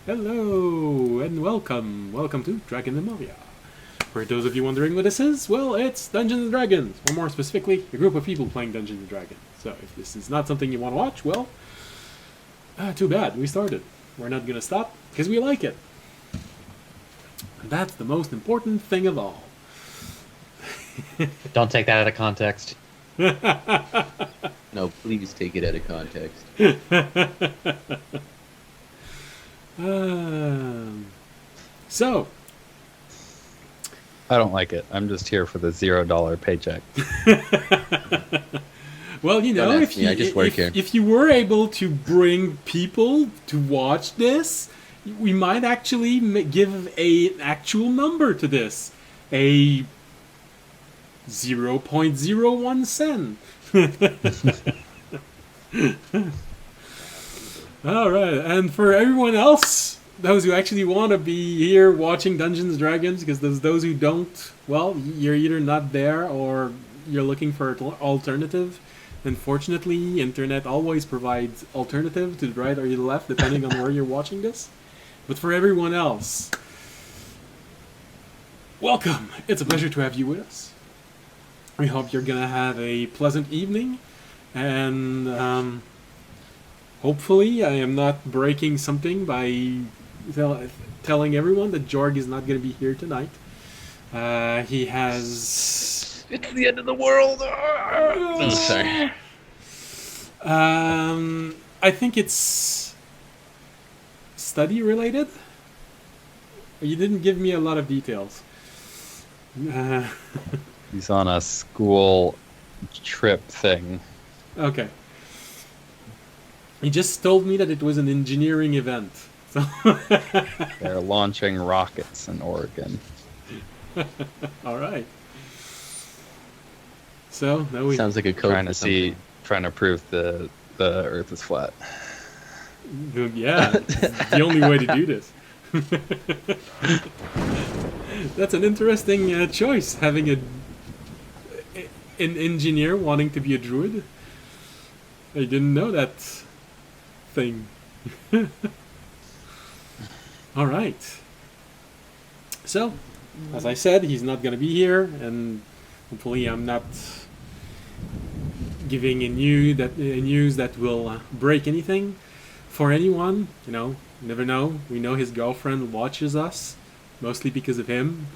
Hello and welcome. Welcome to Drakenmemoria. For those of you wondering what this is, well, it's Dungeons and Dragons, or more specifically, a group of people playing Dungeons and Dragons. So if this is not something you want to watch, well, too bad. We started. We're not gonna stop because we like it. And that's the most important thing of all. Don't take that out of context. No, please take it out of context. So, I don't like it. I'm just here for the $0 paycheck. well, you know, Don't ask me, I just work here. if you were able to bring people to watch this, we might actually give an actual number to this. A 0.01 cent. Alright, and for everyone else, those who actually want to be here watching Dungeons and Dragons, because there's those who don't, well, you're either not there or you're looking for an alternative. Unfortunately, internet always provides alternative to the right or the left, depending on where you're watching this. But for everyone else, welcome! It's a pleasure to have you with us. We hope you're gonna have a pleasant evening, and hopefully I am not breaking something by telling everyone that Jorg is not gonna be here tonight. He has... It's the end of the world! Oh, sorry. I think it's study related. You didn't give me a lot of details. He's on a school trip thing. Okay. He just told me that it was an engineering event. So They're launching rockets in Oregon. all right. So now we Sounds like a code Trying for to trying to prove the Earth is flat. yeah, the only way to do this. That's an interesting choice, having an engineer wanting to be a druid. I didn't know that thing. All right. So, as I said, he's not going to be here, and hopefully I'm not giving a news that will break anything for anyone. You know, never know. We know his girlfriend watches us, mostly because of him.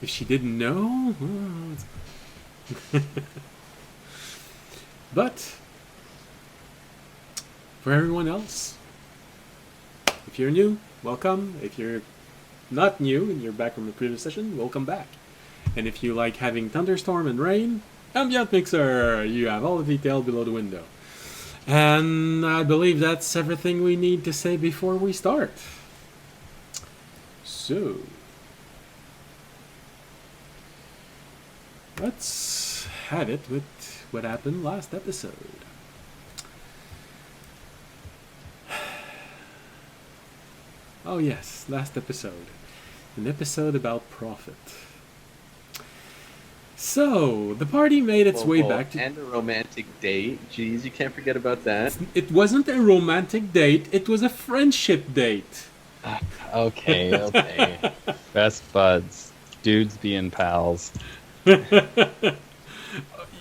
If she didn't know, well, but for everyone else, if you're new, welcome. If you're not new and you're back from the previous session, welcome back. And if you like having thunderstorm and rain, ambient mixer, you have all the detail below the window. And I believe that's everything we need to say before we start. So let's have it with what happened last episode. Oh yes, last episode. An episode about profit. So, the party made its way back to... And a romantic date. Jeez, you can't forget about that. It wasn't a romantic date, it was a friendship date. Okay. Best buds, dudes being pals.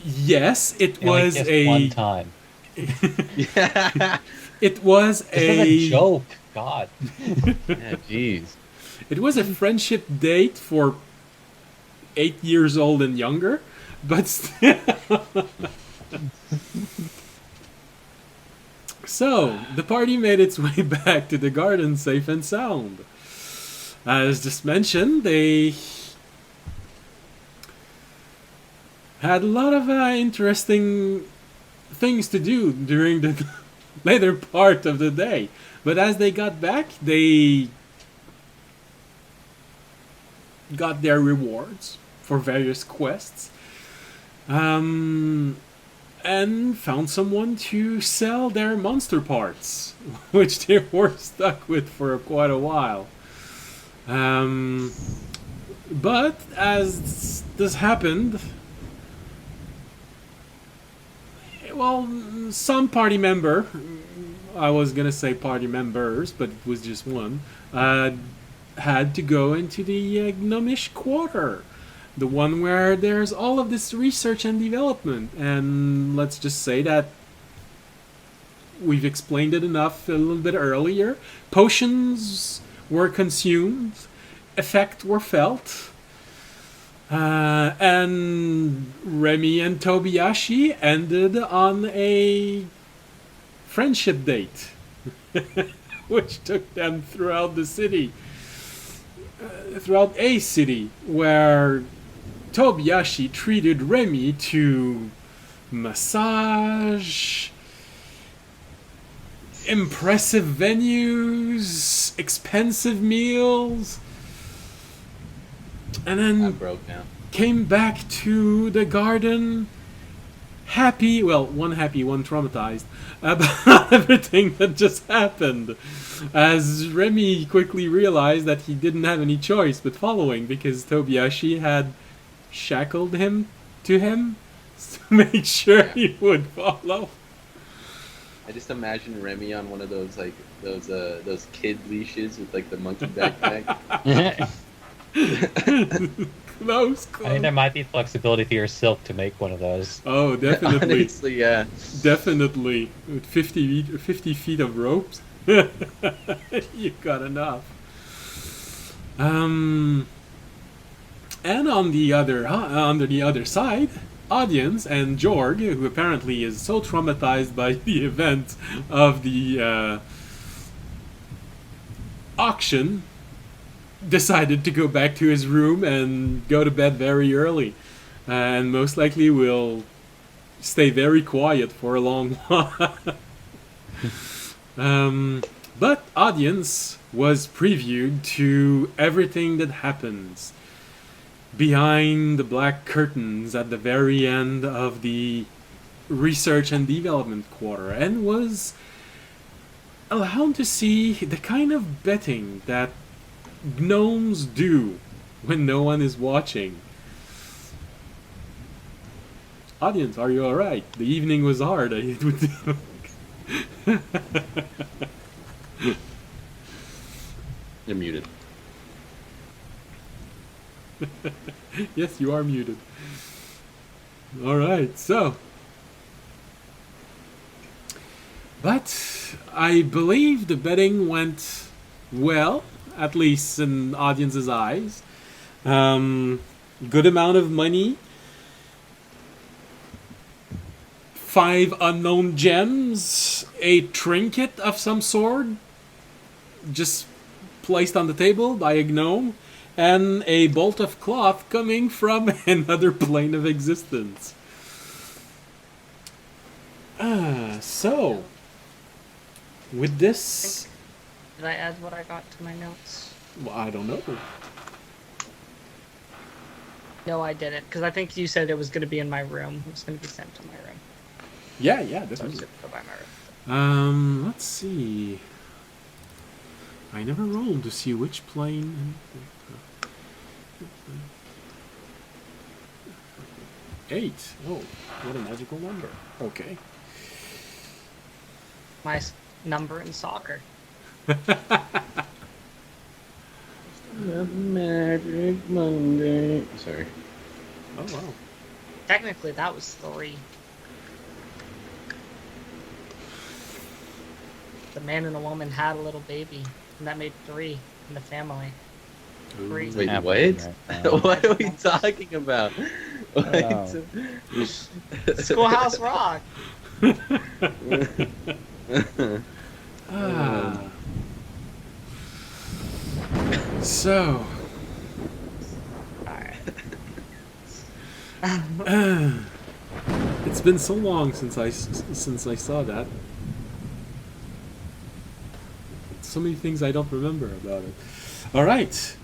Yes, it And we was kissed a... one time. It was This is a a... joke. God. Yeah, jeez. It was a friendship date for 8 years old and younger, but still. So, the party made its way back to the garden safe and sound. As just mentioned, they had a lot of interesting things to do during the later part of the day. But as they got back, they got their rewards for various quests, and found someone to sell their monster parts, which they were stuck with for quite a while. But as this happened, well, some party member I was gonna say party members, but it was just one, had to go into the gnomish quarter. The one where there's all of this research and development. And let's just say that we've explained it enough a little bit earlier. Potions were consumed, effect were felt, and Remy and Tobiyashi ended on a friendship date, which took them throughout the city, throughout a city, where Tobiyashi treated Remy to massage, impressive venues, expensive meals, and I'm then broke now. came back to the garden happy, well, one happy, one traumatized, about everything that just happened. As Remy quickly realized that he didn't have any choice but following, because Tobiyashi had shackled him to him to make sure he would follow. I just imagine Remy on one of those like those kid leashes with like the monkey backpack. Close. I think there might be flexibility for your silk to make one of those. Oh, definitely. Honestly, yeah. Definitely. With 50 feet of ropes, you got enough. And on the other side, audience and Jorg, who apparently is so traumatized by the event of the auction, decided to go back to his room and go to bed very early, and most likely will stay very quiet for a long while. But audience was previewed to everything that happens behind the black curtains at the very end of the research and development quarter, and was allowed to see the kind of betting that gnomes do when no one is watching. Audience, are you alright? The evening was hard. You're muted. Yes, you are muted. Alright, so. But I believe the betting went well, at least in audience's eyes. Good amount of money. 5 unknown gems. A trinket of some sort. Just placed on the table by a gnome. And a bolt of cloth coming from another plane of existence. So, with this... Did I add what I got to my notes? Well, I don't know. No, I didn't, because I think you said it was going to be in my room. It was going to be sent to my room. Yeah, So I was definitely. going to go by my room. Let's see. I never rolled to see which plane... 8. Oh, what a magical number. Okay. My number in soccer. Magic Monday. Sorry. Oh, wow. Technically, that was 3. The man and the woman had a little baby, and that made 3 in the family. 3. Wait, Happening what? right now. What are we talking about? What? Schoolhouse Rock. So, Alright. it's been so long since I saw that. So many things I don't remember about it. All right.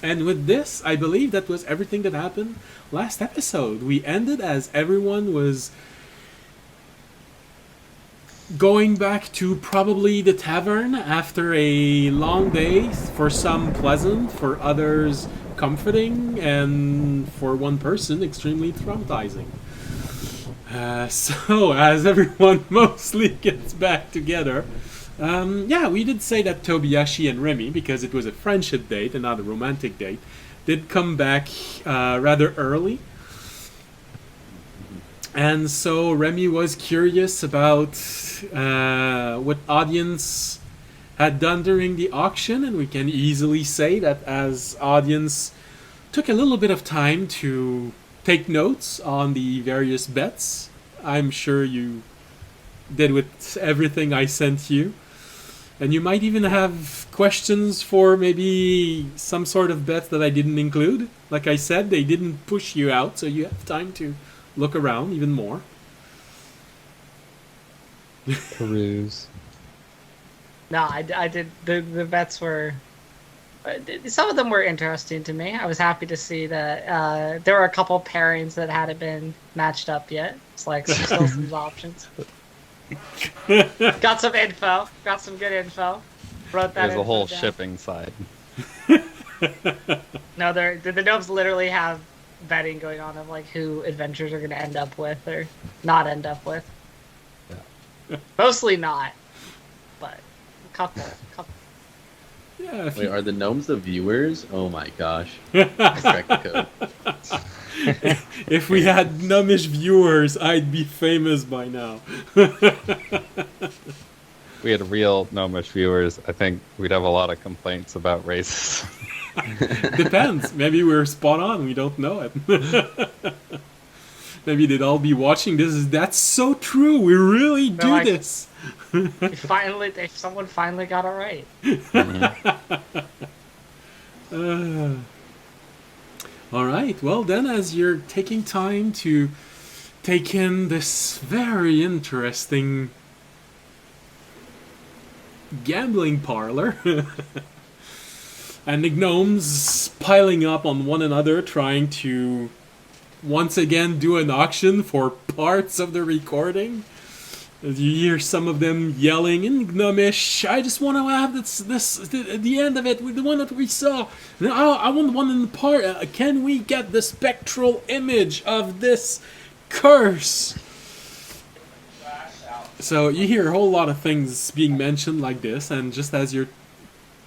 And with this, I believe that was everything that happened last episode. We ended as everyone was going back to probably the tavern after a long day, for some pleasant, for others comforting, and for one person extremely traumatizing. So, as everyone mostly gets back together, yeah, we did say that Tobiyashi and Remy, because it was a friendship date and not a romantic date, did come back rather early. And so Remy was curious about what audience had done during the auction, and we can easily say that as audience took a little bit of time to take notes on the various bets. I'm sure you did with everything I sent you. And you might even have questions for maybe some sort of bets that I didn't include. Like I said, they didn't push you out, so you have time to look around even more. Peruse. No, I did. The bets were. Some of them were interesting to me. I was happy to see that there were a couple pairings that hadn't been matched up yet. It's like still some options. Got some info. Got some good info. Wrote that. There's a whole down. shipping side. No, the gnomes literally have betting going on of like who adventures are going to end up with or not end up with. Yeah. Mostly not, but a couple. Yeah, Wait, are the gnomes the viewers? Oh my gosh. Crack the code. If we had gnomish viewers, I'd be famous by now. We had real gnomish viewers. I think we'd have a lot of complaints about races. Depends. Maybe we're spot on. We don't know it. Maybe they'd all be watching this. That's so true. We really do like, this. Someone finally got it right. All right. Well, then, as you're taking time to take in this very interesting gambling parlor, and the gnomes piling up on one another, trying to once again do an auction for parts of the recording. As you hear some of them yelling in Gnomish, I just want to have the end of it, the one that we saw. I want the one in the part. Can we get the spectral image of this curse? So you hear a whole lot of things being mentioned like this, and just as you're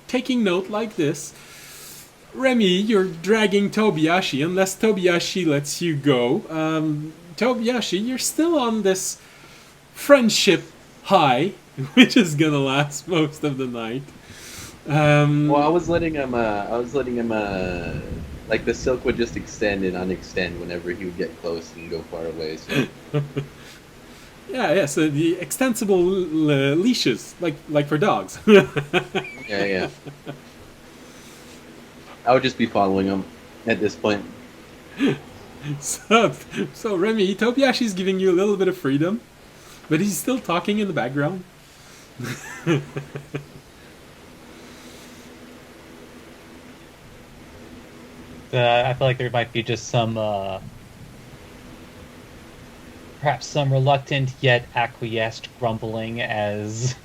taking note like this, Remy, you're dragging Tobiyashi, unless Tobiyashi lets you go. Tobiyashi, you're still on this friendship high, which is gonna last most of the night. Well, I was letting him, like the silk would just extend and unextend whenever he would get close and go far away. So. Yeah, so the extensible leashes, like for dogs. Yeah. I would just be following him at this point. So Remy, Tobiyashi's giving you a little bit of freedom, but he's still talking in the background. I feel like there might be just some, perhaps some reluctant yet acquiesced grumbling as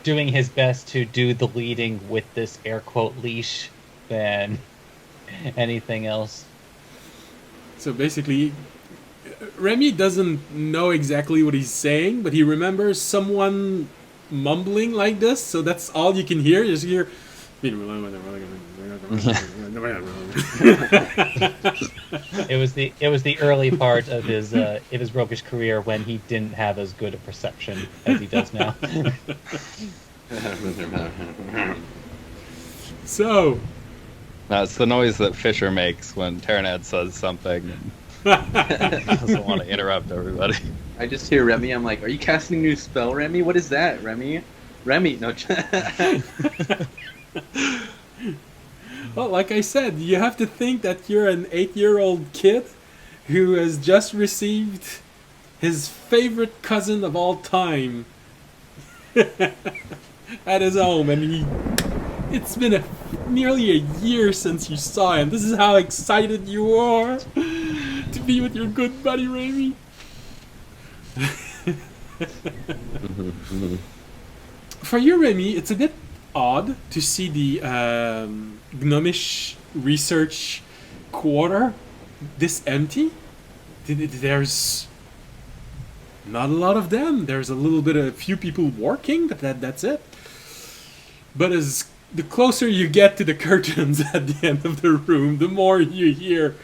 doing his best to do the leading with this air quote leash than anything else. So basically, Remy doesn't know exactly what he's saying, but he remembers someone mumbling like this, so that's all you can hear. You just hear... It was the early part of his roguish career when he didn't have as good a perception as he does now. So... That's the noise that Fisher makes when Terranad says something and doesn't want to interrupt everybody. I just hear Remy. I'm like, are you casting a new spell, Remy? What is that, Remy? Remy, no. Well, like I said, you have to think that you're an 8-year-old kid who has just received his favorite cousin of all time at his home, and it's been nearly a year since you saw him. This is how excited you are to be with your good buddy Remy. For you, Remy, it's a bit odd to see the Gnomish research quarter this empty. there's not a lot of them. There's a few people working, but that's it. But as the closer you get to the curtains at the end of the room, the more you hear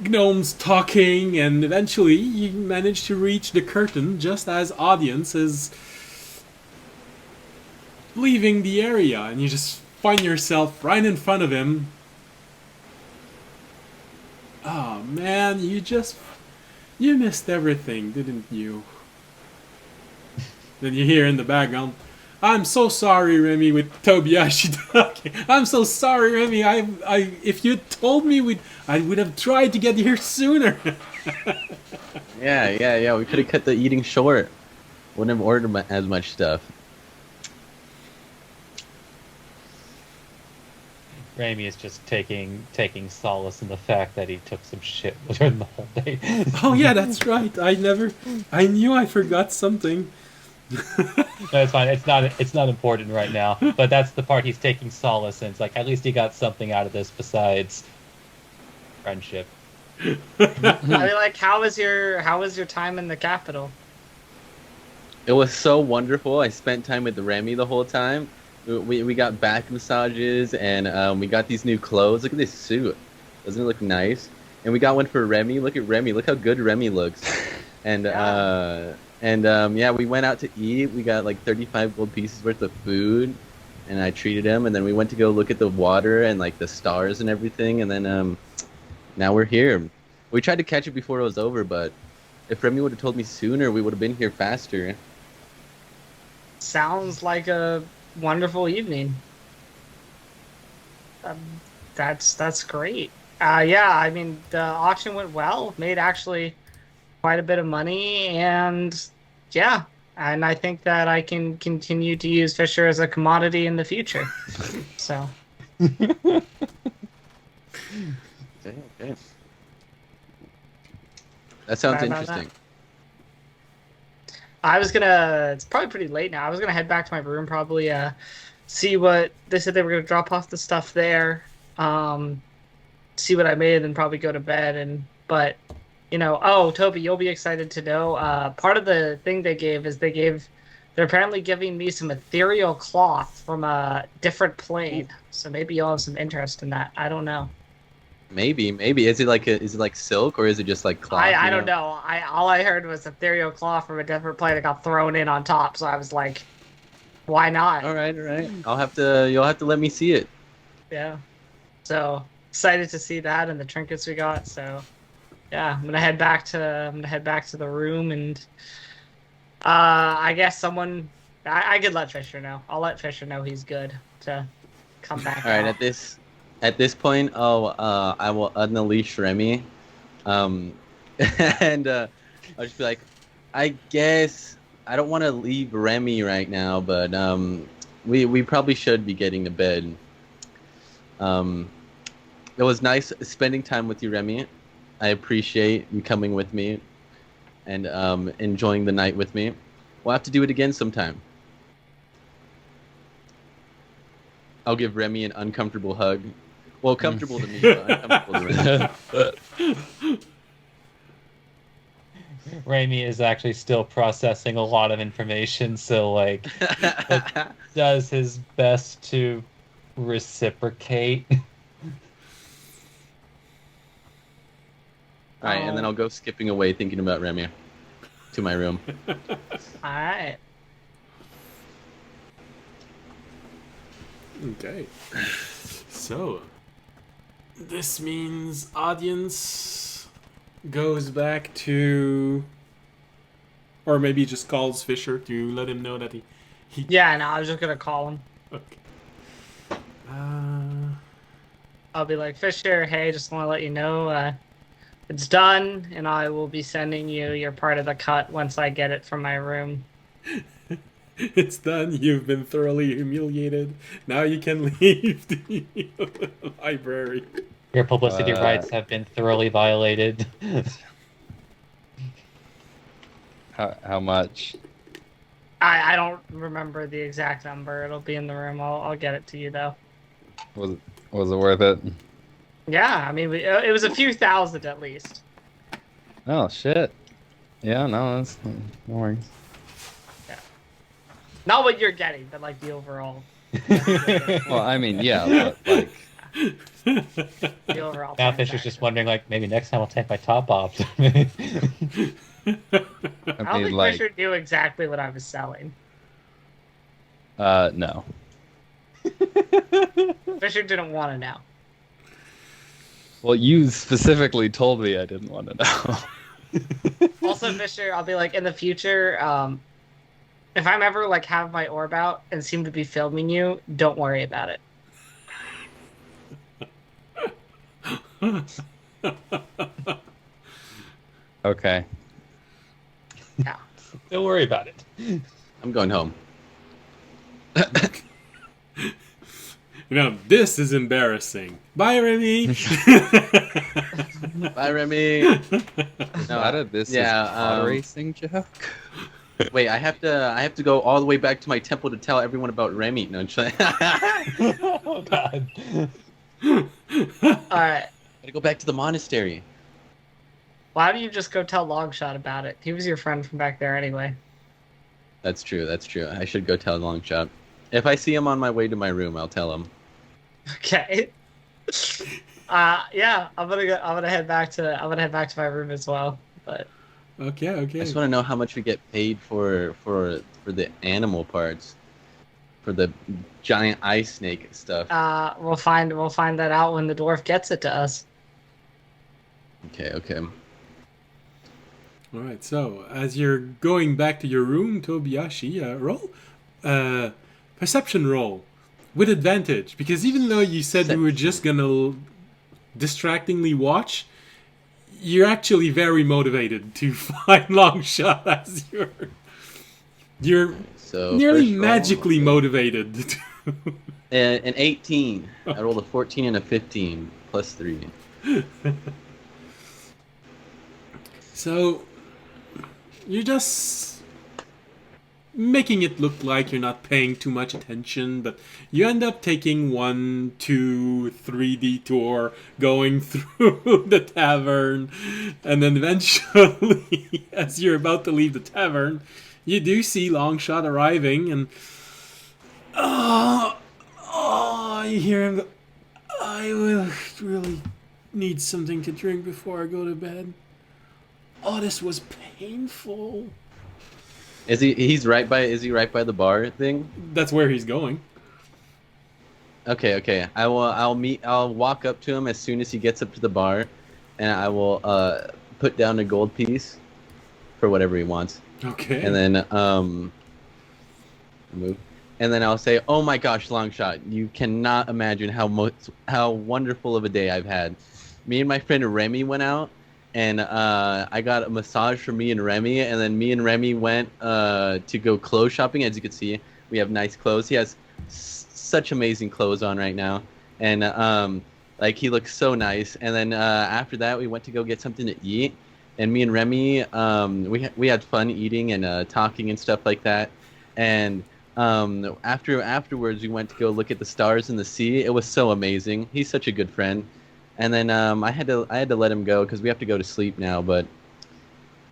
gnomes talking, and eventually you manage to reach the curtain just as audience is leaving the area, and you just find yourself right in front of him. Oh man, you missed everything, didn't you? Then you hear in the background, "I'm so sorry, Remy," with Tobiyashi talking. "I'm so sorry, Remy. If you'd told me, I would have tried to get here sooner." Yeah. We could have cut the eating short. Wouldn't have ordered as much stuff. Raimi is just taking solace in the fact that he took some shit during the whole day. Oh yeah, that's right. I knew I forgot something. No, it's fine. It's not important right now. But that's the part he's taking solace in. It's like, at least he got something out of this besides friendship. I mean, like, how was your time in the capital? It was so wonderful. I spent time with Remy the whole time. We got back massages, and we got these new clothes. Look at this suit. Doesn't it look nice? And we got one for Remy. Look at Remy. Look how good Remy looks. And yeah, we went out to eat. We got like 35 gold pieces worth of food, and I treated him. And then we went to go look at the water and like the stars and everything. And then now we're here. We tried to catch it before it was over, but if Remy would have told me sooner, we would have been here faster. Sounds like a wonderful evening. That's great. Yeah, I mean, the auction went well. Made actually quite a bit of money, and yeah, and I think that I can continue to use Fisher as a commodity in the future. So. Okay. That sounds interesting. It's probably pretty late now. I was gonna head back to my room, probably see what they said. They were gonna drop off the stuff there, see what I made, and probably go to bed. But oh, Toby, you'll be excited to know. Part of the thing they gave is they're apparently giving me some ethereal cloth from a different plane. So maybe you'll have some interest in that. I don't know. Maybe. Is it like silk, or is it just like cloth? I don't know. All I heard was ethereal cloth from a different plane that got thrown in on top. So I was like, why not? All right. You'll have to let me see it. Yeah. So excited to see that and the trinkets we got. So yeah, I'm gonna head back to the room, and I guess I could let Fisher know. I'll let Fisher know he's good to come back. All right. At this point, I will unleash Remy, and I'll just be like, I guess I don't want to leave Remy right now, but we probably should be getting to bed. It was nice spending time with you, Remy. I appreciate you coming with me and enjoying the night with me. We'll have to do it again sometime. I'll give Remy an uncomfortable hug. Well, comfortable to me, but uncomfortable to Remy. Raimi is actually still processing a lot of information, so like does his best to reciprocate. Alright, and then I'll go skipping away thinking about Remy to my room. Alright. Okay. So, this means audience goes back to, or maybe just calls Fisher to let him know that he Yeah, no, I was just gonna call him. Okay. I'll be like, Fisher, hey, just want to let you know it's done, and I will be sending you your part of the cut once I get it from my room. It's done. You've been thoroughly humiliated. Now you can leave the library. Your publicity rights have been thoroughly violated. How much? I don't remember the exact number. It'll be in the room. I'll get it to you though. Was it worth it? Yeah, I mean, it was a few thousand at least. Oh shit. Yeah, no, that's no worries. Not what you're getting, but like the overall. Well, I mean, yeah, but like, The overall. Now Fisher's just transaction. wondering, like, maybe next time I'll take my top off. I I don't mean, think like, Fisher knew exactly what I was selling. no. Fisher didn't want to know. Well, you specifically told me I didn't want to know. Also, Fisher, I'll be like in the future. If I'm ever like have my orb out and seem to be filming you, don't worry about it. Okay. Yeah. Don't worry about it. I'm going home. This is embarrassing. Bye, Remy. Bye, Remy. No, How did this yeah, pod racing joke? wait, I have to go all the way back to my temple to tell everyone about Remy. No, Oh god. All right. gotta go back to the monastery. Why don't you just go tell Longshot about it? He was your friend from back there anyway. That's true. That's true. I should go tell Longshot. If I see him on my way to my room, I'll tell him. Okay. Yeah, I'm gonna head back to my room as well. But Okay. I just want to know how much we get paid for the animal parts, for the giant ice snake stuff. we'll find that out when the dwarf gets it to us. Okay. Okay. All right. So as you're going back to your room, Tobiyashi, roll perception roll with advantage, because even though you said you were just gonna distractingly watch, you're actually very motivated to find Longshot as you're So nearly first roll, magically motivated. an 18. I rolled a 14 and a 15 plus 3. So you're just making it look like you're not paying too much attention, but you end up taking 1, 2, 3 detour, going through the tavern, and then eventually, as you're about to leave the tavern, you do see Longshot arriving, and you hear him go, I will really need something to drink before I go to bed. Oh, this was painful. Is he right by the bar thing? That's where he's going. Okay. I'll walk up to him as soon as he gets up to the bar, and I will put down a gold piece for whatever he wants. Okay. And then move. And then I'll say, "Oh my gosh, Longshot, you cannot imagine how wonderful of a day I've had. Me and my friend Remy went out, and I got a massage for me and Remy, and then me and Remy went to go clothes shopping. As you can see, we have nice clothes. He has such amazing clothes on right now, and like he looks so nice. And then after that, we went to go get something to eat, and me and Remy, we had fun eating and talking and stuff like that. And afterwards, we went to go look at the stars in the sea. It was so amazing. He's such a good friend. And then I had to let him go because we have to go to sleep now. But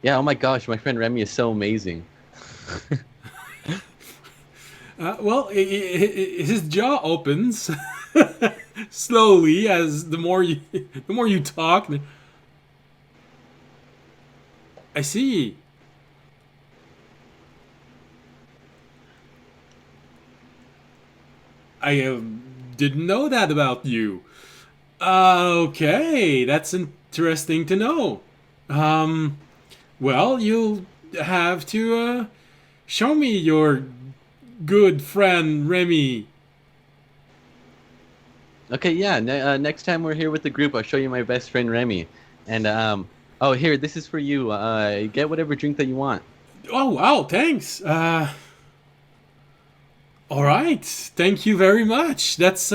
yeah, oh my gosh, my friend Remy is so amazing. Well, his jaw opens slowly as the more you talk. I see. I didn't know that about you. Okay, that's interesting to know. Well, you'll have to show me your good friend Remy. Okay, yeah. Next time we're here with the group, I'll show you my best friend Remy. And oh, here, this is for you. Get whatever drink that you want. Oh wow, thanks. All right, thank you very much. That's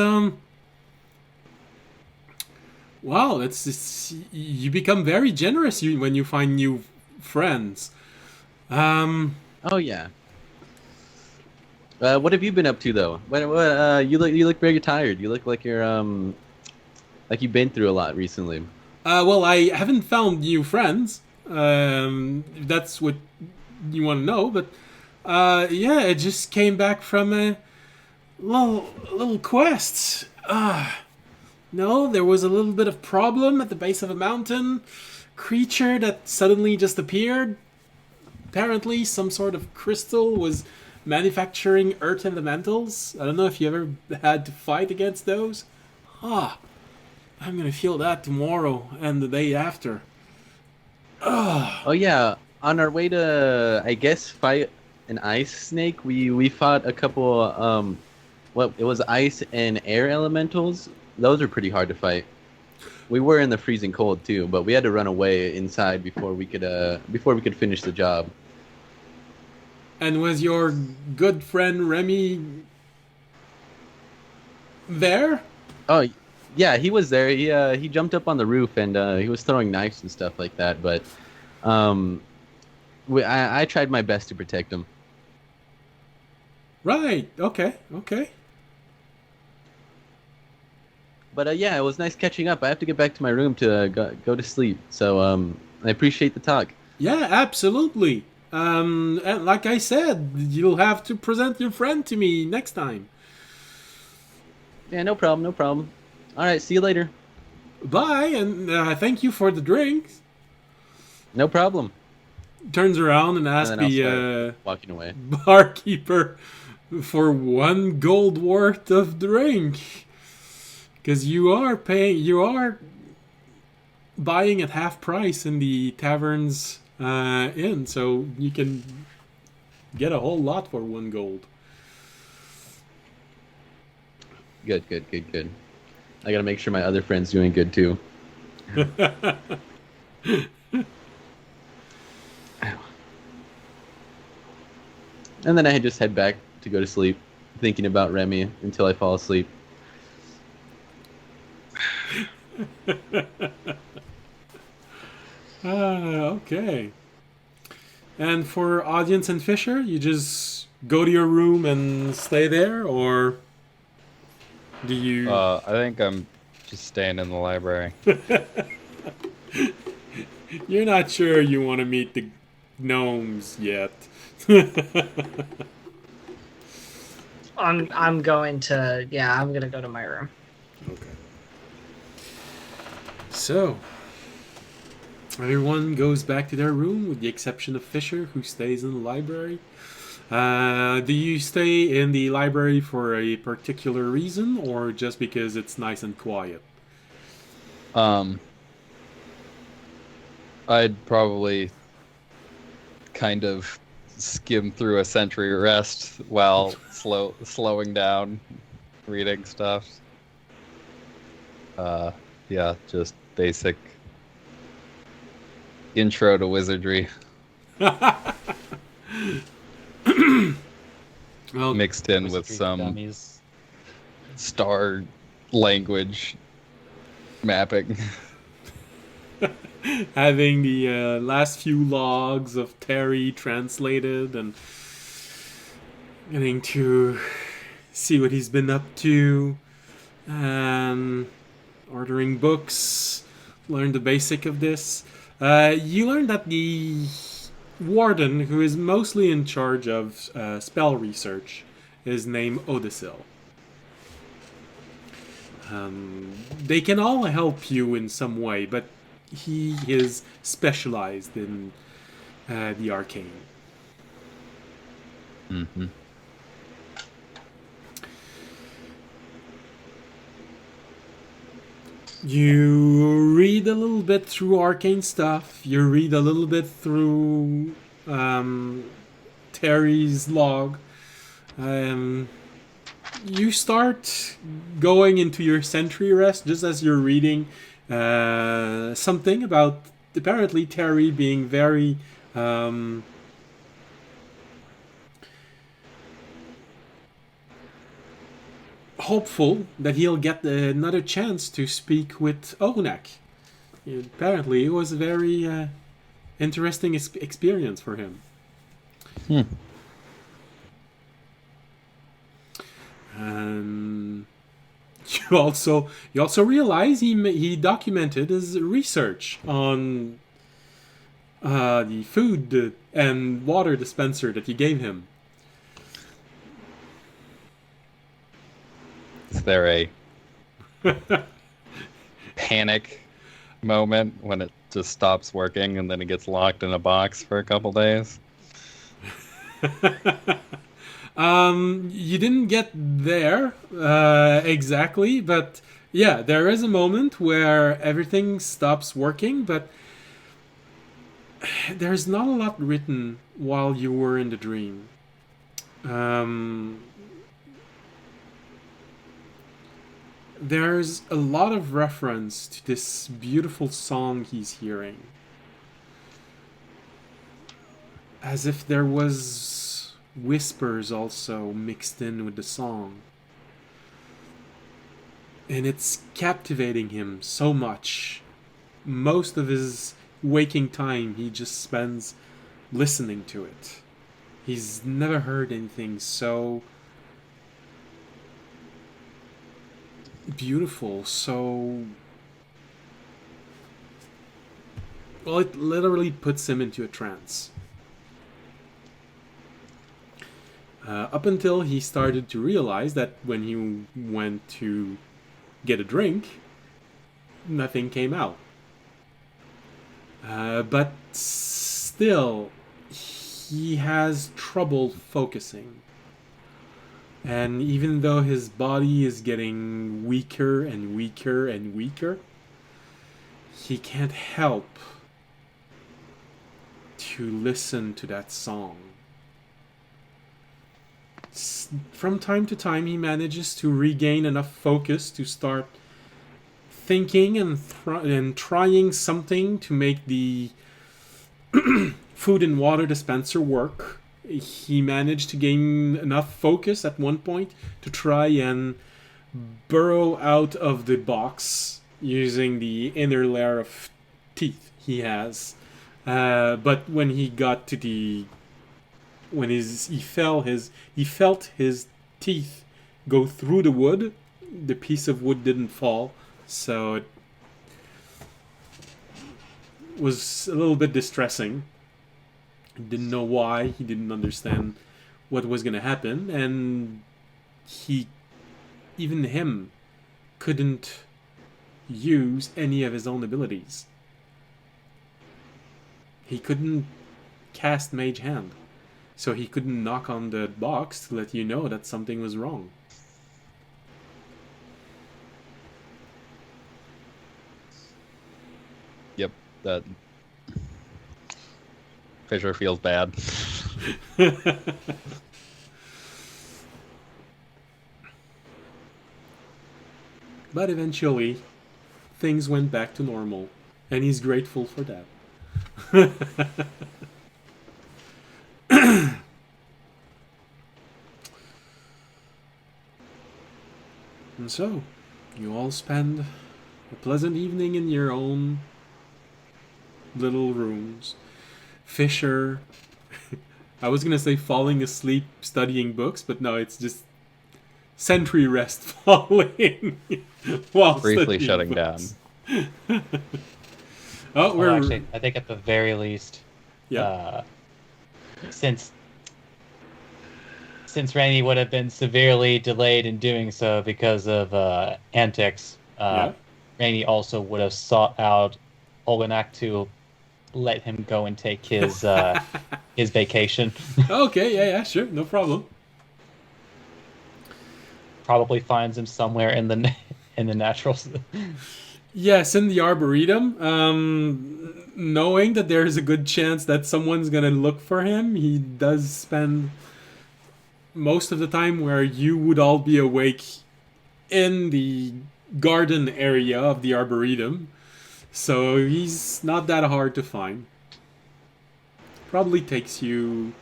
wow, that's you become very generous when you find new friends. Oh yeah. What have you been up to though? You look very tired. You look like you're like you've been through a lot recently. Well, I haven't found new friends. If that's what you want to know. But yeah, it just came back from a little quest. No, there was a little bit of problem at the base of a mountain. Creature that suddenly just appeared. Apparently, some sort of crystal was manufacturing earth elementals. I don't know if you ever had to fight against those. I'm gonna feel that tomorrow and the day after. Oh yeah, on our way to, I guess, fight an ice snake, we fought a couple. What it was, ice and air elementals. Those are pretty hard to fight. We were in the freezing cold too, but we had to run away inside before we could finish the job. And was your good friend Remy there? Oh yeah, he was there. He jumped up on the roof and he was throwing knives and stuff like that. But I tried my best to protect him. Right. Okay. Okay. But yeah, it was nice catching up. I have to get back to my room to go to sleep. So I appreciate the talk. Yeah, absolutely. And like I said, you'll have to present your friend to me next time. Yeah, no problem, no problem. All right, see you later. Bye, and thank you for the drinks. No problem. Turns around and And asks then I'll the start walking away. barkeeper for 1 gold worth of drink. Because you are buying at half price in the taverns inn, so you can get a whole lot for 1 gold. Good. I gotta make sure my other friend's doing good too. And then I just head back to go to sleep, thinking about Remy until I fall asleep. Okay. And for audience and Fisher, you just go to your room and stay there, or do you? I think I'm just staying in the library. You're not sure you want to meet the gnomes yet. I'm going to go to my room. Okay. So, everyone goes back to their room with the exception of Fisher, who stays in the library. Do you stay in the library for a particular reason, or just because it's nice and quiet? I'd probably kind of skim through a century rest while slowing down, reading stuff. Yeah, just basic intro to wizardry. Well, Mixed in with Wizardry some dummies. star language mapping. having the last few logs of Terry translated and getting to see what he's been up to, and ordering books, learn the basic of this. You learn that the warden, who is mostly in charge of spell research, is named Odyssel. They can all help you in some way, but he is specialized in the arcane. Mm-hmm. You read a little bit through arcane stuff. You read a little bit through Terry's log. You start going into your sentry rest just as you're reading something about apparently Terry being very hopeful that he'll get another chance to speak with Onak. Apparently, it was a very interesting experience for him. You also realize he documented his research on the food and water dispenser that you gave him. Is there a panic moment when it just stops working and then it gets locked in a box for a couple days? You didn't get there exactly, but yeah, there is a moment where everything stops working, but there's not a lot written while you were in the dream. There's a lot of reference to this beautiful song he's hearing. As if there was whispers also mixed in with the song. And it's captivating him so much. Most of his waking time he just spends listening to it. He's never heard anything so beautiful, so... Well, it literally puts him into a trance. Up until he started to realize that when he went to get a drink, nothing came out. But still, he has trouble focusing. And even though his body is getting weaker and weaker and weaker, he can't help to listen to that song. From time to time, he manages to regain enough focus to start thinking and trying something to make the food and water dispenser work. He managed to gain enough focus at one point to try and burrow out of the box using the inner layer of teeth he has. But when he got to the he felt his teeth go through the wood, the piece of wood didn't fall, so it was a little bit distressing. He didn't know why, he didn't understand what was going to happen, and even him couldn't use any of his own abilities. He couldn't cast Mage Hand, so he couldn't knock on the box to let you know that something was wrong. Yep, that Fisher feels bad. But eventually, things went back to normal, and he's grateful for that. And so, you all spend a pleasant evening in your own little rooms. Fisher, I was gonna say falling asleep studying books, but no, it's just sentry rest falling while Briefly studying shutting books. down. Oh, Well, actually, I think at the very least, yeah. since Randy would have been severely delayed in doing so because of antics, Yeah. Randy also would have sought out Olenak to let him go and take his his vacation. Okay, yeah, sure, no problem. Probably finds him somewhere in the natural. Yes, in the Arboretum, knowing that there's a good chance that someone's gonna look for him, he does spend most of the time where you would all be awake in the garden area of the Arboretum. So he's not that hard to find. Probably takes you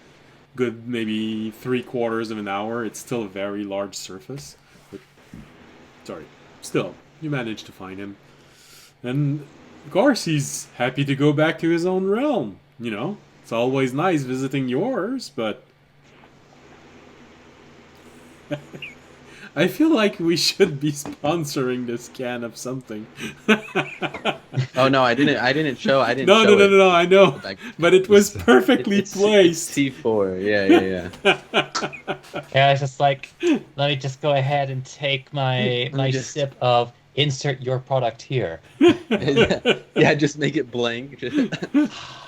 good maybe 3/4 of an hour. It's still a very large surface. But, sorry. Still, you managed to find him. And, of course, he's happy to go back to his own realm. You know, it's always nice visiting yours, but... I feel like we should be sponsoring this can of something. Oh no, I didn't show it. No, I know. Like, But it was perfectly it's placed. C4. Yeah. Yeah, it's just like, let me just go ahead and take my just- sip of insert your product here. Yeah, just make it blank.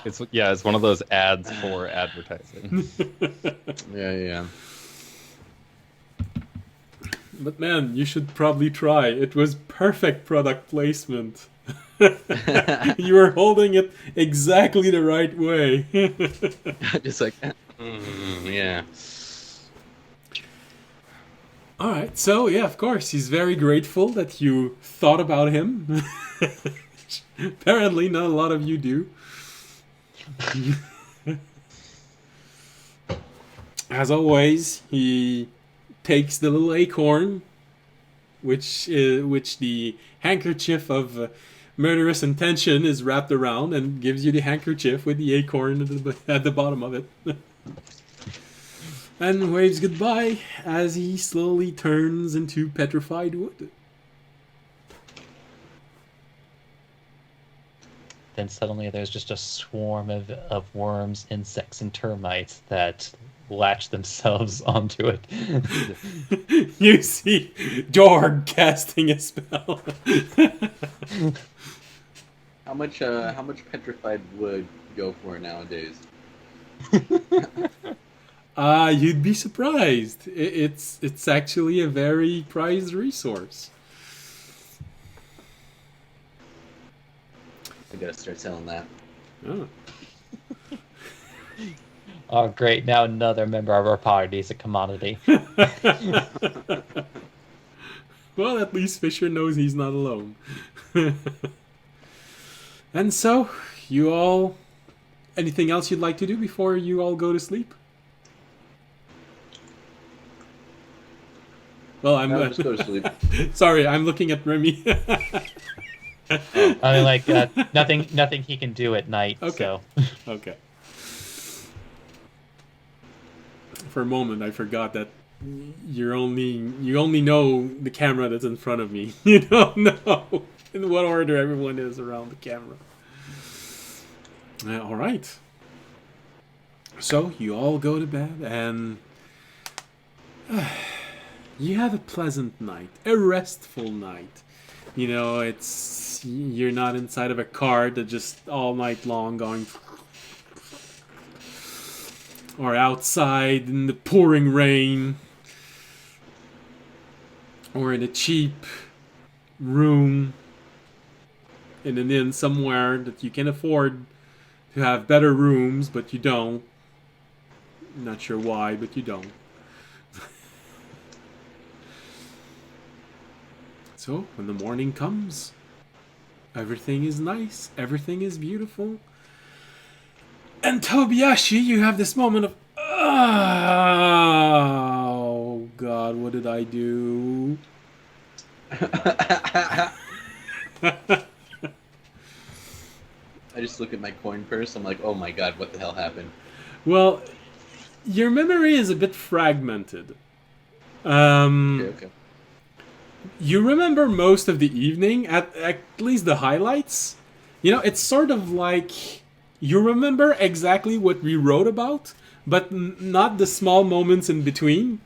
It's one of those ads for advertising. Yeah. But man, you should probably try. It was perfect product placement. You were holding it exactly the right way. Just like, yeah. All right, so yeah, of course, he's very grateful that you thought about him. Apparently, not a lot of you do. As always, he takes the little acorn, which the handkerchief of murderous intention is wrapped around, and gives you the handkerchief with the acorn at the bottom of it. And waves goodbye as he slowly turns into petrified wood. Then suddenly there's just a swarm of worms, insects, and termites that latch themselves onto it. You see Jorg casting a spell. How much petrified wood go for nowadays? You'd be surprised. It's actually a very prized resource. I gotta start selling that. Oh. Oh, great. Now another member of our party is a commodity. Well, at least Fisher knows he's not alone. And so, you all... Anything else you'd like to do before you all go to sleep? Well, I'm... No, just go to sleep. Sorry, I'm looking at Remy. I mean, like, nothing he can do at night, Okay. so... Okay. For a moment, I forgot that you only know the camera that's in front of me. You don't know in what order everyone is around the camera. All right. So you all go to bed and you have a pleasant night, a restful night. You know, you're not inside of a car that just all night long going. Or outside in the pouring rain. Or in a cheap room in an inn somewhere that you can afford to have better rooms, but you don't. Not sure why, but you don't. So, when the morning comes, everything is nice, everything is beautiful. And Tobiyashi, you have this moment of, oh God, what did I do? I just look at my coin purse. I'm like, oh my god, what the hell happened? Well, your memory is a bit fragmented. Okay. You remember most of the evening, at least the highlights. You know, it's sort of like you remember exactly what we wrote about, but not the small moments in between.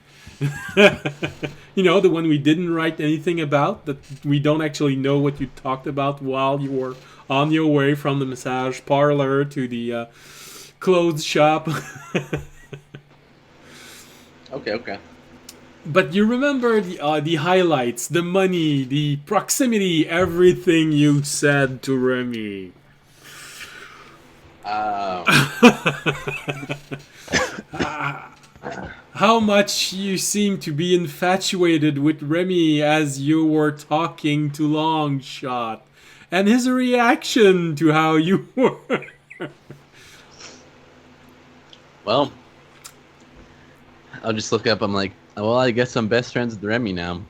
You know, the one we didn't write anything about, that we don't actually know what you talked about while you were on your way from the massage parlor to the clothes shop. Okay. But you remember the highlights, the money, the proximity, everything you said to Remy. How much you seem to be infatuated with Remy as you were talking to Longshot, and his reaction to how you were. Well, I'll just look up. I'm like, well, I guess I'm best friends with Remy now.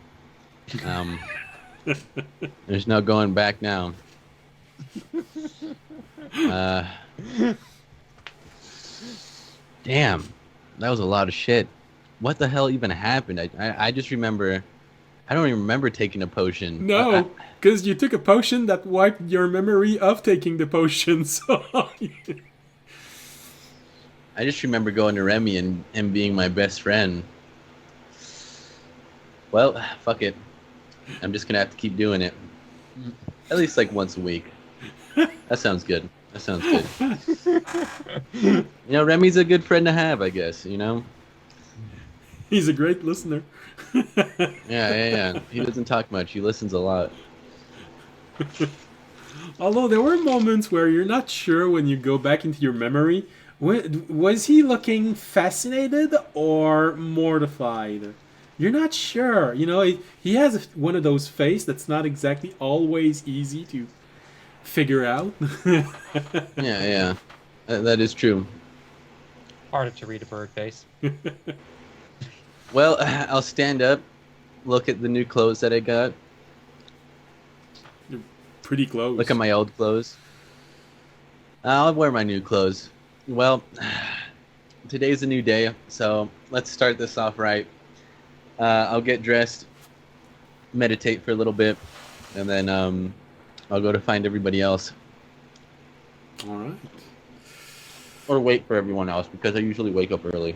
There's no going back now. Damn, that was a lot of shit. What the hell even happened? I just remember I don't even remember taking a potion. No, because you took a potion that wiped your memory of taking the potion. So I just remember going to Remy and being my best friend. Well, fuck it. I'm just gonna have to keep doing it. At least like once a week. That sounds good. That sounds good. Remy's a good friend to have, I guess, he's a great listener. Yeah. He doesn't talk much. He listens a lot. Although there were moments where you're not sure when you go back into your memory. Was he looking fascinated or mortified? You're not sure. He has one of those faces that's not exactly always easy to figure out. Yeah. That is true. Harder to read a bird face. Well, I'll stand up, look at the new clothes that I got, Pretty close. look at my old clothes. I'll wear my new clothes. Well, today's a new day, so let's start this off right. I'll get dressed, meditate for a little bit, and then I'll go to find everybody else. All right. Or wait for everyone else, because I usually wake up early.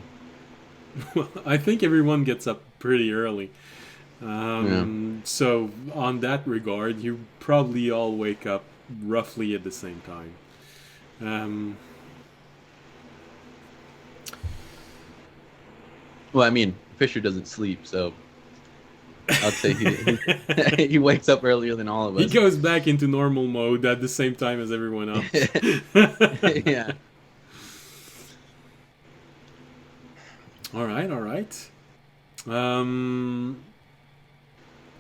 Well, I think everyone gets up pretty early. Yeah. So on that regard, you probably all wake up roughly at the same time. Well, I mean, Fisher doesn't sleep, so I'd say he he wakes up earlier than all of He us. goes back into normal mode at the same time as everyone else. Yeah. All right.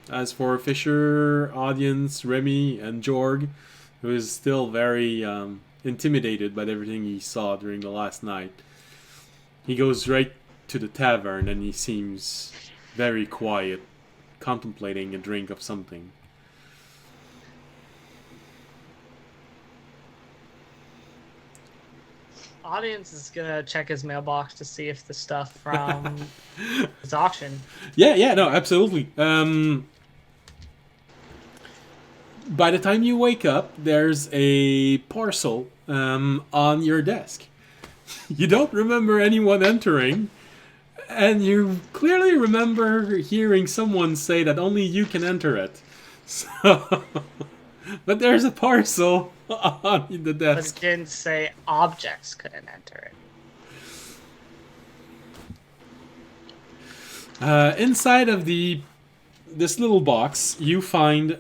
As for Fisher, audience, Remy, and Jorg, who is still very intimidated by everything he saw during the last night, he goes right to the tavern and he seems very quiet, contemplating a drink of something. Audience is gonna check his mailbox to see if the stuff from his auction. Yeah, no, absolutely. By the time you wake up, there's a parcel on your desk. You don't remember anyone entering, and you clearly remember hearing someone say that only you can enter it. So, but there's a parcel on the But desk. it didn't say objects couldn't enter it. Inside of this little box, you find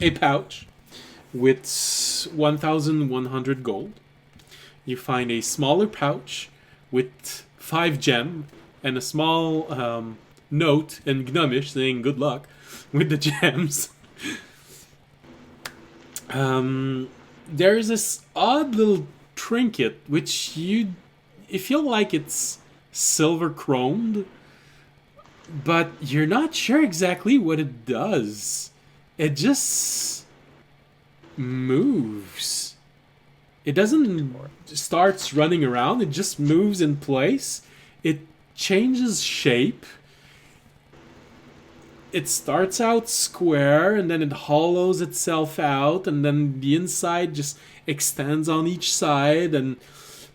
a pouch with 1,100 gold. You find a smaller pouch with 5 gem and a small note in Gnomish saying "good luck" with the gems. There's this odd little trinket which you feel like it's silver chromed, but you're not sure exactly what it does. It just moves. It doesn't starts running around, it just moves in place. It changes shape. It starts out square and then it hollows itself out, and then the inside just extends on each side and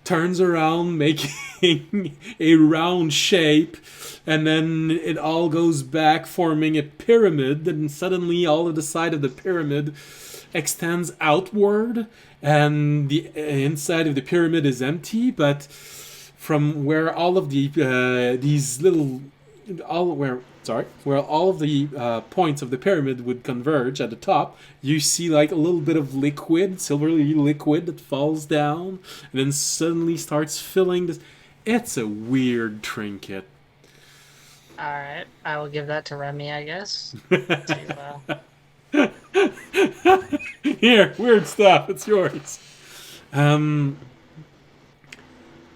turns around, making a round shape, and then it all goes back, forming a pyramid, and suddenly all of the side of the pyramid extends outward, and the inside of the pyramid is empty, but from where all of the these little where all of the points of the pyramid would converge at the top, you see like a little bit of liquid, silvery liquid that falls down and then suddenly starts filling this. It's a weird trinket. Alright, I will give that to Remy, I guess. Here, weird stuff. It's yours. Well,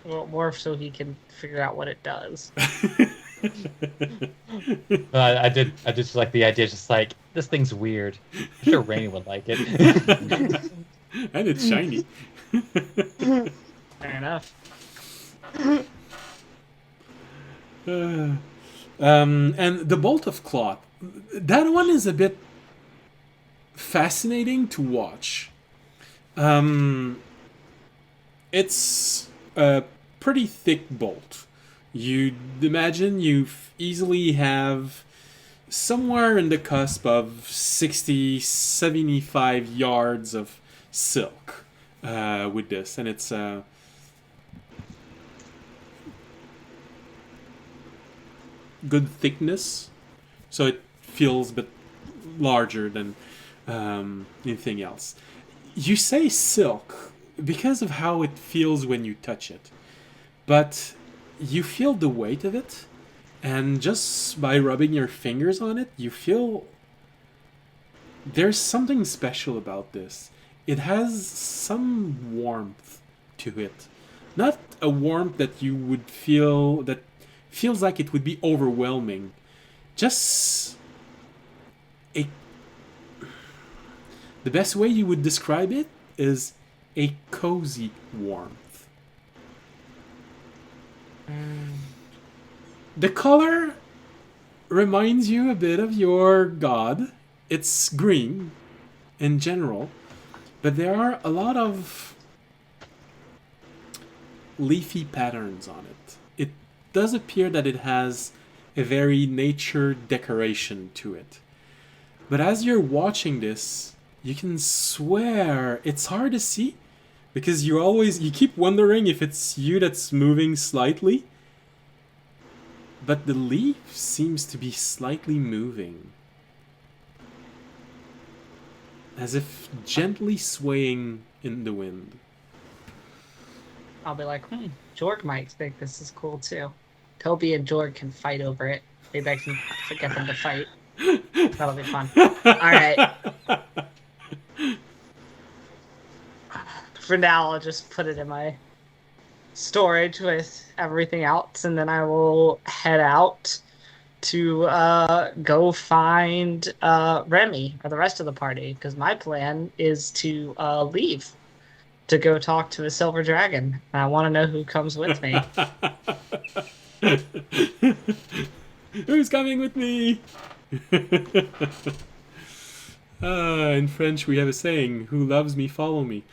more so he can figure out what it does. I just like the idea, just like, this thing's weird. I'm sure Rainy would like it. And it's shiny. Fair enough. And the bolt of cloth that one is a bit fascinating to watch. It's a pretty thick bolt. You'd imagine you easily have somewhere in the cusp of 60, 75 yards of silk with this, and it's good thickness, so it feels a bit larger than anything else. You say silk because of how it feels when you touch it, but you feel the weight of it, and just by rubbing your fingers on it, you feel there's something special about this. It has some warmth to it. Not a warmth that you would feel that feels like it would be overwhelming. Just a the best way you would describe it is a cozy warmth. The color reminds you a bit of your god. It's green in general, but there are a lot of leafy patterns on it. It does appear that it has a very nature decoration to it. But as you're watching this, you can swear it's hard to see because you keep wondering if it's you that's moving slightly. But the leaf seems to be slightly moving. As if gently swaying in the wind. I'll be like, Jorg might think this is cool too. Toby and Jorg can fight over it. Maybe I can get them to fight. That'll be fun. Alright. For now, I'll just put it in my storage with everything else, and then I will head out to go find Remy or the rest of the party, because my plan is to leave to go talk to a silver dragon. And I want to know who comes with me. Who's coming with me? In French, we have a saying: "Who loves me, follow me."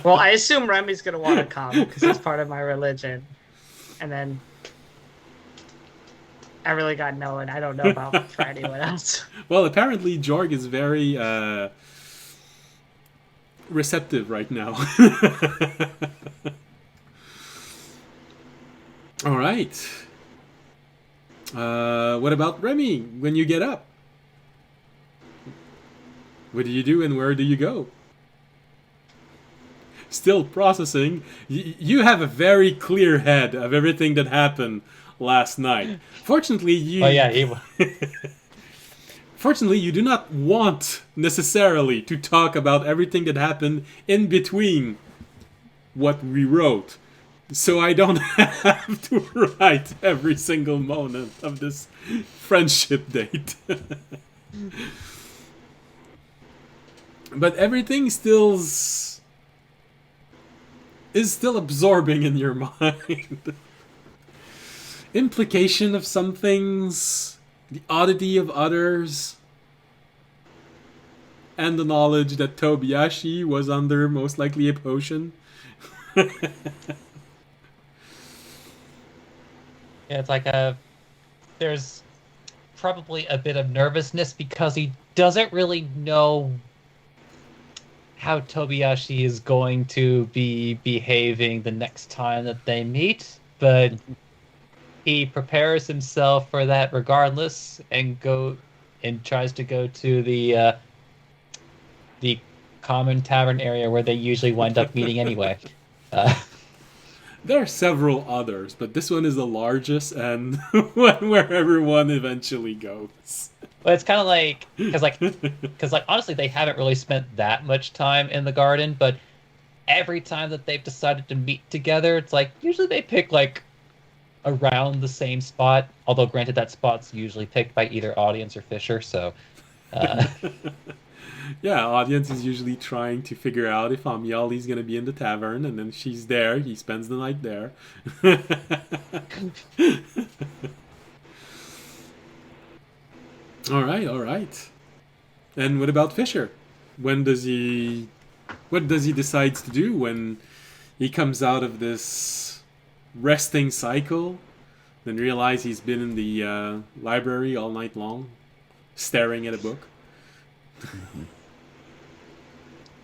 Well, I assume Remy's gonna want to come because he's part of my religion, and then I really got no, and I don't know about for anyone else. Well, apparently Jorg is very receptive right now. All right. What about Remy when you get up? What do you do and where do you go? Still processing. You have a very clear head of everything that happened last night. Fortunately, you... Oh yeah, Fortunately, you do not want necessarily to talk about everything that happened in between what we wrote. So I don't have to write every single moment of this friendship date. But everything is still absorbing in your mind. Implication of some things, the oddity of others, and the knowledge that Tobiyashi was under most likely a potion. Yeah, it's like there's probably a bit of nervousness because he doesn't really know how Tobiyashi is going to be behaving the next time that they meet, but he prepares himself for that regardless and tries to go to the common tavern area where they usually wind up meeting anyway. There are several others, but this one is the largest and one where everyone eventually goes. But it's kind of like because honestly they haven't really spent that much time in the garden, but every time that they've decided to meet together, it's like usually they pick like around the same spot. Although granted, that spot's usually picked by either audience or Fisher, so. Yeah, audience is usually trying to figure out if Amiali's going to be in the tavern, and then she's there. He spends the night there. All right, all right. And what about Fisher? When does he? What does he decide to do when he comes out of this resting cycle? Then realize he's been in the library all night long, staring at a book.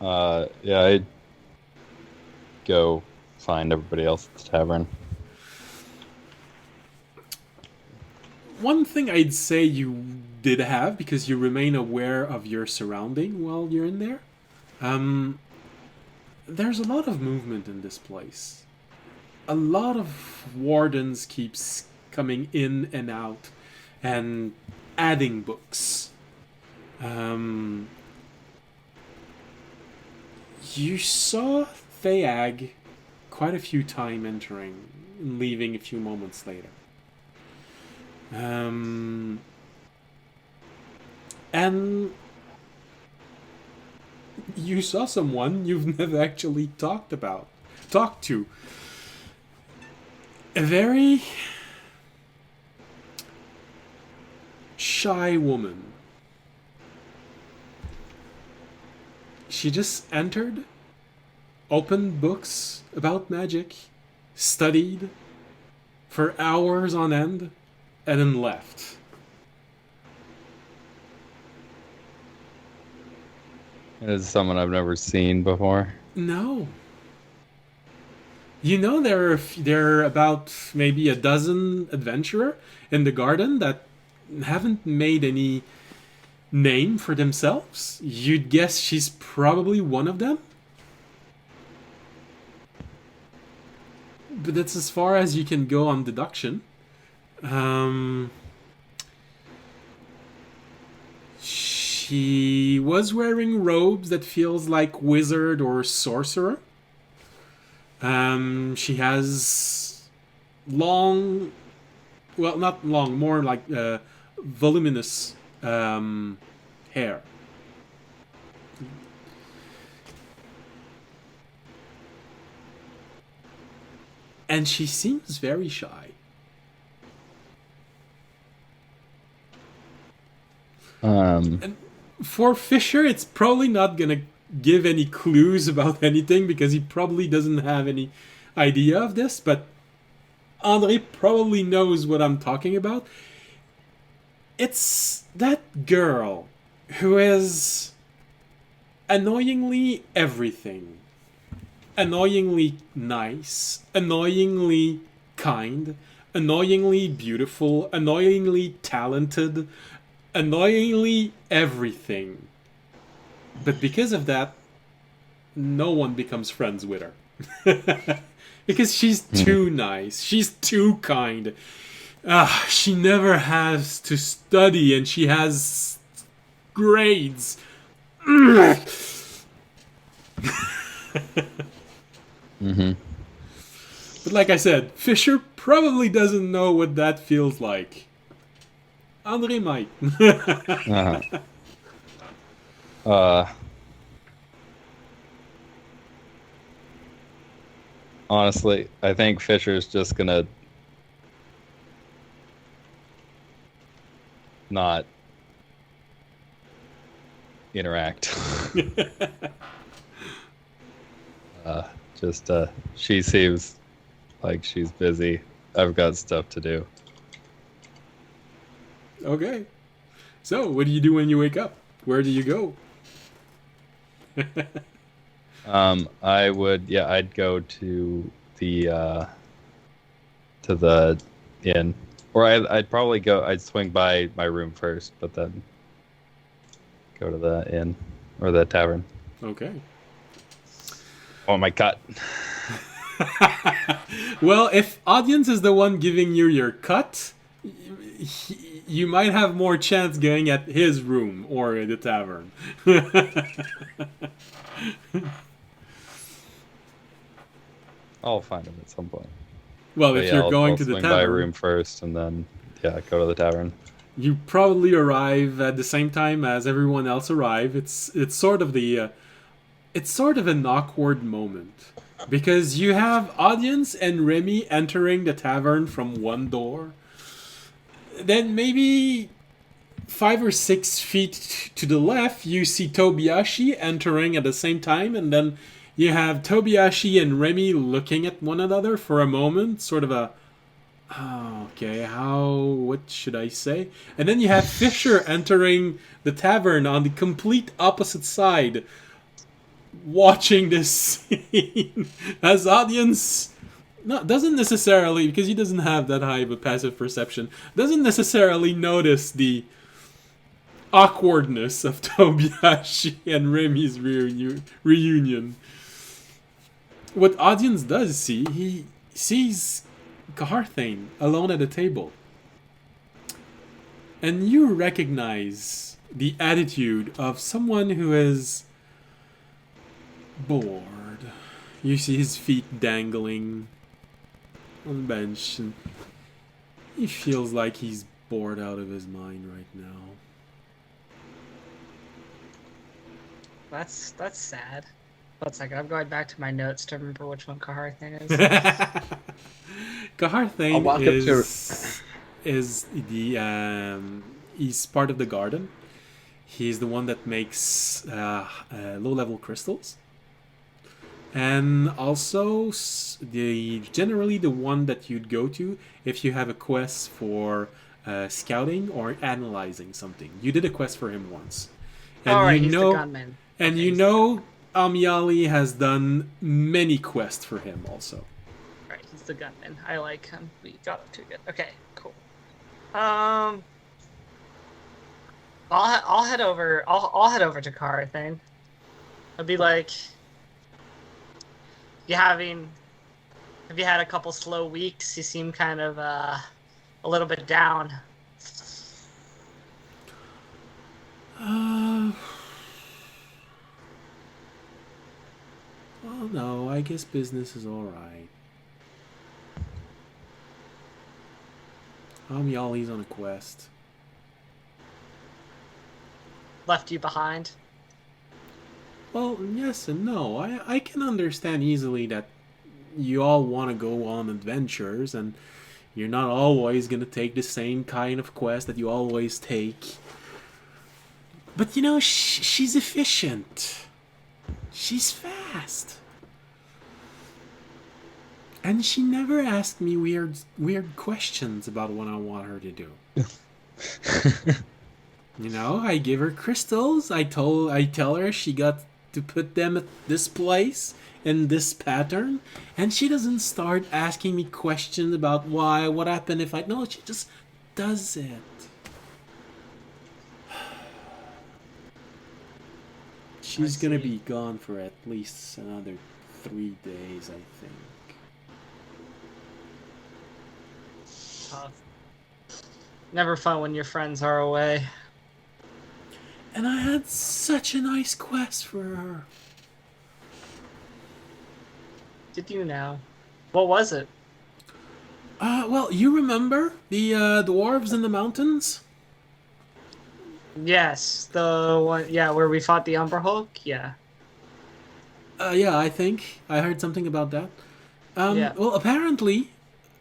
Yeah, I'd go find everybody else at the tavern. One thing I'd say you did have, because you remain aware of your surrounding while you're in there, there's a lot of movement in this place. A lot of wardens keeps coming in and out and adding books. You saw Theag quite a few times entering and leaving a few moments later. And you saw someone you've never actually talked to. A very shy woman. She just entered, opened books about magic, studied for hours on end, and then left. This is someone I've never seen before. No. You know there are about maybe a dozen adventurer in the garden that haven't made any name for themselves. You'd guess she's probably one of them. But that's as far as you can go on deduction. She was wearing robes that feels like wizard or sorcerer. She has long, well, not long, more like voluminous hair. And she seems very shy. And for Fisher, it's probably not gonna give any clues about anything because he probably doesn't have any idea of this, but Andre probably knows what I'm talking about. It's that girl who is annoyingly everything. Annoyingly nice, annoyingly kind, annoyingly beautiful, annoyingly talented, annoyingly everything. But because of that, no one becomes friends with her. Because she's too nice, she's too kind. She never has to study and she has grades. But like I said, Fisher probably doesn't know what that feels like. Andre might. Honestly, I think Fisher's just gonna not interact. She seems like she's busy. I've got stuff to do. Okay. So, what do you do when you wake up? Where do you go? I'd go to the inn. Or I'd swing by my room first, but then go to the inn or the tavern. Okay. Oh, my cut. Well, if audience is the one giving you your cut, you might have more chance going at his room or the tavern. I'll find him at some point. Well, But if yeah, you're going I'll to the swing by a tavern, room first, and then go to the tavern. you probably arrive at the same time as everyone else arrive. It's sort of an awkward moment because you have audience and Remy entering the tavern from one door. Then maybe 5 or 6 feet to the left, you see Tobiashi entering at the same time, and then you have Tobiashi and Remy looking at one another for a moment, sort of a, oh, okay, what should I say? And then you have Fisher entering the tavern on the complete opposite side, watching this scene as audience. No, doesn't necessarily, because he doesn't have that high of a passive perception, doesn't necessarily notice the awkwardness of Tobiashi and Remy's reunion. What audience does see, he sees Garthane alone at a table. And you recognize the attitude of someone who is bored. You see his feet dangling on the bench, and he feels like he's bored out of his mind right now. That's sad. 1 second, I'm going back to my notes to remember which one Kaharthane is. Kaharthane is the he's part of the garden. He's the one that makes low-level crystals, and also generally the one that you'd go to if you have a quest for scouting or analyzing something. You did a quest for him once, and Alright, he's the gunman. And Okay, you know Amiali has done many quests for him also. Right, he's the gunman. I like him. We got him too good. Okay, cool. I'll head over. I'll head over to Kaharthane. I'll be like, have you had a couple slow weeks? You seem kind of a little bit down. Well, no, I guess business is alright. Amiali's on a quest. Left you behind? Well, yes and no. I can understand easily that you all want to go on adventures, and you're not always going to take the same kind of quest that you always take. But, you know, she's efficient. She's fast. And she never asked me weird questions about what I want her to do. You know, I give her crystals. I tell her she got to put them at this place in this pattern, and she doesn't start asking me questions about why, what happened if I... No, she just does it. She's gonna be gone for at least another 3 days, I think. Tough. Never fun when your friends are away. And I had such a nice quest for her. Did you now? What was it? Well, you remember the dwarves in the mountains? Yes, the one. Yeah, where we fought the Umber Hulk. Yeah. Yeah, I think I heard something about that. Yeah. Well, apparently,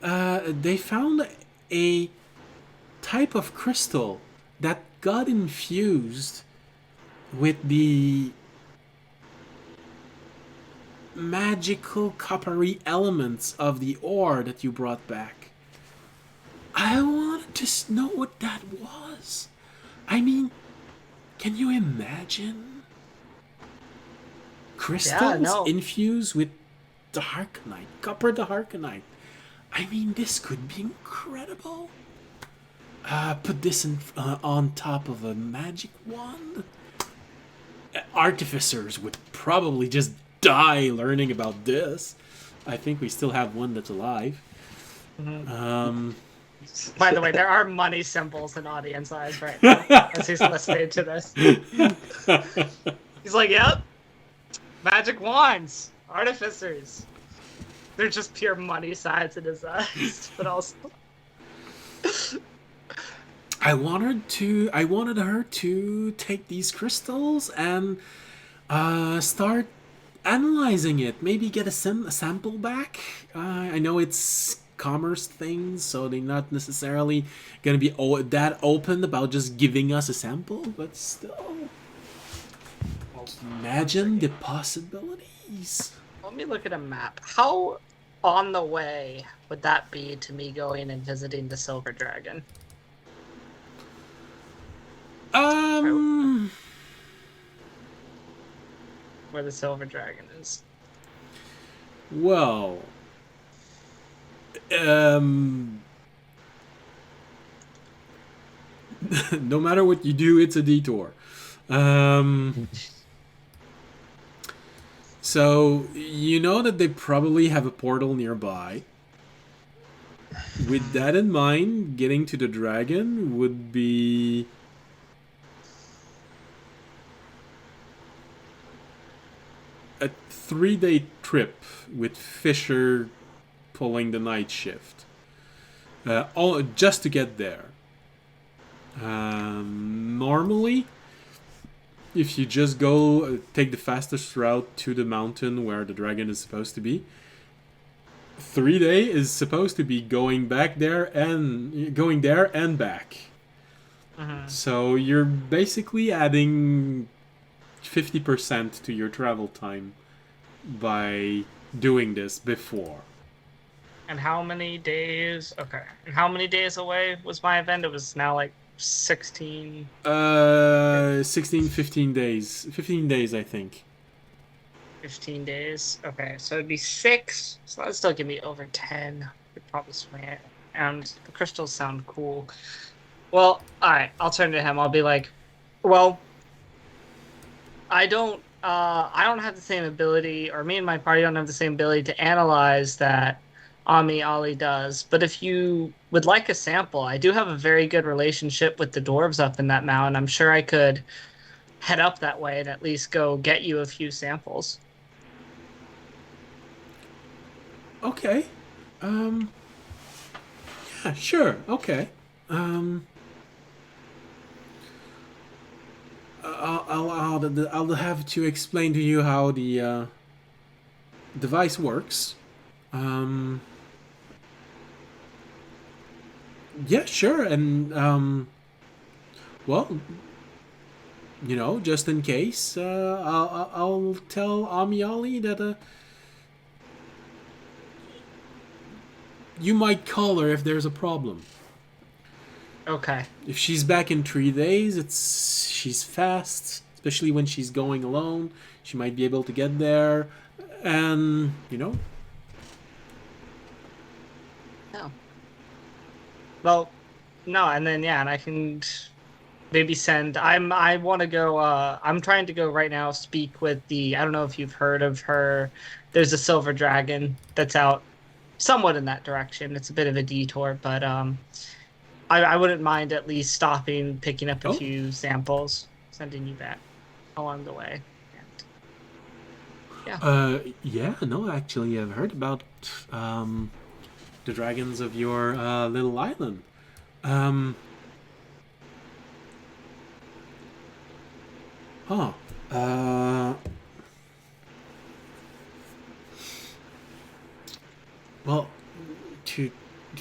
they found a type of crystal that got infused with the magical coppery elements of the ore that you brought back. I wanted to know what that was. I mean, can you imagine? Crystals infused with Darknite, copper Darknite. I mean, this could be incredible. Put this on top of a magic wand. Artificers would probably just die learning about this. I think we still have one that's alive. Mm-hmm. By the way, there are money symbols in audience eyes right now as he's listening to this. He's like, yep. Magic wands. Artificers. They're just pure money signs in his eyes. But also... I wanted her to take these crystals and start analyzing it. Maybe get a sample back. I know it's commerce things, so they're not necessarily gonna be that open about just giving us a sample. But still, imagine the possibilities. Let me look at a map. How on the way would that be to me going and visiting the Silver Dragon? Where the Silver Dragon is. Well, no matter what you do, it's a detour. So you know that they probably have a portal nearby. With that in mind, getting to the dragon would be a 3-day trip with Fisher pulling the night shift. All just to get there. Normally, if you just go take the fastest route to the mountain where the dragon is supposed to be, 3 day is supposed to be going there and back. So you're basically adding 50% to your travel time by doing this before. And how many days? Okay. And how many days away was my event? It was now like 16. 15 days. 15 days, I think. 15 days. Okay, so it'd be 6. So that'd still give me over 10. Could probably swing it. And the crystals sound cool. Well, alright, I'll turn to him. I'll be like, well, I don't have the same ability, or me and my party don't have the same ability to analyze that Ami Ali does. But if you would like a sample, I do have a very good relationship with the dwarves up in that mountain. I'm sure I could head up that way and at least go get you a few samples. Okay. Yeah, sure. Okay. I'll have to explain to you how the device works. Yeah, sure. And well, you know, just in case, I'll tell Amiali that you might call her if there's a problem. Okay. If she's back in 3 days, she's fast, especially when she's going alone. She might be able to get there, and you know. No. Well, no, and then yeah, and I can maybe send. I want to go. I'm trying to go right now. Speak with the. I don't know if you've heard of her. There's a silver dragon that's out, somewhat in that direction. It's a bit of a detour, but I wouldn't mind at least stopping, picking up a few samples, sending you back along the way. And, yeah. Yeah. No, actually, I've heard about the dragons of your little island. Huh. Well, to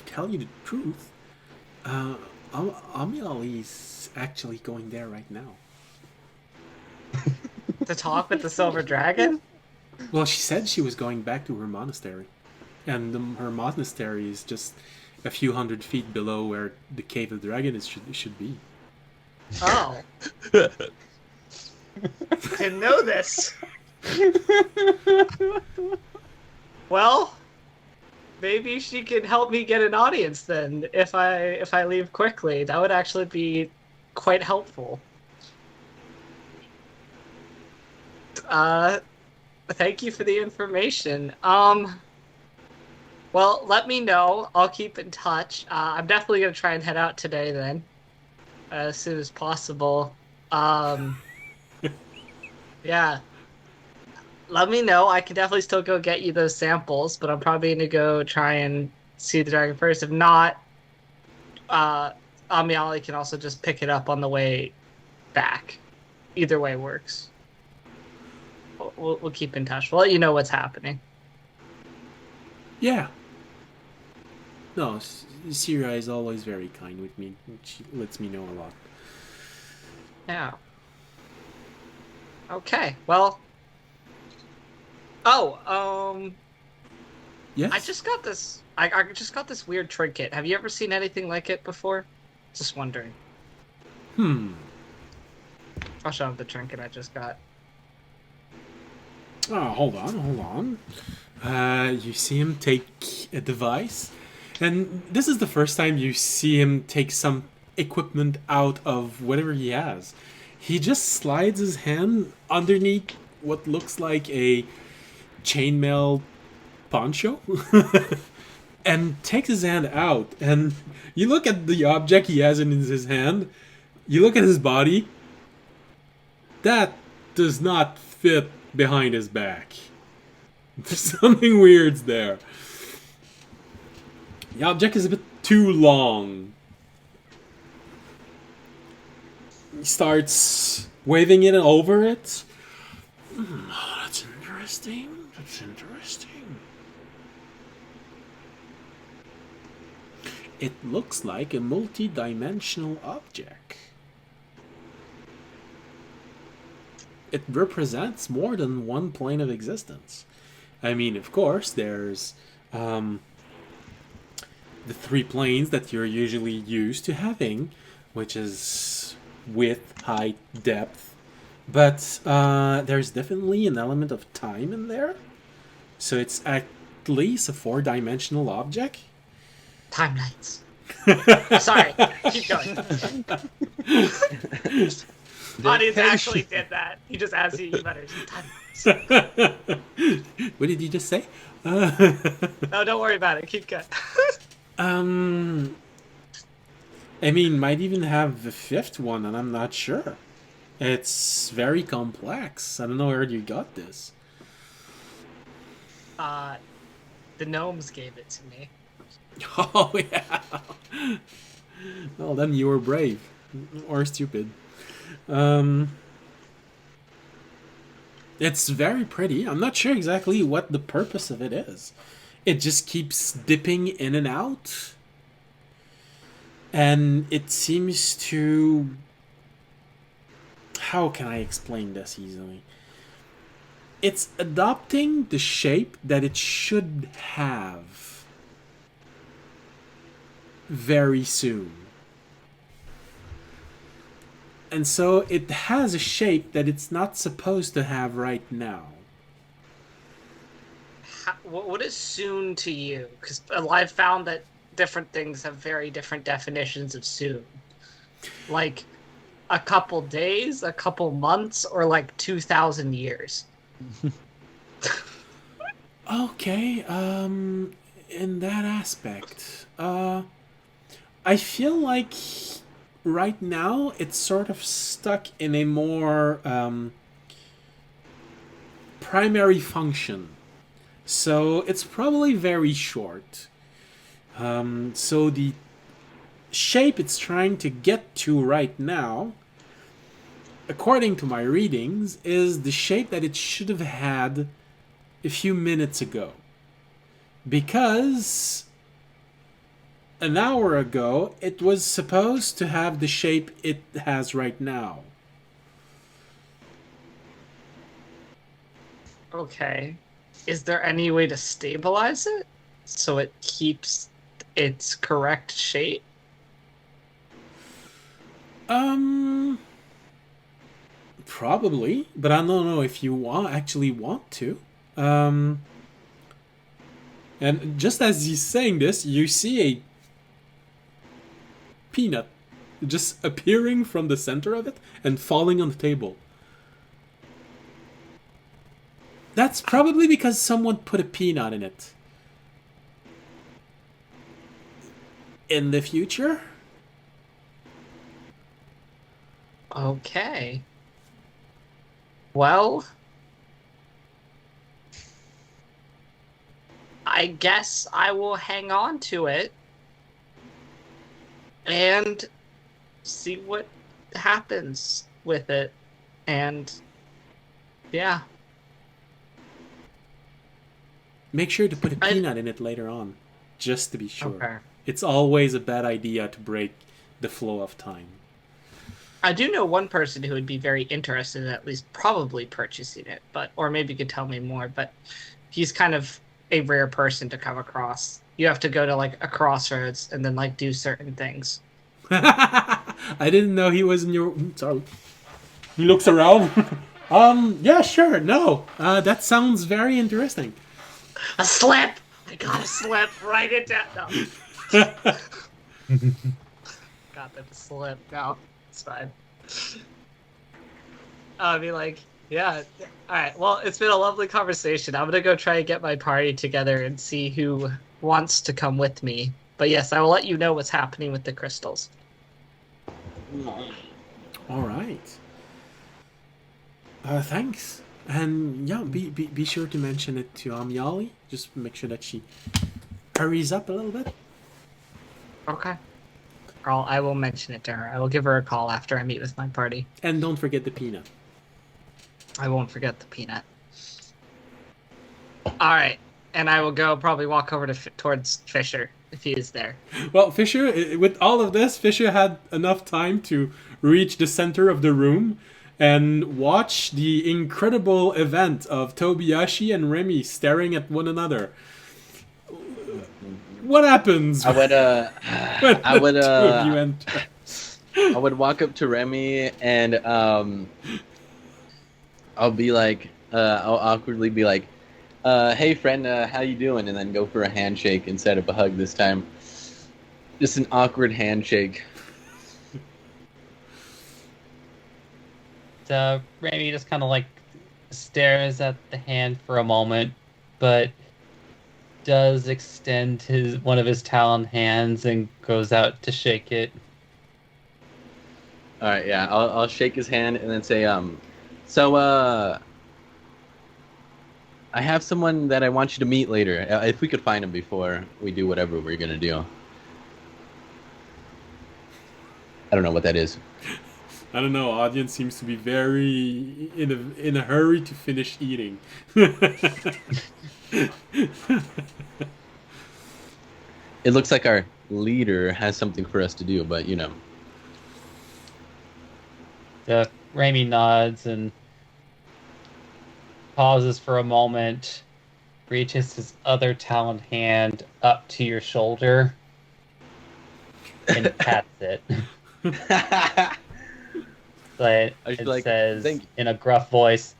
tell you the truth, Amiali's actually going there right now. To talk with the silver dragon? Well, she said she was going back to her monastery. And her monastery is just a few hundred feet below where the cave of the dragon should be. Oh. Didn't know this. Well, maybe she could help me get an audience then. If I leave quickly, that would actually be quite helpful. Thank you for the information. Well, let me know. I'll keep in touch. I'm definitely gonna try and head out today then, as soon as possible. Yeah. Let me know. I can definitely still go get you those samples, but I'm probably gonna go try and see the dragon first. If not, Amiali can also just pick it up on the way back. Either way works. We'll keep in touch. We'll let you know what's happening. Yeah. No, Syria is always very kind with me. She lets me know a lot. Yeah. Okay. Well. Oh. Yes? I just got this. I just got this weird trinket. Have you ever seen anything like it before? Just wondering. I'll show him the trinket I just got. Oh, hold on. You see him take a device, and this is the first time you see him take some equipment out of whatever he has. He just slides his hand underneath what looks like a chainmail poncho and takes his hand out. And you look at the object he has in his hand, you look at his body, that does not fit behind his back. There's something weird there. The object is a bit too long. He starts waving it over it. That's interesting. It looks like a multi-dimensional object. It represents more than one plane of existence. I mean, of course, there's the 3 planes that you're usually used to having, which is width, height, depth. But there's definitely an element of time in there. So it's at least a 4-dimensional object. Timelines. Sorry, keep going. Audience actually did that. He just asked you better. Timelines. What did you just say? No, don't worry about it. Keep going. I mean, might even have the 5th one, and I'm not sure. It's very complex. I don't know where you got this. The gnomes gave it to me. Oh, yeah. Well, then you were brave. Or stupid. It's very pretty. I'm not sure exactly what the purpose of it is. It just keeps dipping in and out. And it seems to... How can I explain this easily? It's adopting the shape that it should have very soon. And so it has a shape that it's not supposed to have right now. What is soon to you? Because I've found that different things have very different definitions of soon. Like a couple days, a couple months, or like 2,000 years. Okay, in that aspect, I feel like right now it's sort of stuck in a more primary function. So it's probably very short. So the shape it's trying to get to right now, according to my readings, is the shape that it should have had a few minutes ago. Because an hour ago, it was supposed to have the shape it has right now. Okay. Is there any way to stabilize it so it keeps its correct shape? Probably, but I don't know if you actually want to. And just as he's saying this, you see a peanut just appearing from the center of it and falling on the table. That's probably because someone put a peanut in it. In the future? Okay. Well, I guess I will hang on to it and see what happens with it. And yeah. Make sure to put a peanut in it later on, just to be sure. Okay. it's always a bad idea to break the flow of time. I do know one person who would be very interested in at least probably purchasing it, or maybe you could tell me more, but he's kind of a rare person to come across. You have to go to like a crossroads and then like do certain things. I didn't know he was in your. Sorry. He looks around. Yeah, sure. No. That sounds very interesting. A slip! I got a slip. Write it down. No. Got them to slip. No, it's fine. I'll be like, yeah. All right. Well, it's been a lovely conversation. I'm gonna go try and get my party together and see who wants to come with me. But yes, I will let you know what's happening with the crystals. All right. Thanks. And yeah, be sure to mention it to Amiali. Just make sure that she hurries up a little bit. Okay. I will mention it to her. I will give her a call after I meet with my party. And don't forget the peanut. I won't forget the peanut. All right. And I will go probably walk over towards Fisher if he is there. Well, Fisher, with all of this, Fisher had enough time to reach the center of the room and watch the incredible event of Tobiyashi and Remy staring at one another. What happens? I would you enter? I would walk up to Remy and I'll be like, I'll awkwardly be like, hey friend, how you doing? And then go for a handshake instead of a hug this time. Just an awkward handshake. Remy just kind of like stares at the hand for a moment, but does extend one of his talon hands and goes out to shake it. All right, yeah, I'll shake his hand and then say, I have someone that I want you to meet later. If we could find him before we do whatever we're gonna do. I don't know what that is. I don't know. Audience seems to be very in a hurry to finish eating. It looks like our leader has something for us to do, but you know. Remy nods and pauses for a moment, reaches his other talon hand up to your shoulder, and pats it. But it like, says in a gruff voice,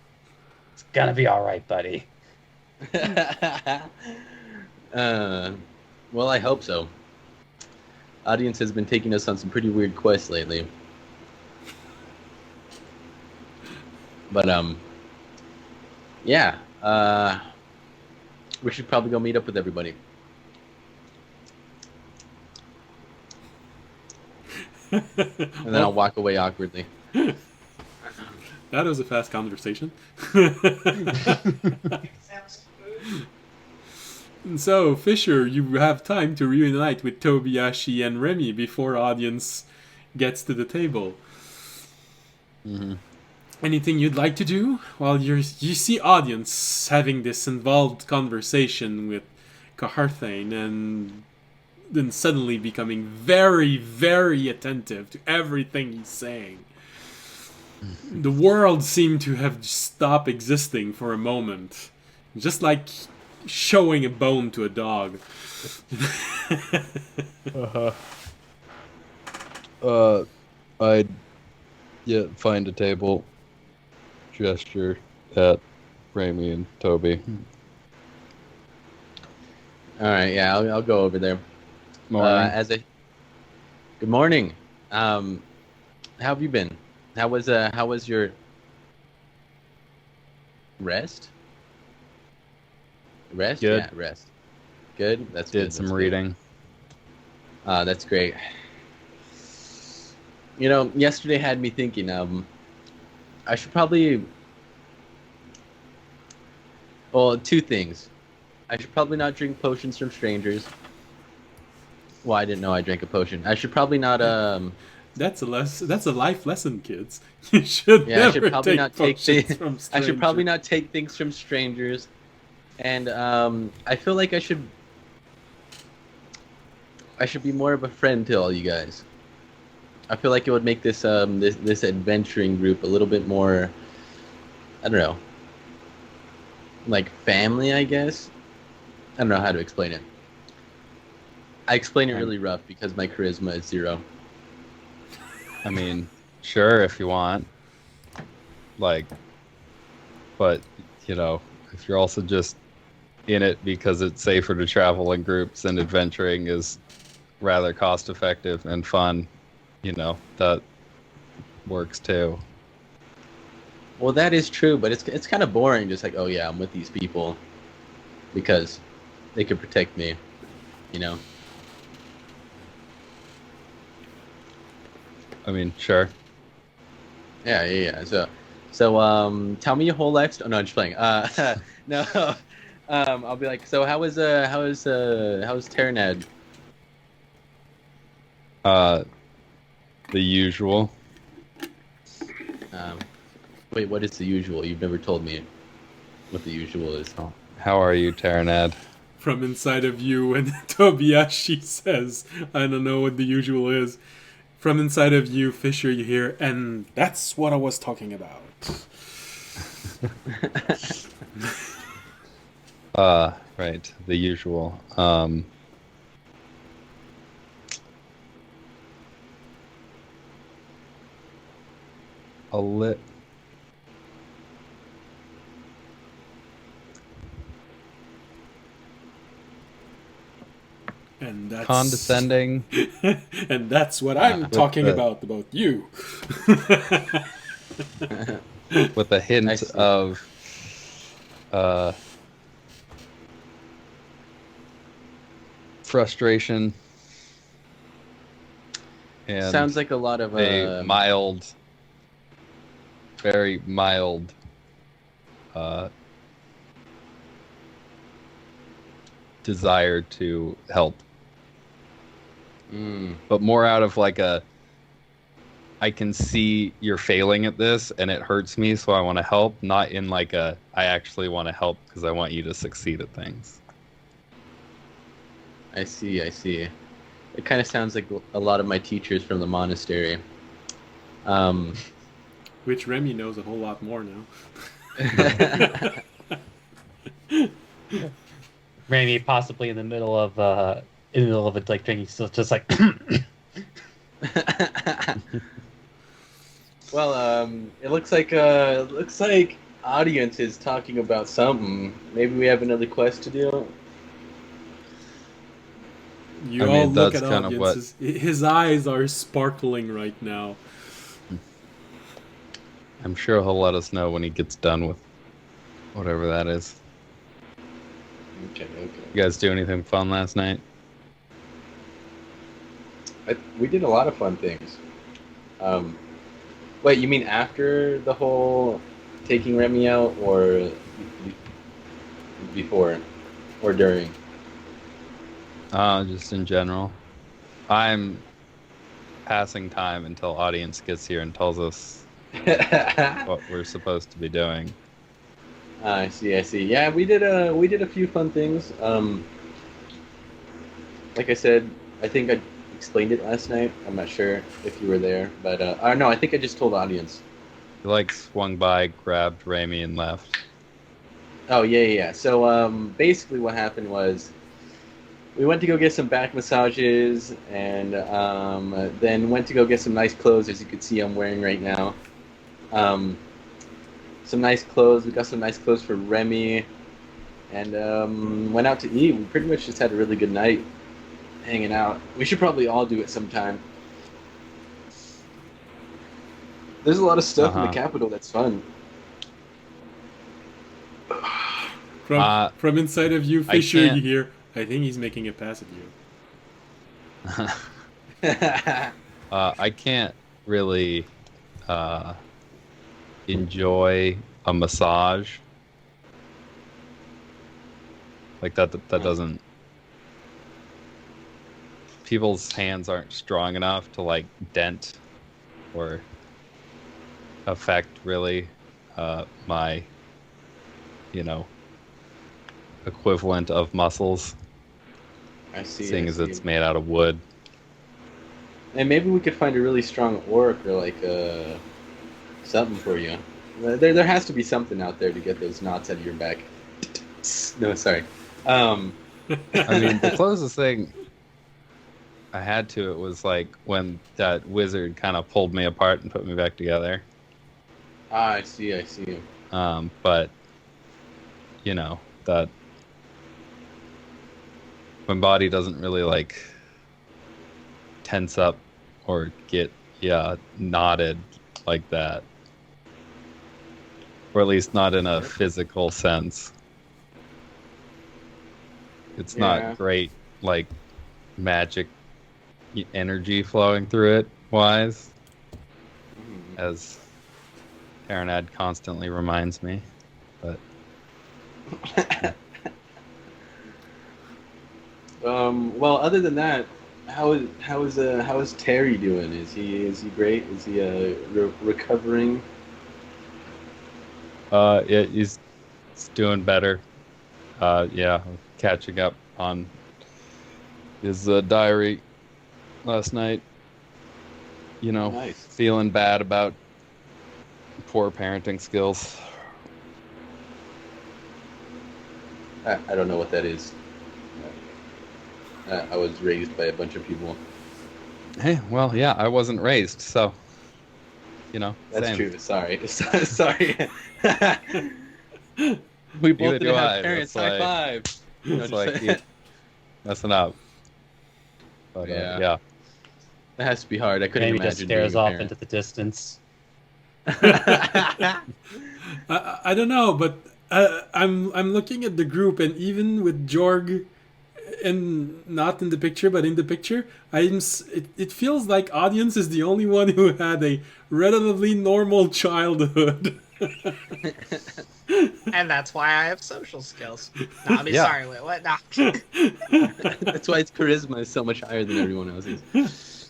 "It's gonna be all right, buddy." Well, I hope so. Audience has been taking us on some pretty weird quests lately. But, yeah. We should probably go meet up with everybody. And then I'll walk away awkwardly. That was a fast conversation. And so, Fisher, you have time to reunite with Tobiyashi and Remy before audience gets to the table. Mm-hmm. Anything you'd like to do while you see audience having this involved conversation with Kaharthane and then suddenly becoming very, very attentive to everything he's saying. The world seemed to have stopped existing for a moment. Just like showing a bone to a dog. I'd find a table, gesture at Remy and Toby. All right, yeah, I'll go over there. Morning. Good morning. How have you been? How was your rest? Rest? Good. Yeah, rest. Good. That's good. Did some That's reading. Good. That's great. You know, yesterday had me thinking. I should probably. Well, two things. I should probably not drink potions from strangers. Well, I didn't know I drank a potion. I should probably not. That's a life lesson, kids. You should Yeah, I never should probably take not take potions from I should probably strangers. not take things from strangers, and I feel like I should I should be more of a friend to all you guys. I feel like it would make this adventuring group a little bit more, I don't know, like family, I guess. I don't know how to explain it. I explain it really rough because my charisma is 0. I mean, sure, if you want. Like, but, you know, if you're also just in it because it's safer to travel in groups and adventuring is rather cost effective and fun, you know, that works too. Well, that is true, but it's kind of boring. Just like, oh yeah, I'm with these people because they could protect me, you know. I mean, sure. Yeah. So tell me your whole life. No, I'm just playing. No. I'll be like, so how is Terranad? The usual. Wait, what is the usual? You've never told me what the usual is. Oh, how are you, Terranad? From inside of you, and Tobiyashi says, I don't know what the usual is. From inside of you, Fisher, you hear, and that's what I was talking about. Right, the usual. A lit. And that's Condescending. and that's what I'm talking about you. With a hint of frustration and Sounds like a lot of a mild, very mild desire to help. But more out of like I can see you're failing at this and it hurts me, so I want to help, not in like I actually want to help because I want you to succeed at things. I see. It kind of sounds like a lot of my teachers from the monastery. Which Remy knows a whole lot more now. Remy possibly in the middle of it, like drinking, still just like. Well, it looks like audience is talking about something. Maybe we have another quest to do. You I all mean, look that's at kind of audiences. His eyes are sparkling right now. I'm sure he'll let us know when he gets done with whatever that is. Okay. You guys do anything fun last night? We did a lot of fun things. Wait, you mean after the whole taking Remy out, or before, or during? Just in general. I'm passing time until audience gets here and tells us what we're supposed to be doing. I see. Yeah, we did a few fun things. Like I said, I think I explained it last night. I'm not sure if you were there, but no, I think I just told the audience. He like swung by, grabbed Ramy, and left. Oh yeah. So basically, what happened was we went to go get some back massages, and then went to go get some nice clothes, as you can see I'm wearing right now. Some nice clothes. We got some nice clothes for Remy, and went out to eat. We pretty much just had a really good night hanging out. We should probably all do it sometime. There's a lot of stuff in the capital that's fun. From inside of you, Fisher, you hear, I think he's making a pass at you. I can't really enjoy a massage. Like that doesn't... People's hands aren't strong enough to like dent or affect really my, equivalent of muscles. I see. seeing I as see. it's made out of wood. And maybe we could find a really strong orc or like something for you. There has to be something out there to get those knots out of your back. No, sorry. I mean, the closest thing I had to it was like when that wizard kind of pulled me apart and put me back together. I see. I see. But you know that my body doesn't really like tense up or get knotted like that, or at least not in a physical sense. It's Yeah. not great like magic energy flowing through it wise, as Taranad constantly reminds me. But Well, other than that, how is Terry doing? Is he great? Is he recovering? yeah, he's doing better. Catching up on his diary last night. You know, Nice. feeling bad about poor parenting skills. I don't know what that is. I was raised by a bunch of people. Hey, well, yeah, I wasn't raised, so you know. That's same. true. Sorry. Sorry. We both Neither do didn't I. have parents. That's High five. It's like messing up. But Yeah. That has to be hard. I couldn't Amy imagine just stares being a off parent. into the distance. I don't know, but I'm looking at the group, and even with Jorg, and not in the picture, but in the picture, it feels like audience is the only one who had a relatively normal childhood. And that's why I have social skills. No, I mean, Yeah. sorry, wait, what? No. That's why its charisma is so much higher than everyone else's.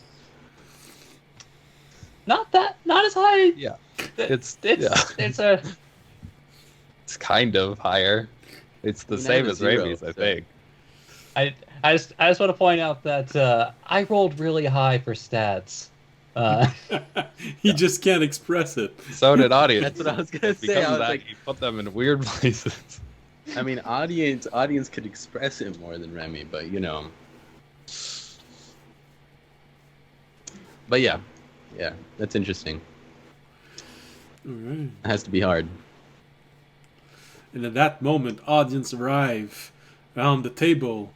Not as high. Yeah. It's It's a it's kind of higher. It's the I mean, I same have a as 0, Rabies, I so- think. I just want to point out that I rolled really high for stats. He just can't express it. So did audience. That's what I was gonna Because say. I of was that, like, you put them in weird places. I mean, audience could express it more than Remy, but you know. But yeah, that's interesting. All right. It has to be hard. And at that moment, audience arrive around the table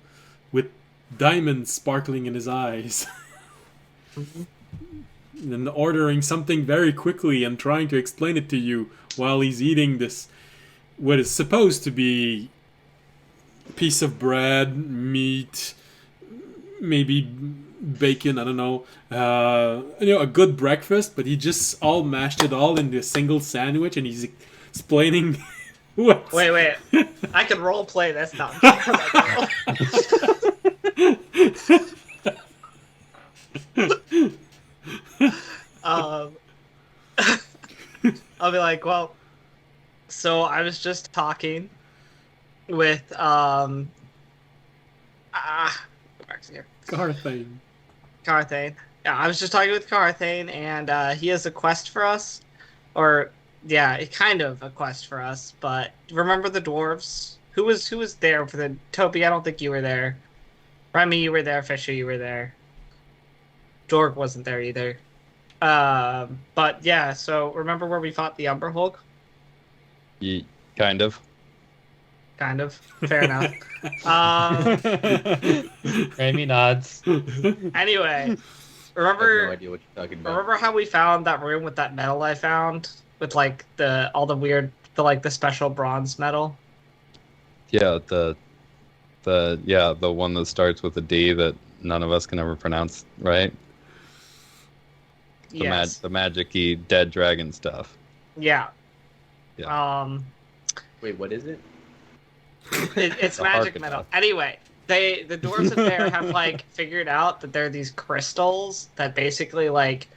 with diamonds sparkling in his eyes. And then ordering something very quickly and trying to explain it to you while he's eating this, what is supposed to be a piece of bread, meat, maybe bacon, I don't know. A good breakfast, but he just all mashed it all into a single sandwich, and he's explaining what. Wait. I can role play this. No. um, I'll be like, well, so I was just talking with here. Carthane. Carthane. Yeah, I was just talking with Carthane, and he has a quest for us, or yeah, kind of a quest for us. But remember the dwarves? Who was there for the Toby? I don't think you were there. Remy, you were there. Fisher, you were there. Jorg wasn't there either. But yeah, so remember where we fought the Umber Hulk? Kind of. Kind of. Fair enough. Amy nods. Anyway, I remember have no idea what you're talking about. remember how we found that room with that metal I found with like all the weird the special bronze metal? Yeah, the one that starts with a D that none of us can ever pronounce, right? Yes. The magic-y dead dragon stuff. Yeah. Yeah. Wait, what is it? It's The magic Harkatah. metal. Anyway, the dwarves in there have like figured out that there are these crystals that basically like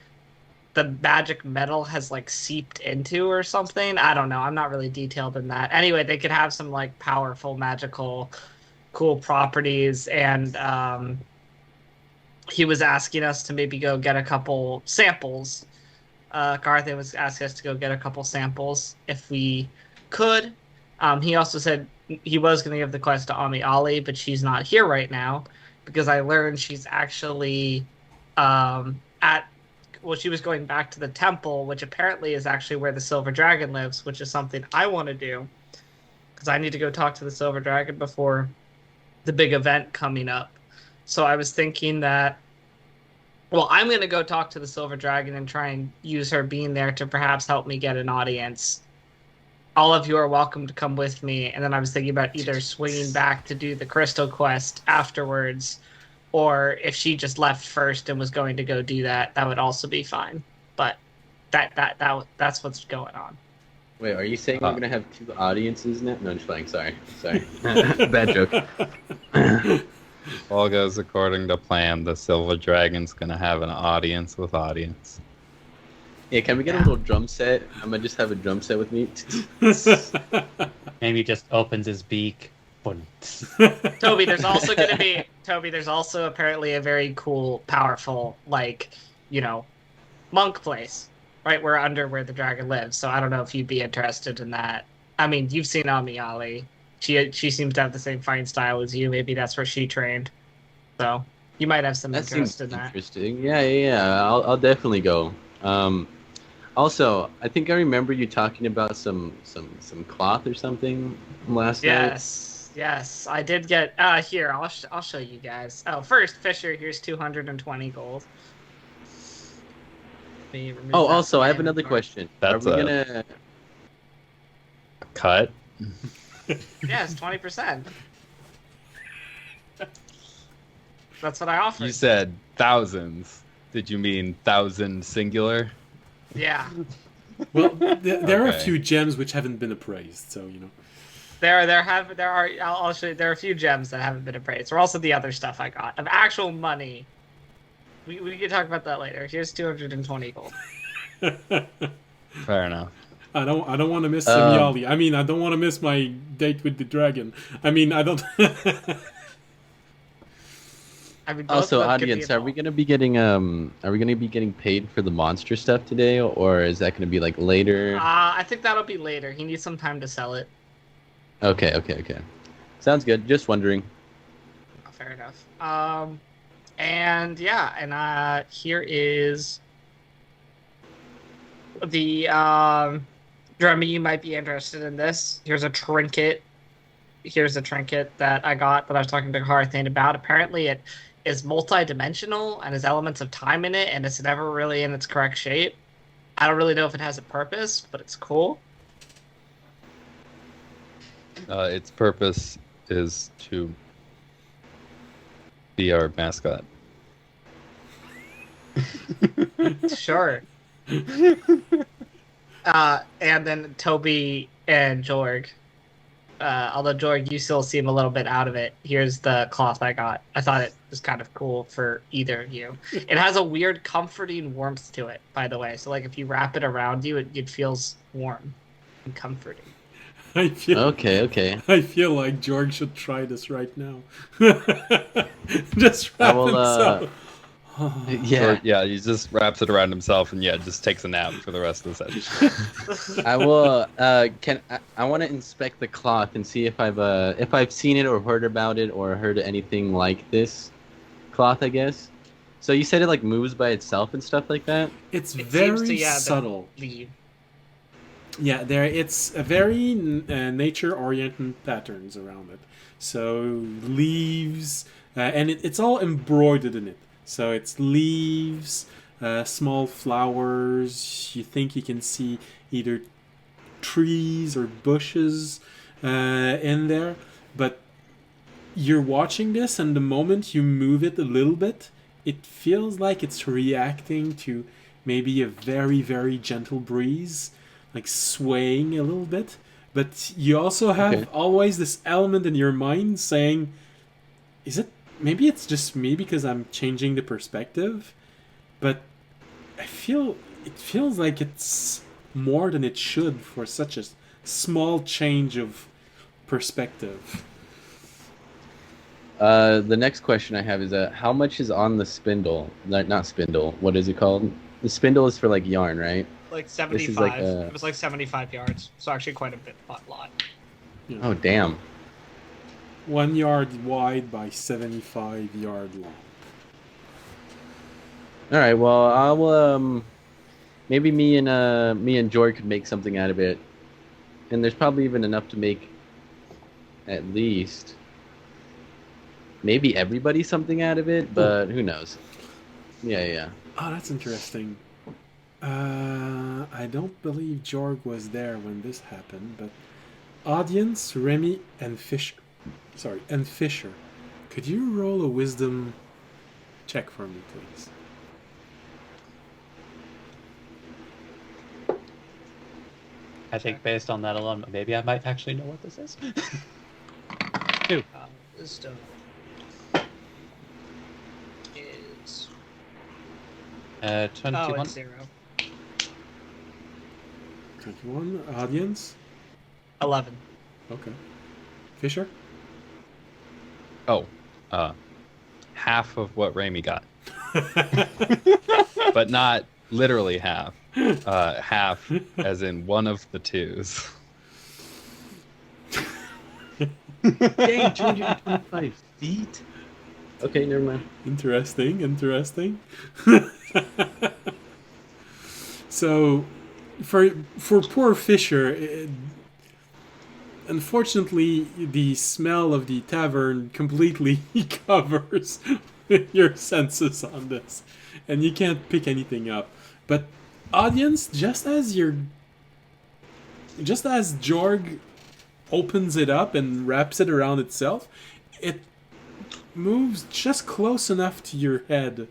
the magic metal has like seeped into or something. I don't know. I'm not really detailed in that. Anyway, they could have some like powerful magical cool properties, and he was asking us to maybe go get a couple samples. Carthay was asking us to go get a couple samples if we could. He also said he was going to give the quest to Ami Ali, but she's not here right now because I learned she's actually at. Well, she was going back to the temple, which apparently is actually where the Silver Dragon lives, which is something I want to do because I need to go talk to the Silver Dragon before the big event coming up. So I was thinking that, well, I'm going to go talk to the Silver Dragon and try and use her being there to perhaps help me get an audience. All of you are welcome to come with me. And then I was thinking about either swinging back to do the Crystal Quest afterwards, or if she just left first and was going to go do that, that would also be fine. But that's what's going on. Wait, are you saying we're gonna have 2 audiences now? No, I'm just playing. Sorry. Bad joke. All goes according to plan. The Silver Dragon's gonna have an audience with audience. Yeah, can we get a little drum set? I'm gonna just have a drum set with me. Maybe he just opens his beak. Toby, there's also apparently a very cool, powerful, monk place right where the dragon lives. So I don't know if you'd be interested in that. I mean, you've seen Ami Ali. She seems to have the same fighting style as you. Maybe that's where she trained. So you might have some interest in that. Interesting. Yeah. I'll definitely go. Also, I think I remember you talking about some cloth or something last night. Yes, I did get. Here, I'll show you guys. Oh, first, Fisher, here's 220 gold. Oh, also, I have another question. That's Are we gonna cut? Yes, 20%. That's what I offered. You said thousands. Did you mean 1,000 singular? Yeah. Well, there are a Okay. few gems which haven't been appraised, so There are. I'll show you. There are a few gems that haven't been appraised. Or also the other stuff I got of actual money. We can talk about that later. Here's 220 gold. Fair enough. I don't want to miss Semiali. I mean, I don't want to miss my date with the dragon. I mean, I don't. I mean, Also, audience, are we gonna be getting paid for the monster stuff today, or is that gonna be like later? I think that'll be later. He needs some time to sell it. Okay. Sounds good. Just wondering. Oh, fair enough. And yeah, and here is the Drummy. You might be interested in this. Here's a trinket. Here's a trinket that I got that I was talking to Carthay about. Apparently, it is multi-dimensional and has elements of time in it, and it's never really in its correct shape. I don't really know if it has a purpose, but it's cool. Its purpose is to be our mascot. Sure. And then Toby and Jorg. Although Jorg, you still seem a little bit out of it. Here's the cloth I got. I thought it was kind of cool for either of you. It has a weird comforting warmth to it, by the way. So like if you wrap it around you, it feels warm and comforting. Okay. I feel like George should try this right now. Just wrap himself. Yeah. He just wraps it around himself and just takes a nap for the rest of the session. I will. I want to inspect the cloth and see if I've seen it or heard about it or heard anything like this cloth, I guess. So you said it like moves by itself and stuff like that? It's It very seems to, subtle. Leave. Yeah, it's a very nature-oriented patterns around it. So leaves, and it's all embroidered in it. So it's leaves, small flowers. You think you can see either trees or bushes in there. But you're watching this, and the moment you move it a little bit, it feels like it's reacting to maybe a very, very gentle breeze, like swaying a little bit. But you also have always this element in your mind saying, is it, maybe it's just me because I'm changing the perspective, but it feels like it's more than it should for such a small change of perspective. The next question I have is how much is on the spindle? Not spindle. What is it called? The spindle is for like yarn, right? Like This is like 75. It was like 75 yards. So actually quite a lot. Yeah. Oh damn. 1 yard wide by 75 yard long. All right. Well, I'll maybe me and Joy could make something out of it, and there's probably even enough to make at least maybe everybody something out of it, but who knows? Yeah. Oh, that's interesting. I don't believe Jorg was there when this happened, but audience, Remy, and Fisher. Sorry, and Fisher. Could you roll a wisdom check for me, please? I think based on that alone, maybe I might actually know what this is. 2. Wisdom is 21. it's 0. 21. Audience? 11. Okay. Fisher? Oh, half of what Raimi got, but not literally half. Half, as in one of the twos. Dang, 225 feet. Okay, never mind. Interesting. So, for poor Fisher, unfortunately, the smell of the tavern completely covers your senses on this, and you can't pick anything up. But audience, just as Jorg opens it up and wraps it around itself, it moves just close enough to your head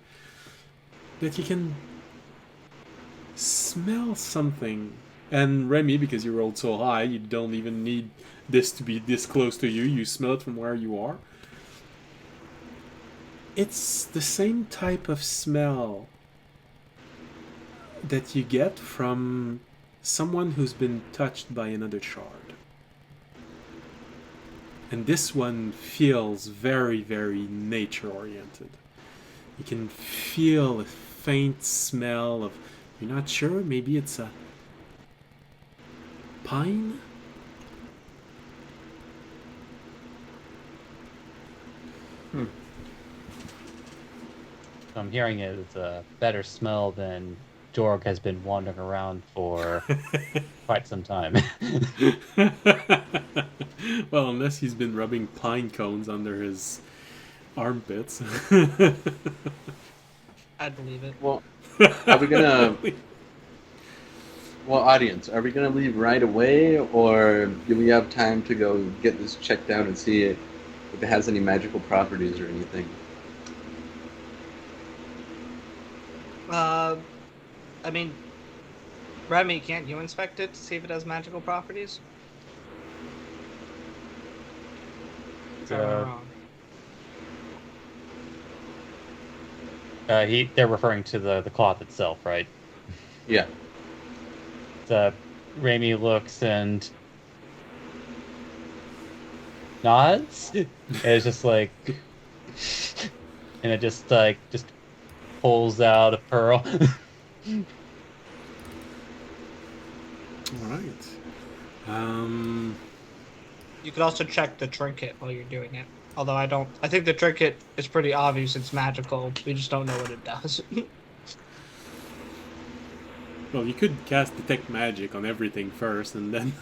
that you can smell something. And Remy, because you rolled so high, you don't even need this to be this close to you. You smell it from where you are. It's the same type of smell that you get from someone who's been touched by another shard. And this one feels very, very nature-oriented. You can feel a faint smell of, you're not sure, maybe it's a pine? I'm hearing it is a better smell than Jorg has been wandering around for quite some time. Well, unless he's been rubbing pine cones under his armpits. I'd believe it. Well, are we gonna? Well, audience, are we gonna leave right away, or do we have time to go get this checked out and see if it has any magical properties or anything? I mean, Remy, can't you inspect it to see if it has magical properties? Am I wrong? They're referring to the cloth itself, right? Yeah. Raimi looks and nods. And it's just like, and it just pulls out a pearl. All right. You could also check the trinket while you're doing it. Although I think the trinket is pretty obvious. It's magical. We just don't know what it does. Well, you could cast Detect Magic on everything first, and then...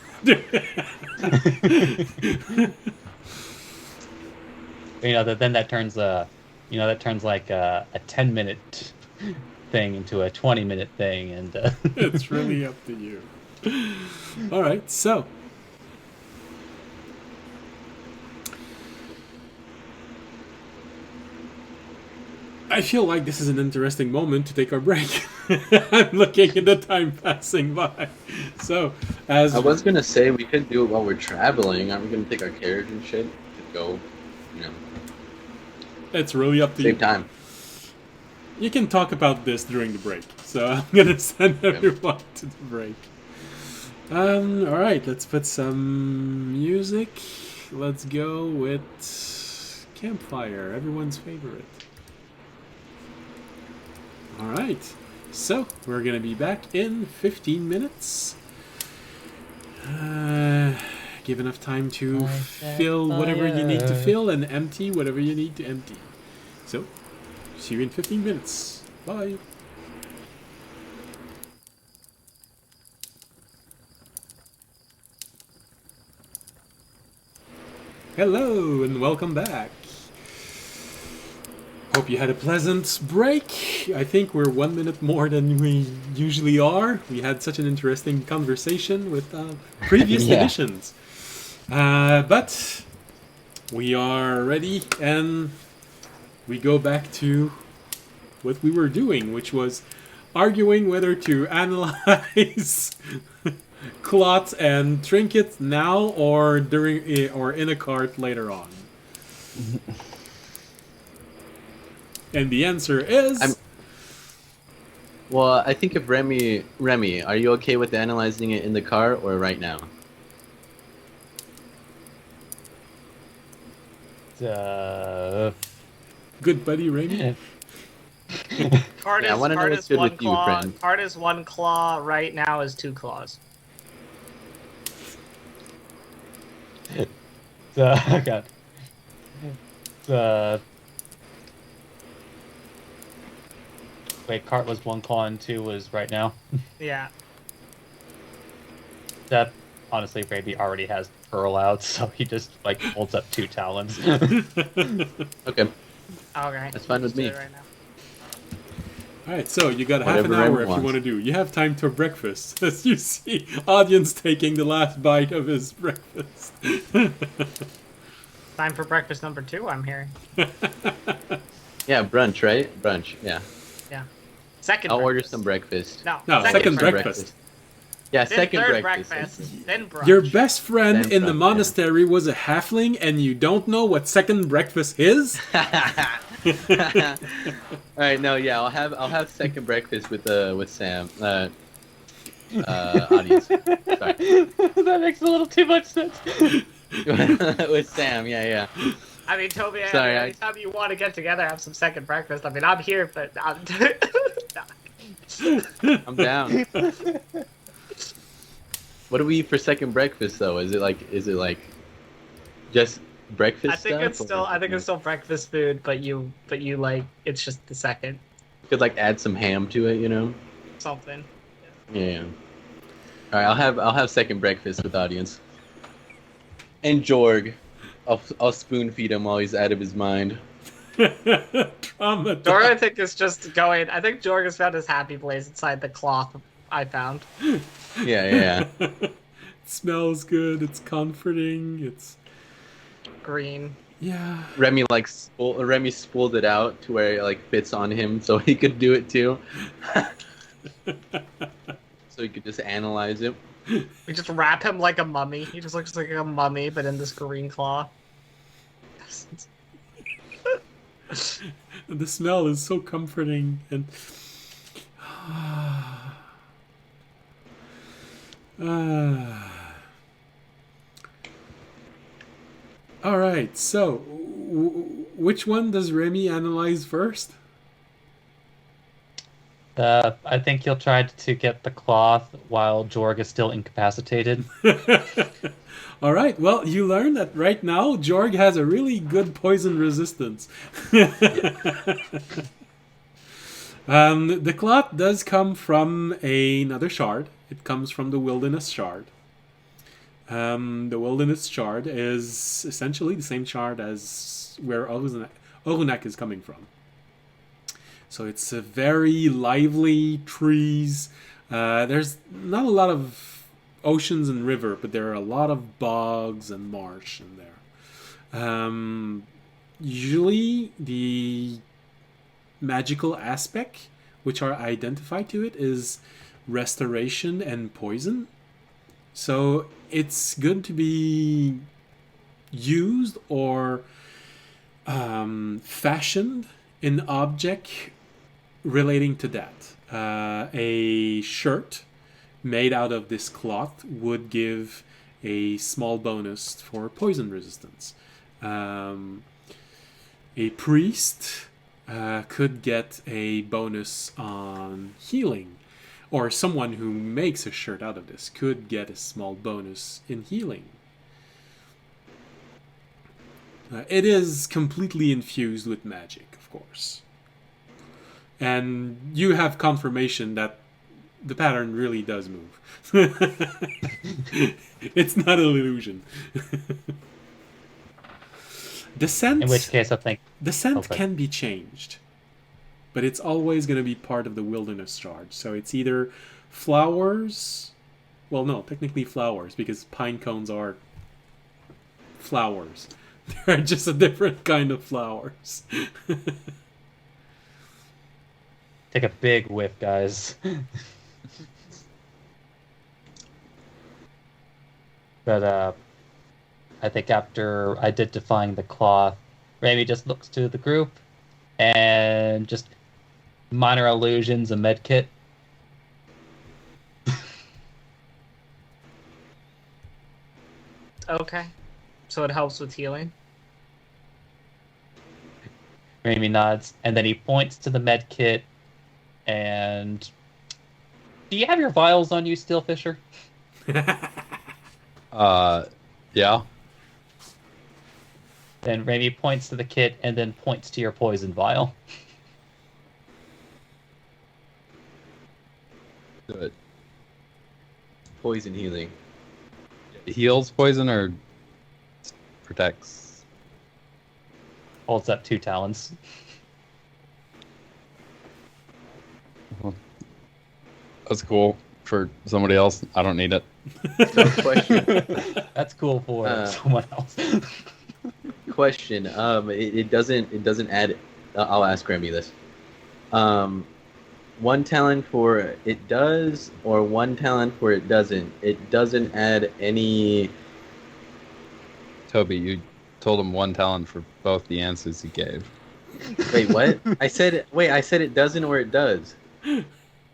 Then that turns like a 10-minute thing into a 20-minute thing, and It's really up to you. All right, so... I feel like this is an interesting moment to take our break. I'm looking at the time passing by. So, as I was gonna say we could do it while we're traveling. Aren't we gonna take our carriage and shit to go? It's really up to you. Save time. You can talk about this during the break. So I'm gonna send everyone to the break. All right, let's put some music. Let's go with campfire, everyone's favorite. Alright, so we're gonna be back in 15 minutes. Give enough time to fill whatever you need to fill and empty whatever you need to empty. So, see you in 15 minutes. Bye. Hello and welcome back. Hope you had a pleasant break. I think we're 1 minute more than we usually are. We had such an interesting conversation with previous Yeah. editions. But we are ready and we go back to what we were doing, which was arguing whether to analyze cloths and trinkets now or during or in a cart later on. And the answer is... Well, I think if Remy, are you okay with analyzing it in the car or right now? Good buddy, Remy. Card Yeah, I is, wanna know card what's is good one with you, claw. friend. Card is 1 claw. Right now is 2 claws. God. Wait, cart was 1 claw and 2 was right now. Yeah. That honestly, Raby already has pearl out, so he just like holds up 2 talons. Okay, Okay. that's fine with Just do me. it right now. Alright, so you got half an Whatever hour Remy if you wants. want to do. You have time for breakfast. As you see, audience taking the last bite of his breakfast. Time for breakfast number 2, I'm hearing. Yeah, brunch, right? Brunch, yeah. Yeah. Second I'll order breakfast. some breakfast. No, second breakfast. breakfast. Yeah, Then second third breakfast. Then brunch. Your best friend Then in the brunch, yeah. monastery was a halfling and you don't know what second breakfast is? All right, no, yeah, I'll have second breakfast with Sam. Audience. Sorry. That makes a little too much sense. With Sam, yeah. I mean, Toby, Sorry, anytime you want to get together, have some second breakfast. I mean, I'm here, but I'm... I'm down. What do we eat for second breakfast though? Is it like just breakfast I think stuff? it's still, breakfast food, but you like, it's just the second You could like add some ham to it, you know? something. Yeah. All right, I'll have second breakfast with audience. And Jorg, I'll spoon feed him while he's out of his mind. Traumatized. Jorg, I think, is just going. I think Jorg has found his happy place inside the cloth I found. Yeah. It smells good, it's comforting, it's... Green. Yeah. Remy spooled it out to where it like fits on him, so he could do it too. So he could just analyze it. We just wrap him like a mummy. He just looks like a mummy, but in this green cloth. The smell is so comforting and... Alright, so which one does Remy analyze first? I think he'll try to get the cloth while Jorg is still incapacitated. Alright, well, you learn that right now Jorg has a really good poison resistance. The cloth does come from another shard. It comes from the Wilderness Shard. The Wilderness Shard is essentially the same shard as where Orunak is coming from. So it's a very lively trees. There's not a lot of oceans and river, but there are a lot of bogs and marsh in there. Usually the magical aspect which are identified to it is restoration and poison. So it's good to be used or fashioned in object relating to that. A shirt made out of this cloth would give a small bonus for poison resistance. A priest could get a bonus on healing. Or someone who makes a shirt out of this could get a small bonus in healing. It is completely infused with magic, of course. And you have confirmation that the pattern really does move. It's not an illusion. The scent, In which case, I think the scent Okay. can be changed, but it's always going to be part of the wilderness charge. So it's either flowers. Well, no, technically flowers, because pine cones are flowers. They're just a different kind of flowers. take a big whiff, guys. But I think after identifying the cloth, Rami just looks to the group and just minor illusions, a med kit. Okay. So it helps with healing. Rami nods, and then he points to the med kit. And do you have your vials on you still, Fisher? Yeah. Then Rami points to the kit and then points to your poison vial. Good. Poison healing. It heals poison or protects? Holds up 2 talons. That's cool for somebody else. I don't need it. So question. That's cool for Uh, someone else. Question. It doesn't add. I'll ask Remy this. 1 talent for it does, or 1 talent for it doesn't. It doesn't add any. Toby, you told him 1 talent for both the answers he gave. Wait, what? I said it doesn't or it does.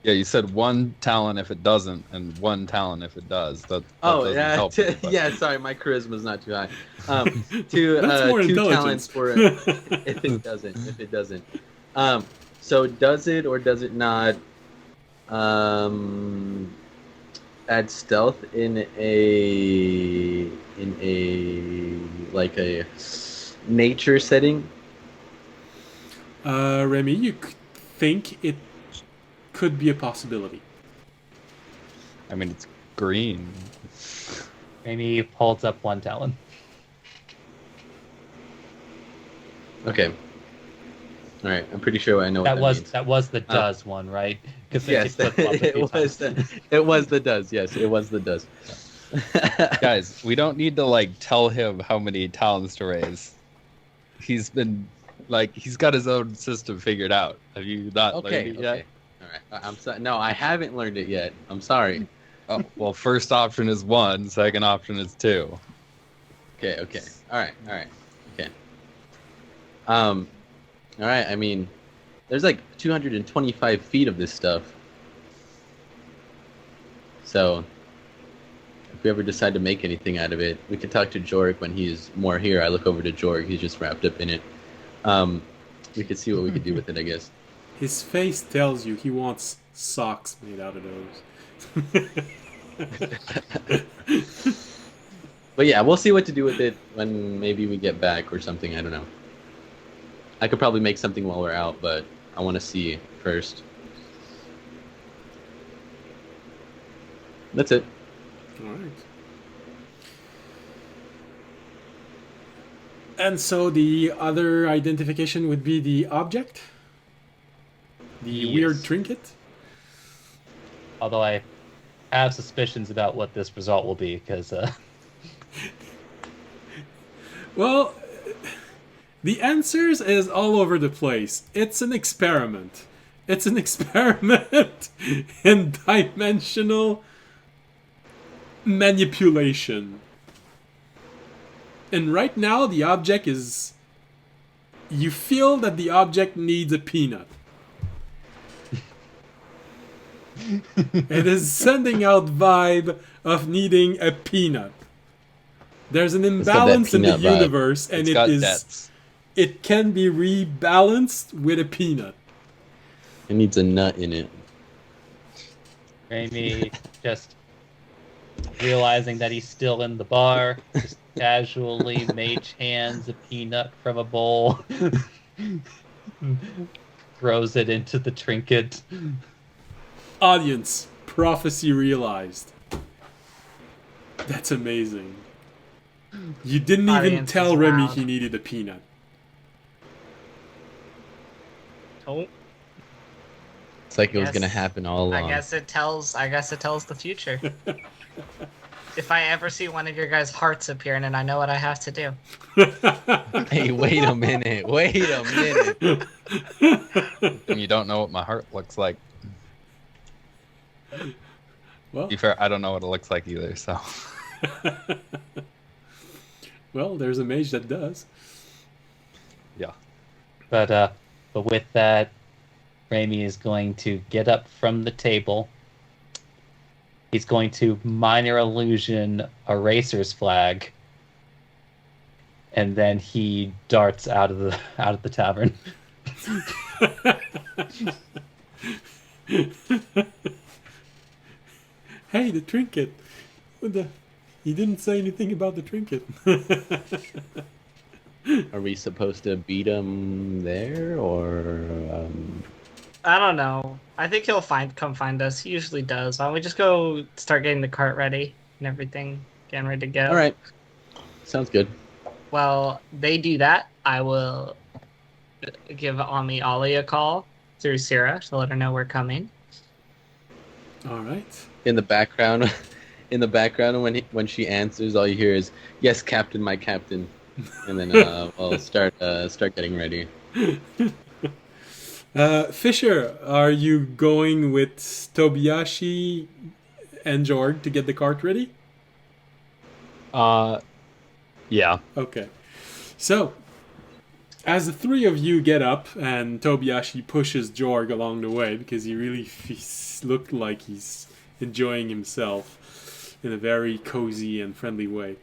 Yeah, you said 1 talent if it doesn't, and 1 talent if it does. That Oh doesn't yeah, help anybody. yeah. Sorry, my charisma's not too high. Two That's more 2 intelligence. talents for it if it doesn't. If it doesn't. So does it or does it not? Add stealth in a like a nature setting. Remy, you think it could be a possibility. I mean, it's green. Rami holds up 1 talon. Okay. All right, I'm pretty sure I know what That that was the does one, right? Because Yes, it was the does. Yes, it was the does. Guys, we don't need to like tell him how many talents to raise. He's been he's got his own system figured out. Have you not Okay. learned it yet? Okay. All right. I'm sorry. No, I haven't learned it yet. I'm sorry. Oh, well, first option is 1, second option is 2. Okay. Okay. All right. All right. Okay. All right. I mean, there's like 225 feet of this stuff. So, if we ever decide to make anything out of it, we could talk to Jorg when he's more here. I look over to Jorg. He's just wrapped up in it. We could see what we could do with it, I guess. His face tells you he wants socks made out of those. But yeah, we'll see what to do with it when maybe we get back or something. I don't know. I could probably make something while we're out, but I want to see first. That's it. All right. And so the other identification would be the object? The Yes. weird trinket? Although I have suspicions about what this result will be, because Well, the answers is all over the place. It's an experiment. It's an experiment in dimensional manipulation. And right now, the object is... You feel that the object needs a peanut. It is sending out vibe of needing a peanut. There's an got that imbalance in the peanut vibe. universe, and It's it got is... debts. it can be rebalanced with a peanut. It needs a nut in it. Remy just realizing that he's still in the bar, just casually mage hands a peanut from a bowl, throws it into the trinket. Audience, prophecy realized. That's amazing. You didn't even Audience tell is Remy loud. he needed a peanut. Oh, It's like it was Yes. gonna happen all along. I guess it tells the future. If I ever see one of your guys' hearts appearing, and I know what I have to do. Hey, wait a minute. Wait a minute. And you don't know what my heart looks like. Well, To be fair, I don't know what it looks like either, so. well, there's a mage that does. Yeah. But with that, Remy is going to get up from the table. He's going to minor illusion a racer's flag, and then he darts out of the tavern. Hey, the trinket. What the? He didn't say anything about the trinket. Are we supposed to beat him there, or I don't know. I think he'll come find us. He usually does. Why don't we just go start getting the cart ready and everything, getting ready to go? All right, sounds good. Well, they do that. I will give Ami Ollie a call through Syrah to let her know we're coming. All right. In the background, when she answers, all you hear is "Yes, Captain, my captain," and then I'll start getting ready. Fisher, are you going with Tobiyashi and Jorg to get the cart ready? Yeah. Okay. So, as the three of you get up and Tobiyashi pushes Jorg along the way because he really looked like he's enjoying himself in a very cozy and friendly way.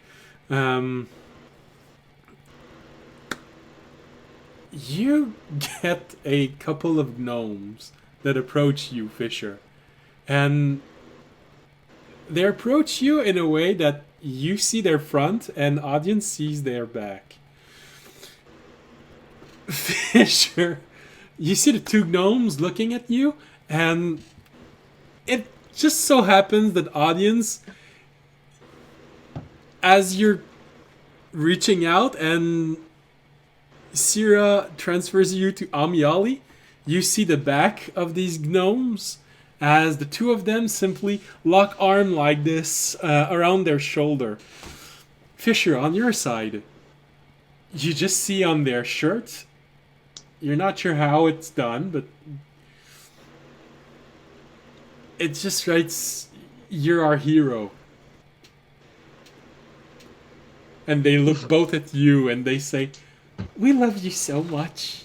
You get a couple of gnomes that approach you, Fisher. And they approach you in a way that you see their front and audience sees their back. Fisher, you see the two gnomes looking at you, and it just so happens that audience, as you're reaching out and Syrah transfers you to Amiali, you see the back of these gnomes as the two of them simply lock arm like this around their shoulder. Fisher, on your side, you just see on their shirt, you're not sure how it's done, but it just writes, "You're our hero." And they look both at you and they say, "We love you so much.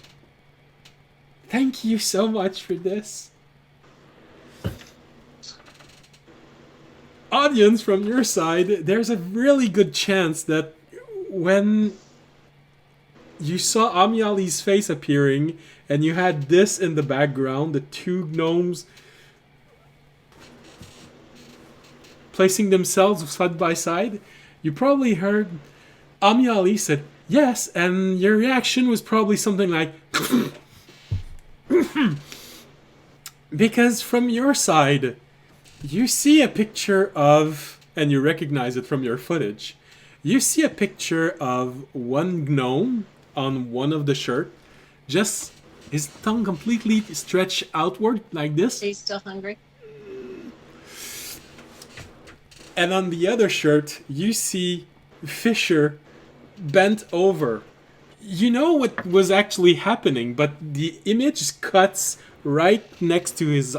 Thank you so much for this." Audience, from your side, there's a really good chance that when you saw Amiali's face appearing and you had this in the background, the two gnomes placing themselves side by side, you probably heard Amiali said, "Yes," and your reaction was probably something like, because from your side, you see a picture of, and you recognize it from your footage, you see a picture of one gnome on one of the shirt, just his tongue completely stretched outward like this. Are you still hungry? And on the other shirt, you see Fisher bent over. You know what was actually happening, but the image cuts right next to his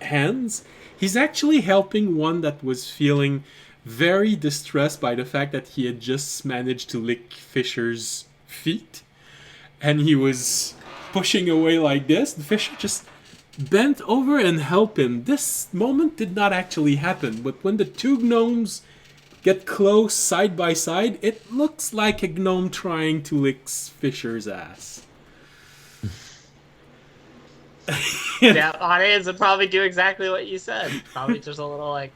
hands. He's actually helping one that was feeling very distressed by the fact that he had just managed to lick Fisher's feet. And he was pushing away like this. The Fisher just bent over and helped him. This moment did not actually happen, but when the two gnomes get close side by side, it looks like a gnome trying to lick Fisher's ass. Yeah, audience would probably do exactly what you said. Probably just a little like,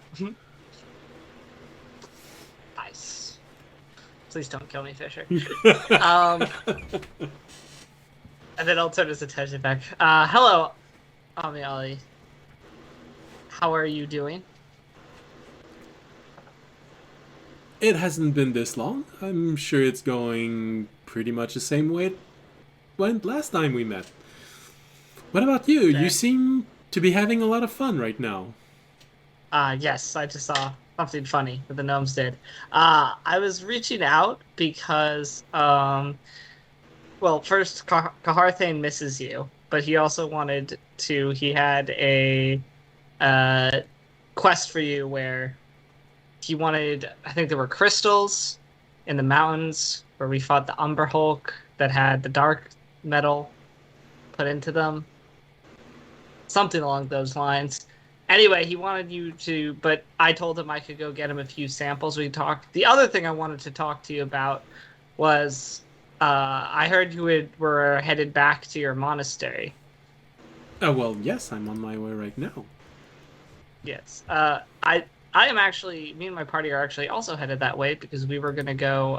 nice. Please don't kill me, Fisher. And then I'll turn his attention back. Hello, Amiali. How are you doing? It hasn't been this long. I'm sure it's going pretty much the same way it went last time we met. What about you? Okay. You seem to be having a lot of fun right now. Yes, I just saw something funny that the gnomes did. I was reaching out because, well, first, Kaharthane misses you, but he also wanted to, he had a quest for you where he wanted, I think there were crystals in the mountains where we fought the Umber Hulk that had the dark metal put into them. Something along those lines. Anyway, he wanted you to, but I told him I could go get him a few samples. We talked. The other thing I wanted to talk to you about was I heard you were headed back to your monastery. Oh, well, yes, I'm on my way right now. Yes. I am actually, me and my party are actually also headed that way because we were going to go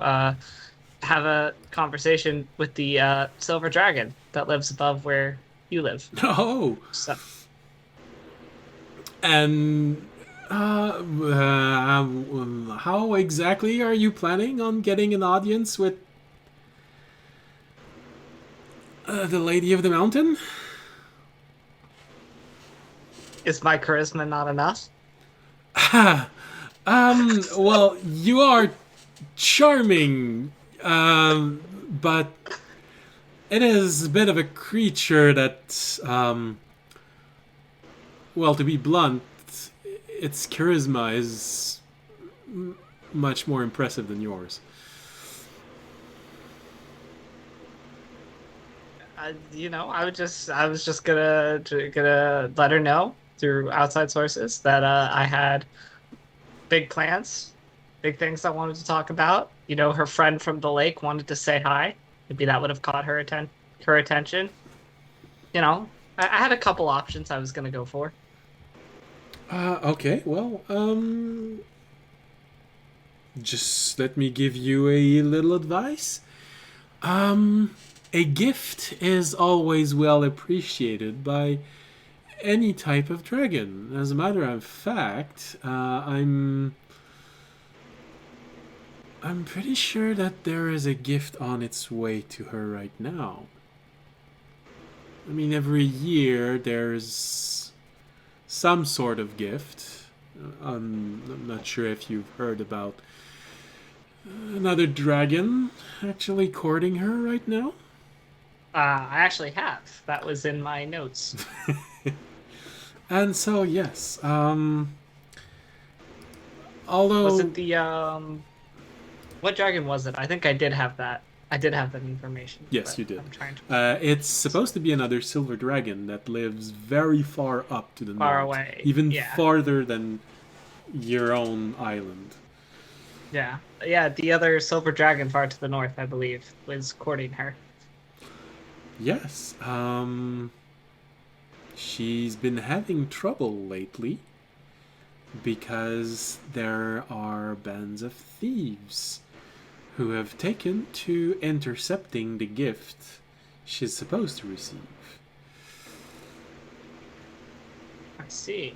have a conversation with the silver dragon that lives above where you live. Oh! So. And how exactly are you planning on getting an audience with the Lady of the Mountain? Is my charisma not enough? Well, you are charming, but it is a bit of a creature that, well, to be blunt, its charisma is much more impressive than yours. I was just gonna let her know through outside sources that I had big plans, big things I wanted to talk about. You know, her friend from the lake wanted to say hi. Maybe that would have caught her attention. You know, I had a couple options I was gonna go for. Okay, well, just let me give you a little advice. A gift is always well appreciated by any type of dragon. As a matter of fact, I'm pretty sure that there is a gift on its way to her right now. I mean, every year there's some sort of gift. I'm not sure if you've heard about another dragon actually courting her right now. I actually have. That was in my notes. And so, yes. Although... Was it the, what dragon was it? I think I did have that. I did have that information. Yes, you did. I'm trying to... it's supposed to be another silver dragon that lives very far up to the north. Far away. Even Yeah. farther than your own island. Yeah. Yeah, the other silver dragon far to the north, I believe, was courting her. Yes. She's been having trouble lately because there are bands of thieves who have taken to intercepting the gift she's supposed to receive. I see.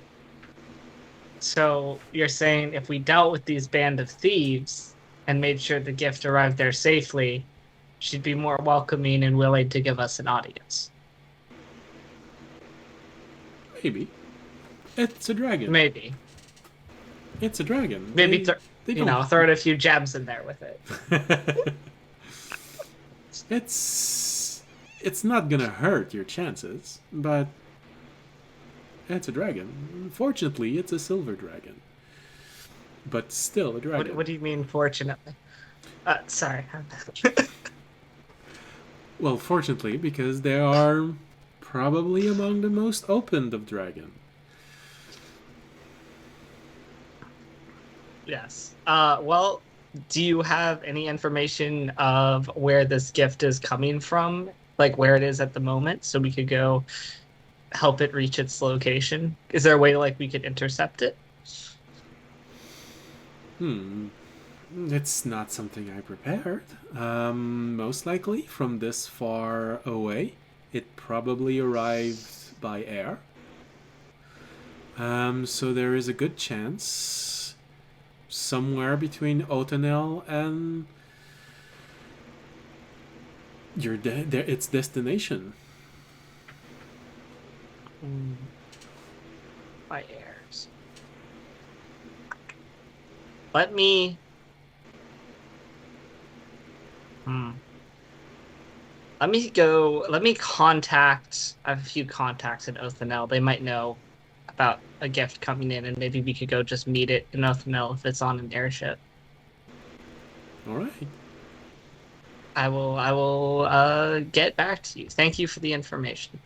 So you're saying if we dealt with these band of thieves and made sure the gift arrived there safely, she'd be more welcoming and willing to give us an audience. Maybe. It's a dragon. Maybe. It's a dragon. Maybe, They throw in a few gems in there with it. It's not gonna hurt your chances, but it's a dragon. Fortunately, it's a silver dragon. But still a dragon. What do you mean, fortunately? Sorry. Well, fortunately, because they are probably among the most opened of dragon. Yes. Well, do you have any information of where this gift is coming from? Like where it is at the moment, so we could go help it reach its location? Is there a way like we could intercept it? It's not something I prepared. Most likely from this far away, it probably arrived by air. So there is a good chance somewhere between Otanel and its destination. By airs. Let me. Let me contact. I have a few contacts in Othanel. They might know about a gift coming in, and maybe we could go just meet it in Othanel if it's on an airship. All right. I will get back to you. Thank you for the information.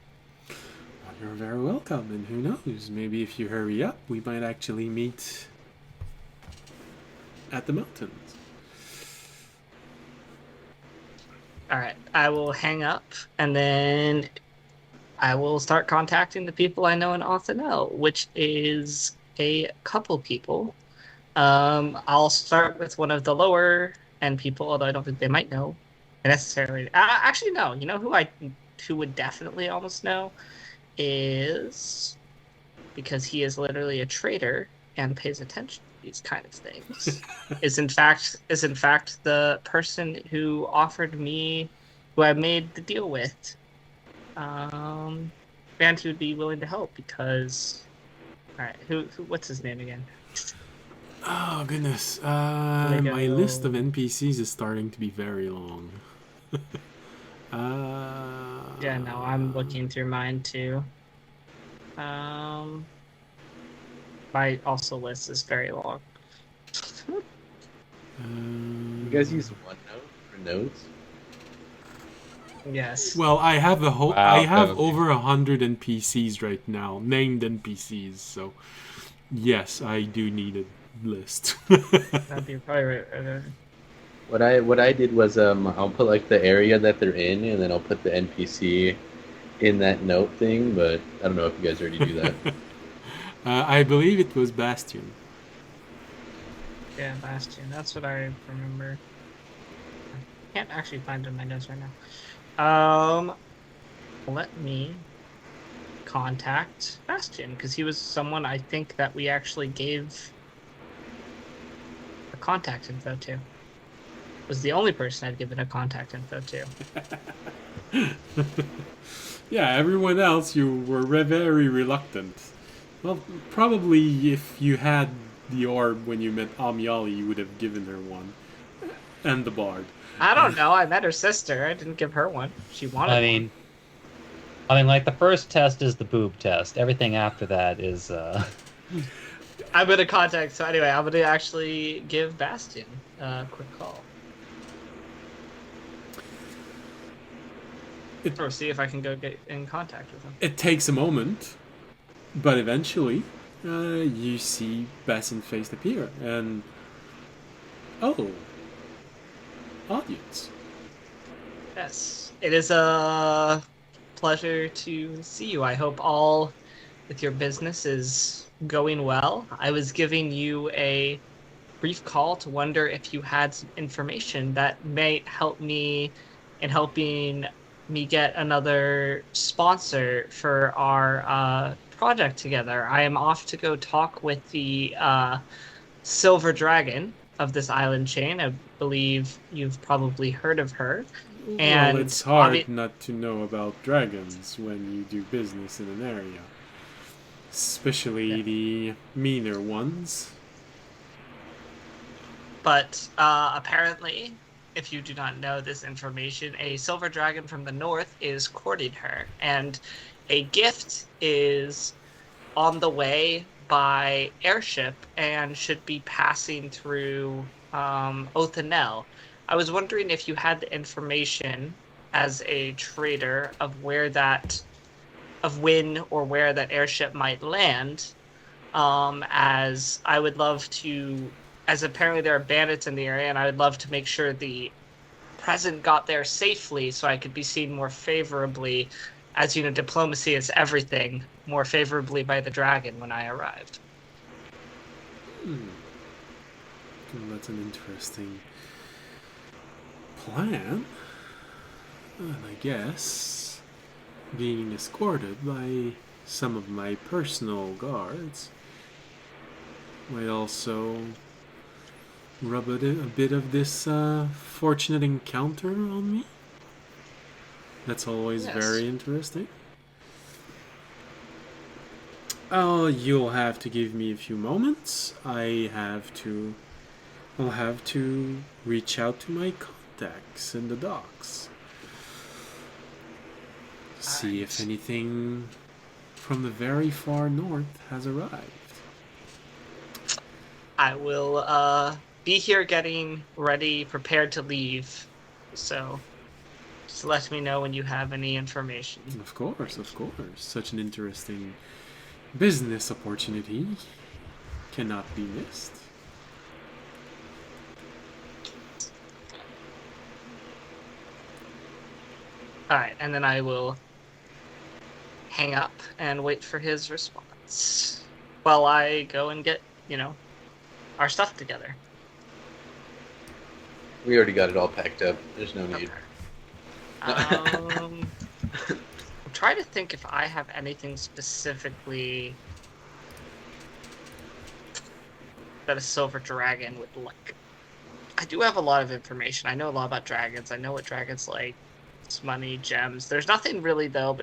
Well, you're very welcome, and who knows? Maybe if you hurry up, we might actually meet at the mountains. All right, I will hang up, and then I will start contacting the people I know in Othanel, which is a couple people. I'll start with one of the lower end people, although I don't think they might know necessarily. Actually, no. You know who would definitely almost know is, because he is literally a trader and pays attention to these kind of things. is in fact the person who offered me, who I made the deal with. And he would be willing to help because. All right, who what's his name again? Oh goodness, my list of NPCs is starting to be very long. Yeah, no, I'm looking through mine too. My also list is very long. You guys use OneNote for notes? Yes. Well, I have a whole. Wow, I have Kev. over 100 NPCs right now, named NPCs. So, yes, I do need a list. That'd be probably right. What I did was I'll put like the area that they're in, and then I'll put the NPC in that note thing. But I don't know if you guys already do that. I believe it was Bastion. Yeah, Bastion. That's what I remember. I can't actually find it in my notes right now. Let me contact Bastion, because he was someone I think that we actually gave a contact info to. Was the only person I'd given a contact info to. Yeah, everyone else you were very reluctant. Well, probably if you had the orb when you met Amiali, you would have given her one. And the bard. I don't know. I met her sister. I didn't give her one. She wanted one. I mean, like the first test is the boob test. Everything after that is. I'm gonna contact. So anyway, I'm gonna actually give Bastion a quick call. Or see if I can go get in contact with him. It takes a moment, but eventually, you see Bastion's face appear, and audience. Yes, it is a pleasure to see you. I hope all with your business is going well. I was giving you a brief call to wonder if you had some information that might help me in helping me get another sponsor for our project together. I am off to go talk with the Silver Dragon of this island chain. I believe you've probably heard of her. And well, it's hard not to know about dragons when you do business in an area. Especially the meaner ones. But apparently, if you do not know this information, a silver dragon from the north is courting her. And a gift is on the way by airship and should be passing through Othanel. I was wondering if you had the information as a trader of when or where that airship might land, as I would love to as apparently there are bandits in the area, and I would love to make sure the present got there safely so I could be seen more favorably, as you know, diplomacy is everything, more favorably by the dragon when I arrived. Well, that's an interesting plan. And I guess being escorted by some of my personal guards might also rub a bit of this fortunate encounter on me. That's always Yes. very interesting. Oh, you'll have to give me a few moments. I'll have to reach out to my contacts in the docks. See if Alright. anything from the very far north has arrived. I will be here getting ready, prepared to leave. So just let me know when you have any information. Of course, of course. Such an interesting business opportunity cannot be missed. Alright, and then I will hang up and wait for his response while I go and get, our stuff together. We already got it all packed up. There's no need. I'm trying to think if I have anything specifically that a silver dragon would like. I do have a lot of information. I know a lot about dragons. I know what dragons like. It's money, gems. There's nothing really though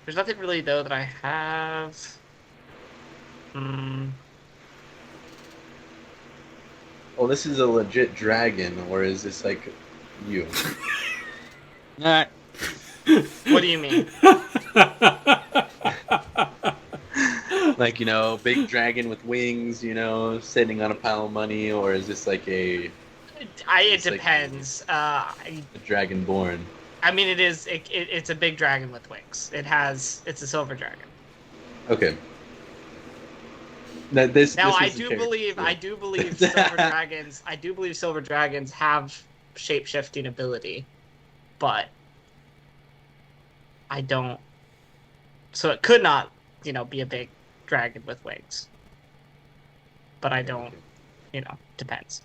that I have. Well, this is a legit dragon, or is this like you? What do you mean? Like, big dragon with wings, sitting on a pile of money, or is this like a It depends. a dragon born? I mean, it's a big dragon with wings. It's a silver dragon. Okay. I do believe silver dragons. I do believe silver dragons have shape-shifting ability, but I don't. So it could not, be a big dragon with wings. But I don't. Depends.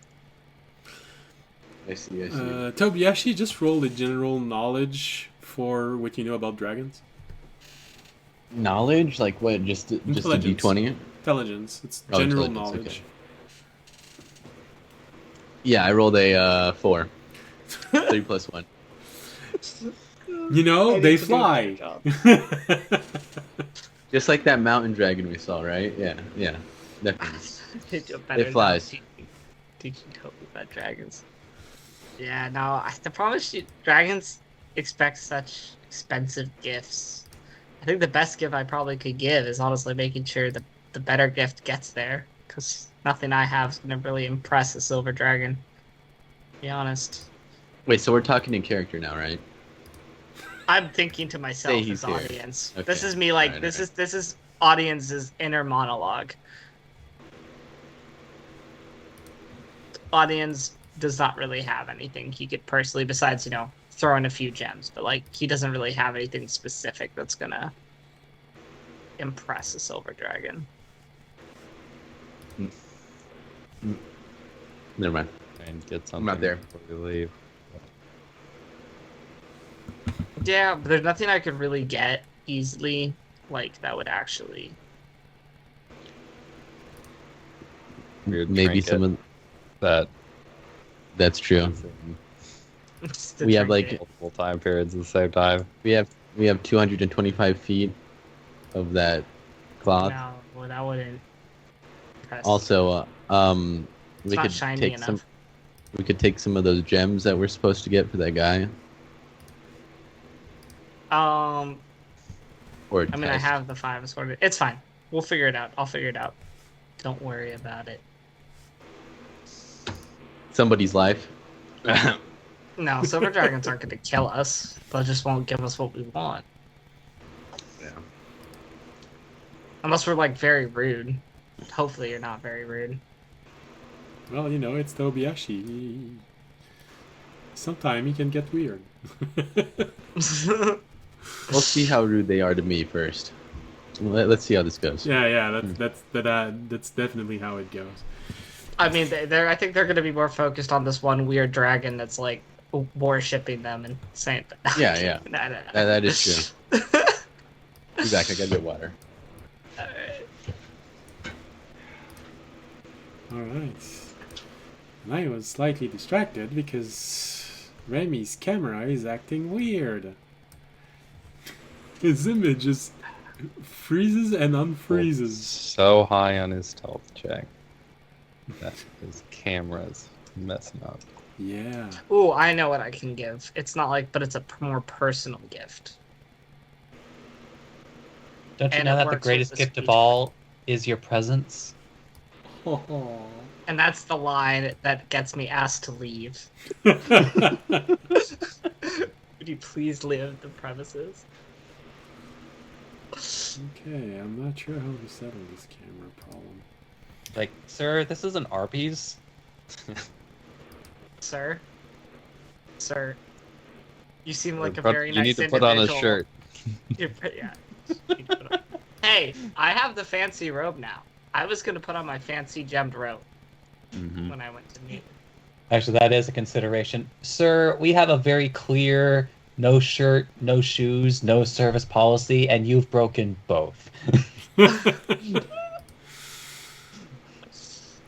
I see. Tobiyashi, just roll a general knowledge for what you know about dragons. Knowledge? Like what? Just a Intelligence. D20? Intelligence. It's general intelligence, knowledge. okay. Yeah, I rolled a 4. 3 plus 1. They fly. Just like that mountain dragon we saw, right? Yeah, definitely. It flies. Teaching Toby about dragons. Yeah, no. The problem is dragons expect such expensive gifts. I think the best gift I probably could give is honestly making sure that the better gift gets there, because nothing I have is going to really impress a silver dragon. To be honest. Wait, so we're talking in character now, right? I'm thinking to myself Say he's as here. audience. Okay. This is me, like, Alright, this is audience's inner monologue. Audience does not really have anything he could personally, besides, throw in a few gems, but, like, he doesn't really have anything specific that's gonna impress a silver dragon. Never mind. And get something not there. before we leave. Yeah, but there's nothing I could really get easily, like, that would actually... Weird Maybe trinket some of that that's true. in It's the We have, like, trinket. multiple time periods at the same time. We have 225 feet of that cloth. No, well, that wouldn't impress. Also, It's we not could shiny take enough. some of those gems that we're supposed to get for that guy. Or I mean, I have the 5 assorted. It's fine. We'll figure it out. I'll figure it out. Don't worry about it. somebody's life. No, silver dragons aren't going to kill us. They just won't give us what we want. Yeah. Unless we're, like, very rude. Hopefully you're not very rude. Well, you know, it's Tobiashi. Sometime he can get weird. We'll see how rude they are to me first. Let's see how this goes. Yeah, that's definitely how it goes. I mean, I think they're going to be more focused on this one weird dragon that's like worshipping them and saying. Yeah. No. That is true. Be back. I gotta get water. Alright. And I was slightly distracted because Remy's camera is acting weird. His image just freezes and unfreezes. So high on his stealth check that his camera's messing up. Yeah. Ooh, I know what I can give. It's not like, but it's a more personal gift. Don't you And know it that the works with greatest the gift of speech. all is your presence? And that's the line that gets me asked to leave. Okay, Would you please leave the premises? I'm not sure how to settle this camera problem. Like, sir, this isn't Arby's. Sir? Sir? You seem like a But very you nice need to put on a individual. shirt. Yeah. You need to put on- Hey, I have the fancy robe now. I was going to put on my fancy gemmed robe Mhm. when I went to meet. Actually, that is a consideration. Sir, we have a very clear no shirt, no shoes, no service policy, and you've broken both.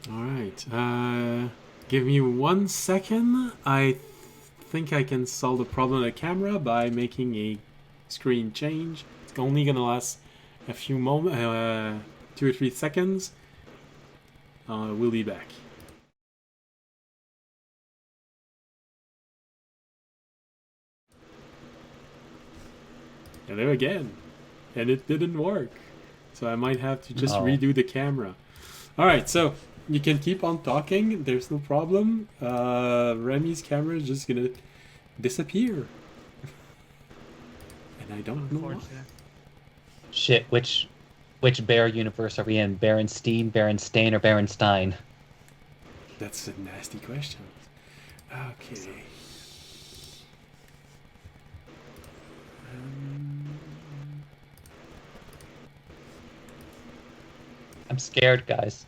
Alright, give me 1 second. I think I can solve the problem of the camera by making a screen change. It's only gonna last a few moments, 2 or 3 seconds. We'll be back. Hello again. And it didn't work. So I might have to just Oh. redo the camera. Alright, so you can keep on talking. There's no problem. Remy's camera is just gonna disappear. And I don't know why. Unfortunate. Shit, which bear universe are we in? Berenstein, Berenstain, or Berenstein? That's a nasty question. Okay. I'm scared, guys.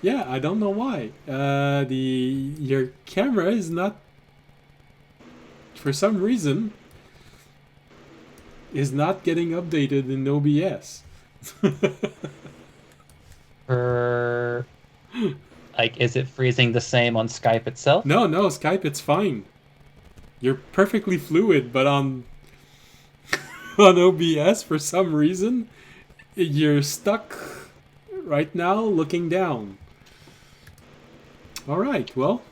Yeah, I don't know why. Your camera is not, for some reason, is not getting updated in OBS. Like, is it freezing the same on Skype itself? No, Skype, it's fine. You're perfectly fluid, but on on OBS, for some reason, you're stuck right now looking down. Alright, well,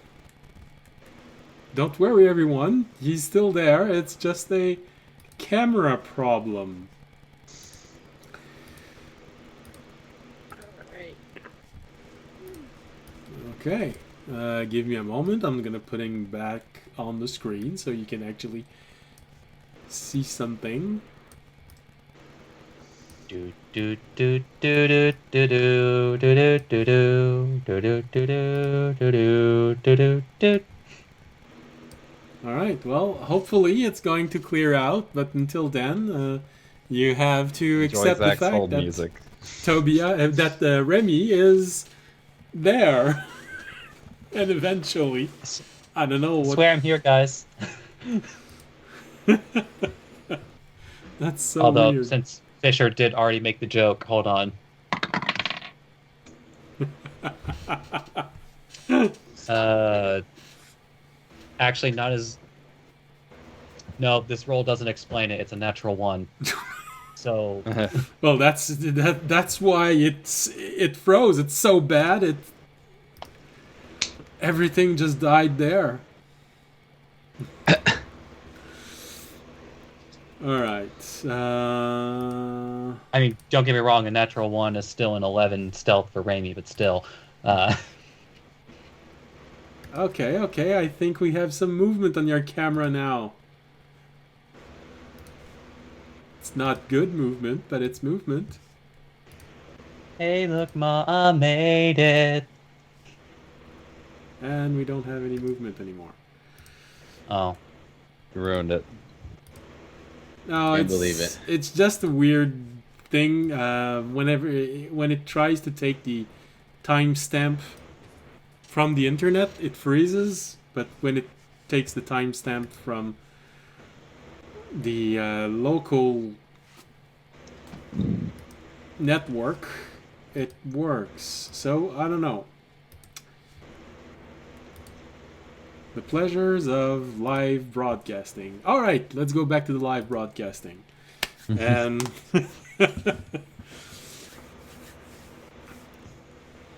don't worry everyone, he's still there, it's just a camera problem. Alright. Okay, give me a moment, I'm gonna put him back on the screen so you can actually see something. Do do do do do do do do do do do do do do do do do do. Alright, well, hopefully it's going to clear out, but until then, you have to Enjoy accept the Zach's fact old that music. Remy is there. And eventually, I don't know I what. swear I'm here, guys. That's so Although, weird. since Fisher did already make the joke, hold on. Actually, not as. No, this roll doesn't explain it. It's a natural one. So Well, that's why it froze. It's so bad. Everything just died there. All right. I mean, don't get me wrong. A natural one is still an 11 stealth for Raimi, but still. Okay. I think we have some movement on your camera now. It's not good movement, but it's movement. Hey, look, Ma, I made it. And we don't have any movement anymore. Oh. You ruined it. No, Can't believe it. It's just a weird thing. When it tries to take the timestamp from the internet, it freezes. But when it takes the timestamp from the local network, it works. So I don't know. The pleasures of live broadcasting. All right, let's go back to the live broadcasting. And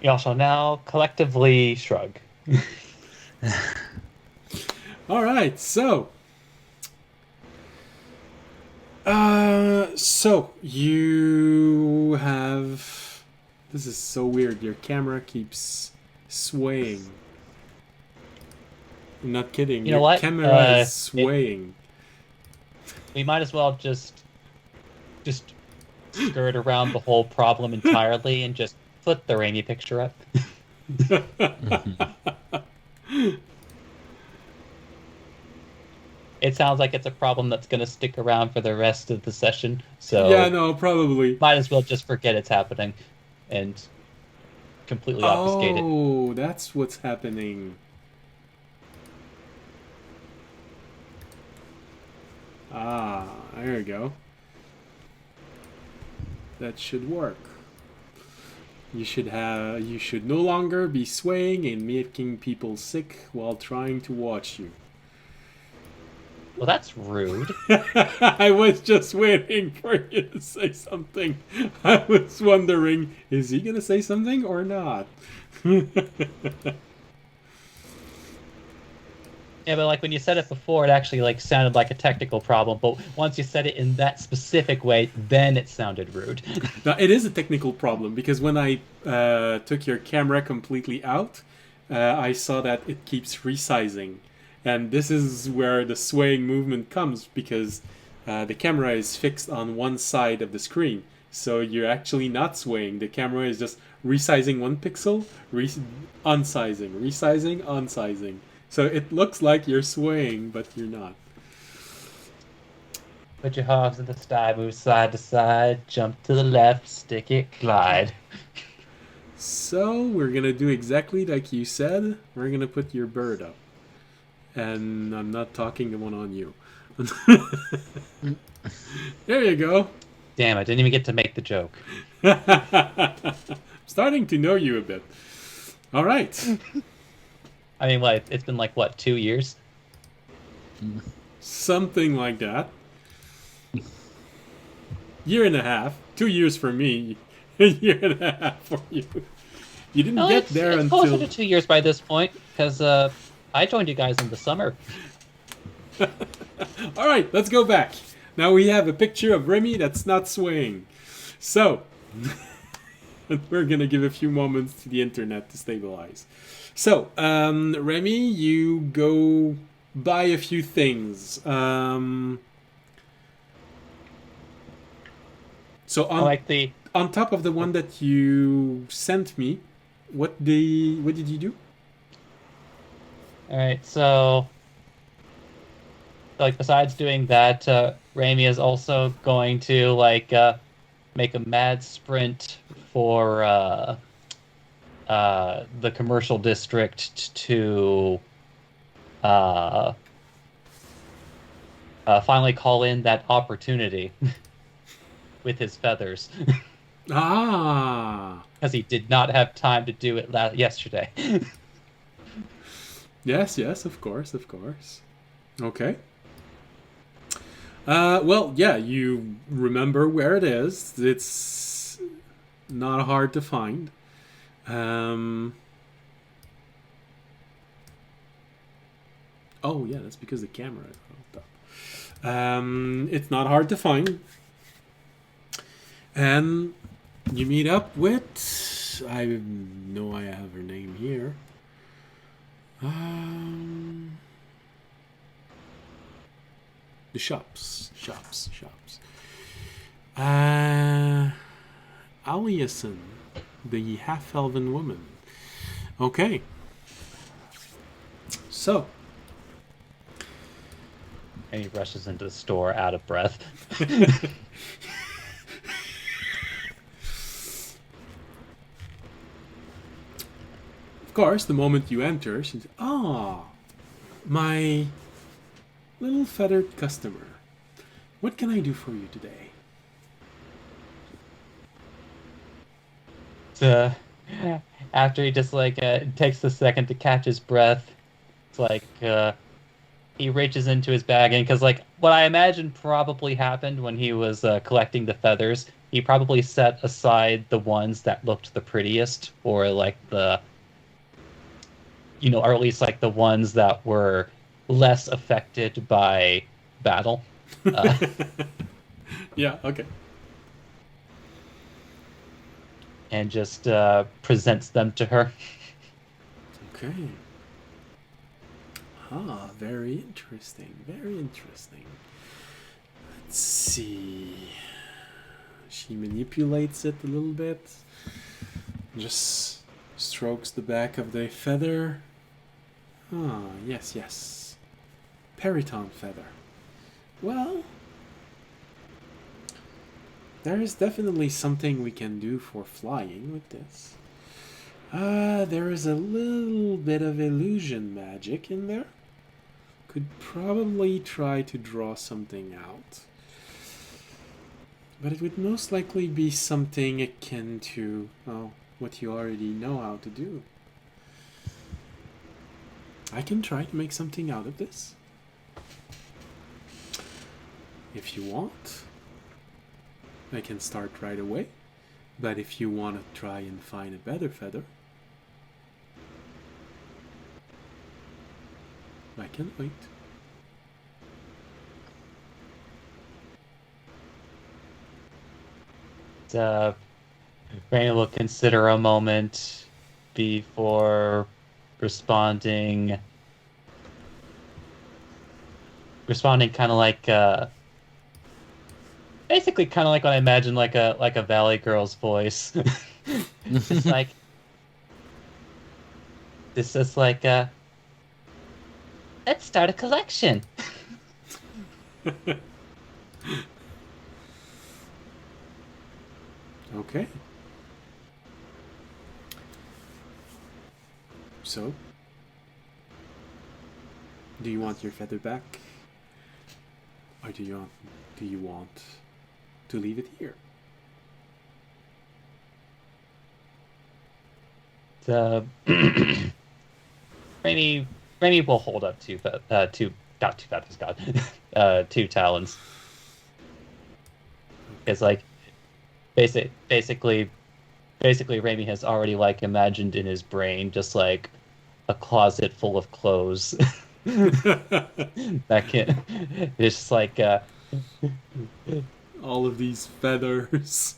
Y'all shall now collectively shrug. all right, so you have. This is so weird. Your camera keeps swaying. I'm not kidding. You know Your what? camera is swaying. We might as well just skirt around the whole problem entirely and just put the Rainy picture up. It sounds like it's a problem that's going to stick around for the rest of the session, so Yeah, no, probably. might as well just forget it's happening and completely obfuscate it. Oh, that's what's happening. Ah, there you go. That should work. You should no longer be swaying and making people sick while trying to watch you. Well, that's rude. I was just waiting for you to say something. I was wondering, is he gonna say something or not? Yeah, but like when you said it before, it actually like sounded like a technical problem. But once you said it in that specific way, then it sounded rude. Now, it is a technical problem because when I took your camera completely out, I saw that it keeps resizing. And this is where the swaying movement comes because the camera is fixed on one side of the screen. So you're actually not swaying. The camera is just resizing one pixel, unsizing, resizing, unsizing. So it looks like you're swaying, but you're not. Put your arms in the sky, move side to side, jump to the left, stick it, glide. So we're going to do exactly like you said. We're going to put your bird up. And I'm not talking the one on you. There you go. Damn, I didn't even get to make the joke. I'm starting to know you a bit. All right. I mean, like, it's been like, what, 2 years? Something like that. Year and a half. 2 years for me. A year and a half for you. You didn't get there it's until... closer to 2 years by this point, because I joined you guys in the summer. All right, let's go back. Now we have a picture of Remy that's not swaying. So, we're going to give a few moments to the internet to stabilize. So, Remy, you go buy a few things. So on top of the one that you sent me, what did you do? All right, so like besides doing that, Raimi is also going to like make a mad sprint for the commercial district to finally call in that opportunity with his feathers. Ah. Because he did not have time to do it yesterday. Yes, of course. Okay. Well, yeah, you remember where it is. It's not hard to find. Oh, yeah, that's because the camera is hooked up. It's not hard to find. And you meet up with... I know I have her name here. The shops. Aliason, the half-elven woman. Okay. So, And he rushes into the store out of breath. of course, the moment you enter, she says, "Ah, my little feathered customer. What can I do for you today?" So, after he just like takes a second to catch his breath, it's like he reaches into his bag, and because like what I imagine probably happened when he was collecting the feathers, he probably set aside the ones that looked the prettiest, or like the or at least like the ones that were less affected by battle. Yeah, okay. And just presents them to her. Okay. Ah, very interesting. Very interesting. Let's see. She manipulates it a little bit. Just strokes the back of the feather. Ah, yes, yes. Periton feather. Well, there is definitely something we can do for flying with this. There is a little bit of illusion magic in there. Could probably try to draw something out. But it would most likely be something akin to, what you already know how to do. I can try to make something out of this. If you want, I can start right away. But if you want to try and find a better feather, I can wait. Raina will consider a moment before responding. Responding kind of like basically kind of like what I imagine like a Valley Girl's voice. Just like this is like let's start a collection. Okay. So, do you want your feather back? Or do you want to leave it here? Rainy will hold up two talons. It's like basically Raimi has already like imagined in his brain just like a closet full of clothes. That can it's just like All of these feathers.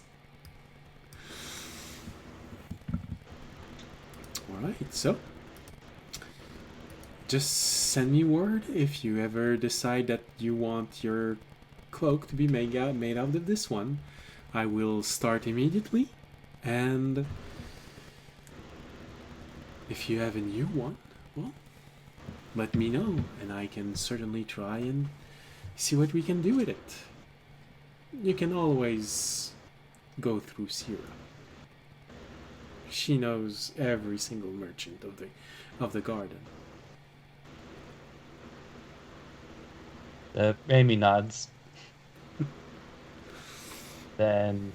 Alright, so just send me word if you ever decide that you want your cloak to be made out of this one. I will start immediately, and if you have a new one, well, let me know, and I can certainly try and see what we can do with it. You can always go through Sierra. She knows every single merchant of the garden. Raimi nods. Then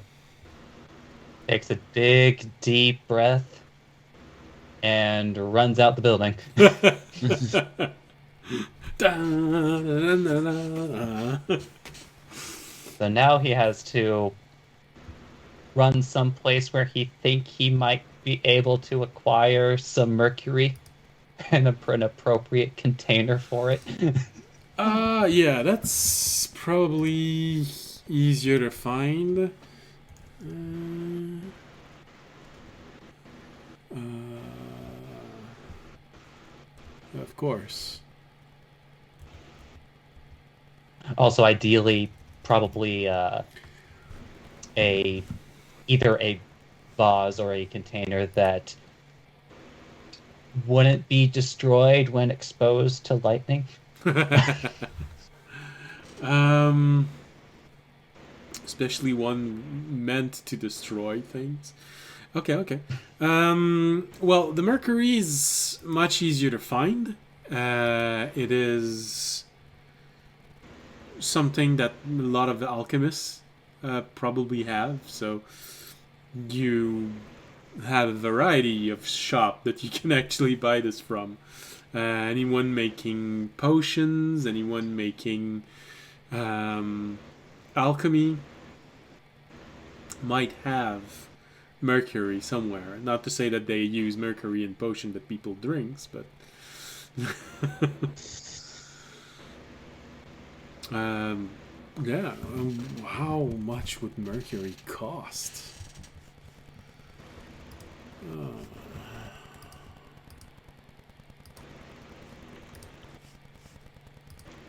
takes a big, deep breath and runs out the building. So now he has to run someplace where he think he might be able to acquire some mercury and an appropriate container for it. Yeah, that's probably easier to find. Of course. Also, ideally, probably either a vase or a container that wouldn't be destroyed when exposed to lightning. um, especially one meant to destroy things. Okay, okay. Well, the mercury is much easier to find. It is something that a lot of the alchemists probably have. So you have a variety of shop that you can actually buy this from. Anyone making potions, anyone making alchemy might have mercury somewhere. Not to say that they use mercury in potion that people drinks, but yeah. How much would mercury cost?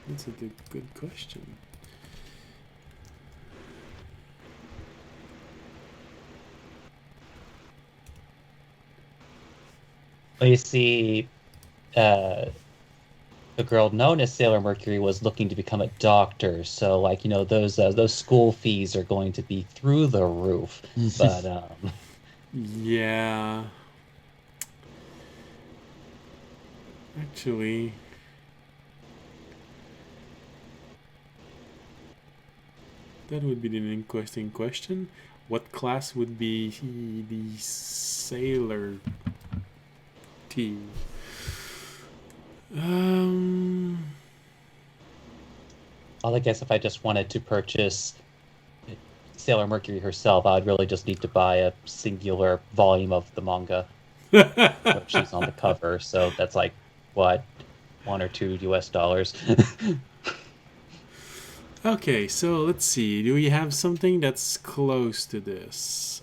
That's a good question. Well, you see, the girl known as Sailor Mercury was looking to become a doctor, so like those school fees are going to be through the roof. But Yeah. Actually, that would be an interesting question. What class would be the sailor team? well, I guess if I just wanted to purchase Sailor Mercury herself, I'd really just need to buy a singular volume of the manga where she's on the cover. So that's like what, $1 or $2. Okay, so let's see. Do we have something that's close to this?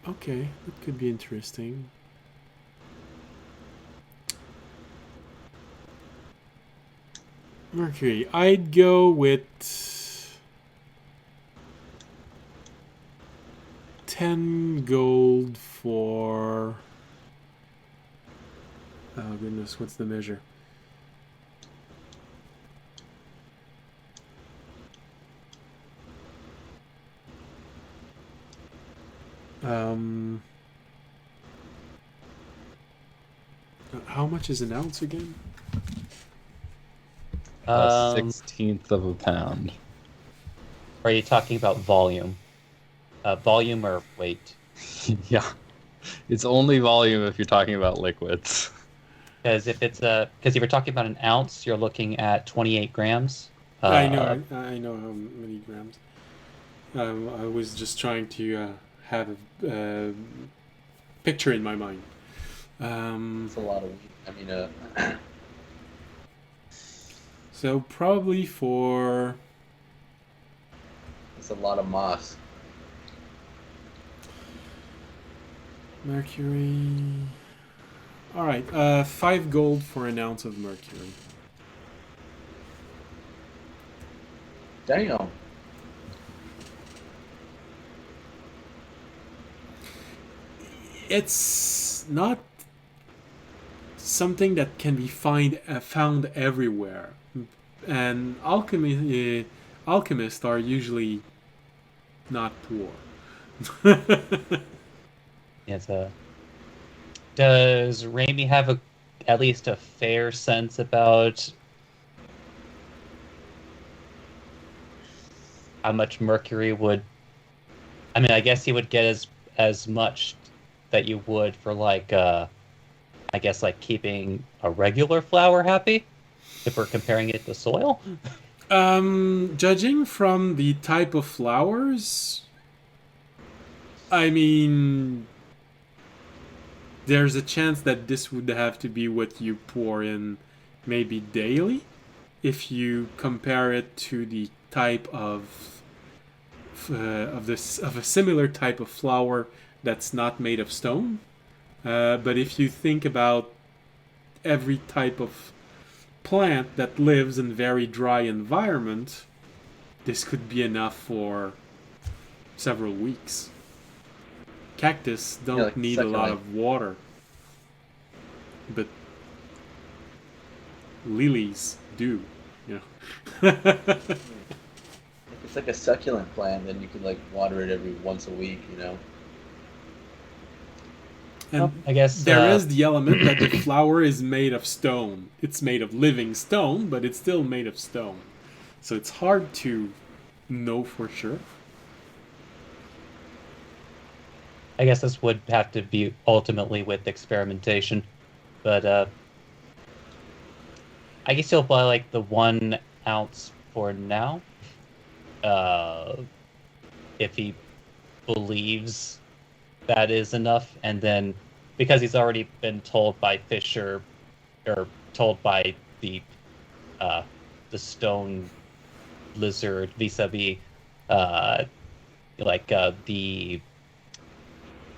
Okay, that could be interesting. Mercury. I'd go with 10 gold for... Oh goodness, what's the measure? How much is an ounce again? A 16th of a pound. Are you talking about volume? Volume or weight? Yeah. It's only volume if you're talking about liquids. Because if you're talking about an ounce, you're looking at 28 grams. I know how many grams. I was just trying to have a picture in my mind. It's a lot of. I mean, So probably for it's a lot of moss. mercury. All right, 5 gold for an ounce of mercury. Damn. It's not something that can be found everywhere, and alchemists are usually not poor. Yes. Does Raimi have at least a fair sense about how much mercury would? I mean, I guess he would get as much that you would for like I guess like keeping a regular flower happy, if we're comparing it to soil. Judging from the type of flowers, I mean, there's a chance that this would have to be what you pour in maybe daily if you compare it to the type of a similar type of flower that's not made of stone. But if you think about every type of plant that lives in very dry environment, this could be enough for several weeks. Cactus don't like need a lot succulent. of water, but lilies do. You know. If it's like a succulent plant, then you could like water it every once a week, you know. And Well, I guess there is the element that the flower is made of stone. It's made of living stone, but it's still made of stone. So it's hard to know for sure. I guess this would have to be ultimately with experimentation, but I guess you'll buy like the 1 ounce for now. If he believes that is enough, and then because he's already been told by Fisher, or told by the stone lizard vis-a-vis the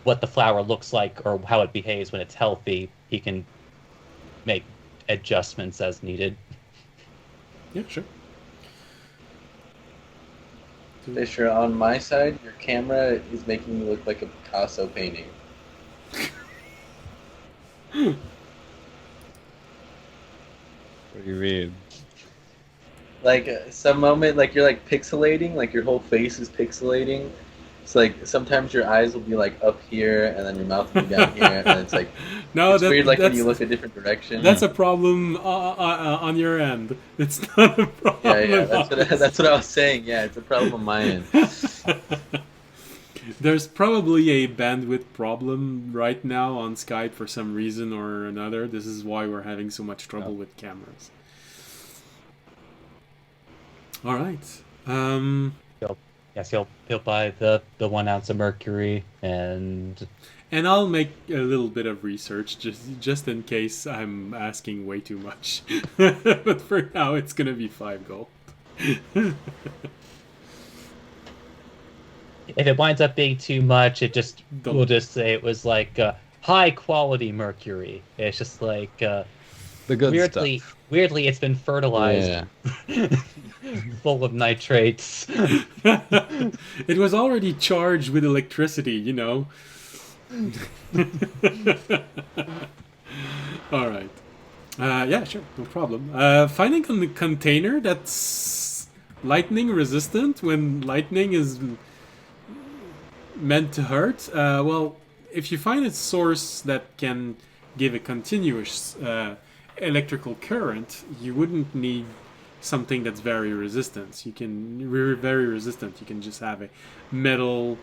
what the flower looks like or how it behaves when it's healthy, he can make adjustments as needed. Yeah, sure. Fisher, on my side, your camera is making me look like a Picasso painting. What do you mean? Like some moment, like you're like pixelating, like your whole face is pixelating. It's like sometimes your eyes will be like up here, and then your mouth will be down here, and it's like No, it's weird. Like when you look a different direction. That's a problem on your end. It's not a problem. Yeah, that's what I was saying. Yeah, it's a problem on my end. There's probably a bandwidth problem right now on Skype for some reason or another. This is why we're having so much trouble with cameras. All right. Yes, he'll buy the 1 ounce of mercury, and I'll make a little bit of research just in case I'm asking way too much. But for now, it's gonna be 5 gold. if it winds up being too much, Don't. we'll just say it was like high quality mercury. It's just like The good weirdly, stuff. weirdly, it's been fertilized, Yeah. full of nitrates. It was already charged with electricity, you know. All right. Yeah, sure, no problem. Finding a container that's lightning resistant when lightning is meant to hurt. Well, if you find a source that can give a continuous electrical current, you wouldn't need something that's very resistant. You can very resistant. You can just have a metal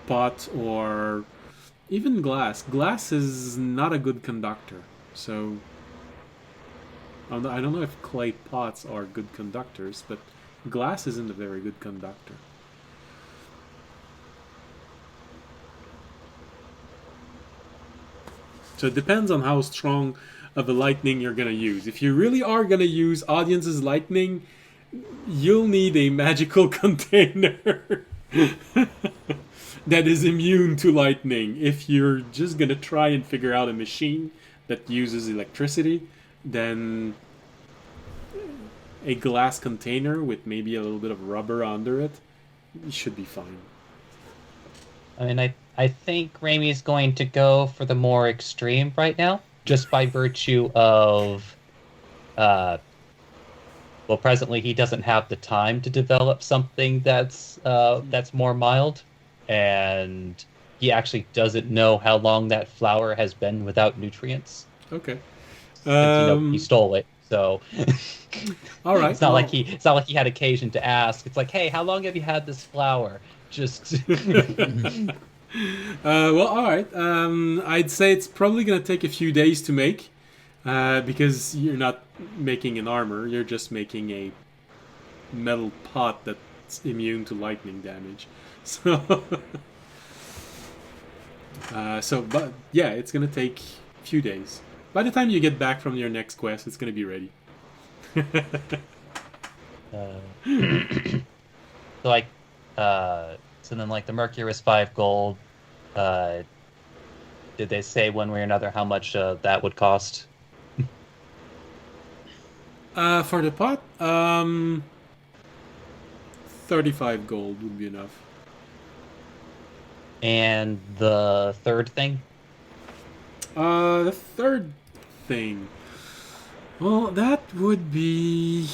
pot or even glass. Glass is not a good conductor, so I don't know if clay pots are good conductors, but glass isn't a very good conductor. So it depends on how strong of a lightning you're gonna use. If you really are gonna use audience's lightning, you'll need a magical container that is immune to lightning. If you're just gonna try and figure out a machine that uses electricity, then a glass container with maybe a little bit of rubber under it, you should be fine. I mean, I think Raimi's going to go for the more extreme right now, just by virtue of, well, presently he doesn't have the time to develop something that's more mild, and he actually doesn't know how long that flower has been without nutrients. Okay. Since, he stole it, so All right. it's not like he had occasion to ask. It's like, hey, how long have you had this flower? Just Well, all right. I'd say it's probably gonna take a few days to make, because you're not making an armor. You're just making a metal pot that's immune to lightning damage. So, but yeah, it's gonna take a few days. By the time you get back from your next quest, it's gonna be ready. so like, so then like the mercury was 5 gold. Did they say one way or another how much that would cost? For the pot, 35 gold would be enough. And the third thing? The third thing. Well, that would be.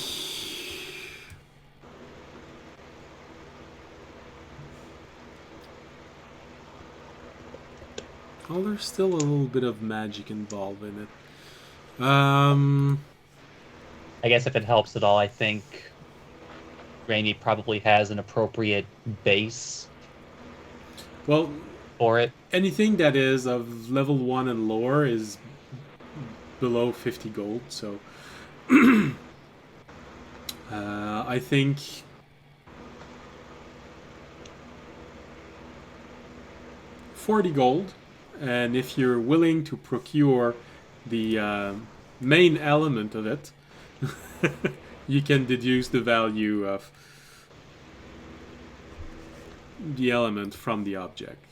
Well, there's still a little bit of magic involved in it. I guess if it helps at all, I think Rainy probably has an appropriate base Well, for it. anything that is of level 1 and lower is below 50 gold, so I think 40 gold, and if you're willing to procure the main element of it, you can deduce the value of the element from the object.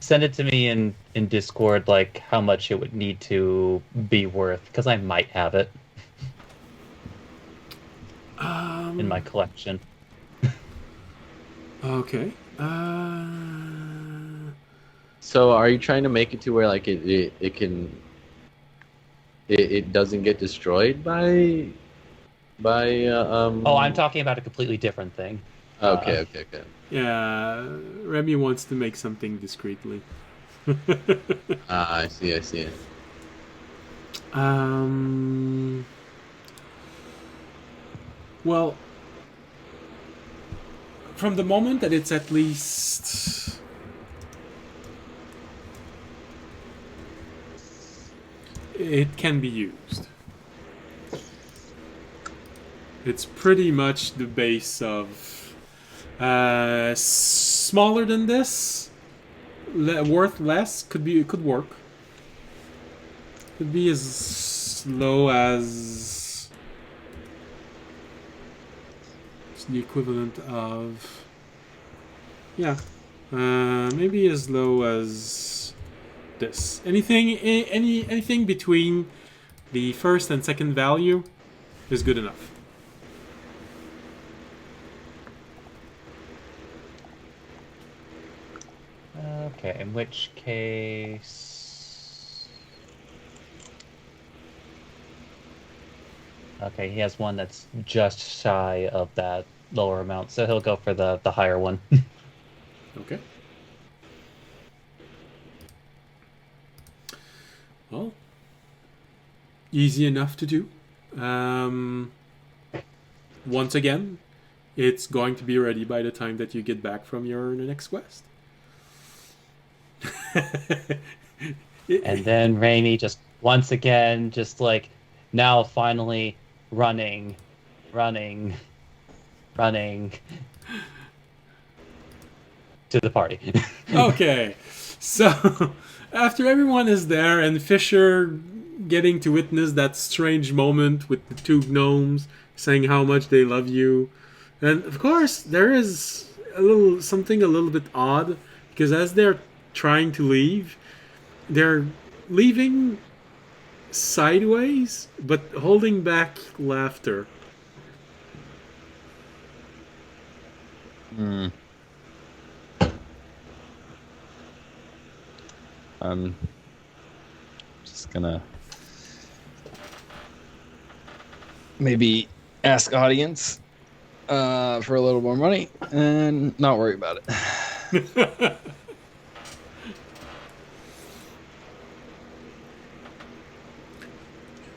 Send it to me in Discord, like how much it would need to be worth, because I might have it in my collection. Okay. So are you trying to make it to where like it doesn't get destroyed by Oh, I'm talking about a completely different thing. Okay. Yeah, Remy wants to make something discreetly. I see. Well, from the moment that it's at least it can be used. It's pretty much the base of smaller than this, worth less. Could work. Could be as low as it's the equivalent of maybe as low as this. Anything between the first and second value is good enough. Okay, in which case... Okay, he has one that's just shy of that lower amount, so he'll go for the higher one. Okay. Well, easy enough to do. Once again, it's going to be ready by the time that you get back from your next quest. And then Raimi just once again, just like now finally running to the party. Okay, so after everyone is there and Fisher getting to witness that strange moment with the two gnomes saying how much they love you, and of course there is something a little bit odd, because as they're trying to leave, they're leaving sideways but holding back laughter. I'm just gonna maybe ask audience for a little more money and not worry about it.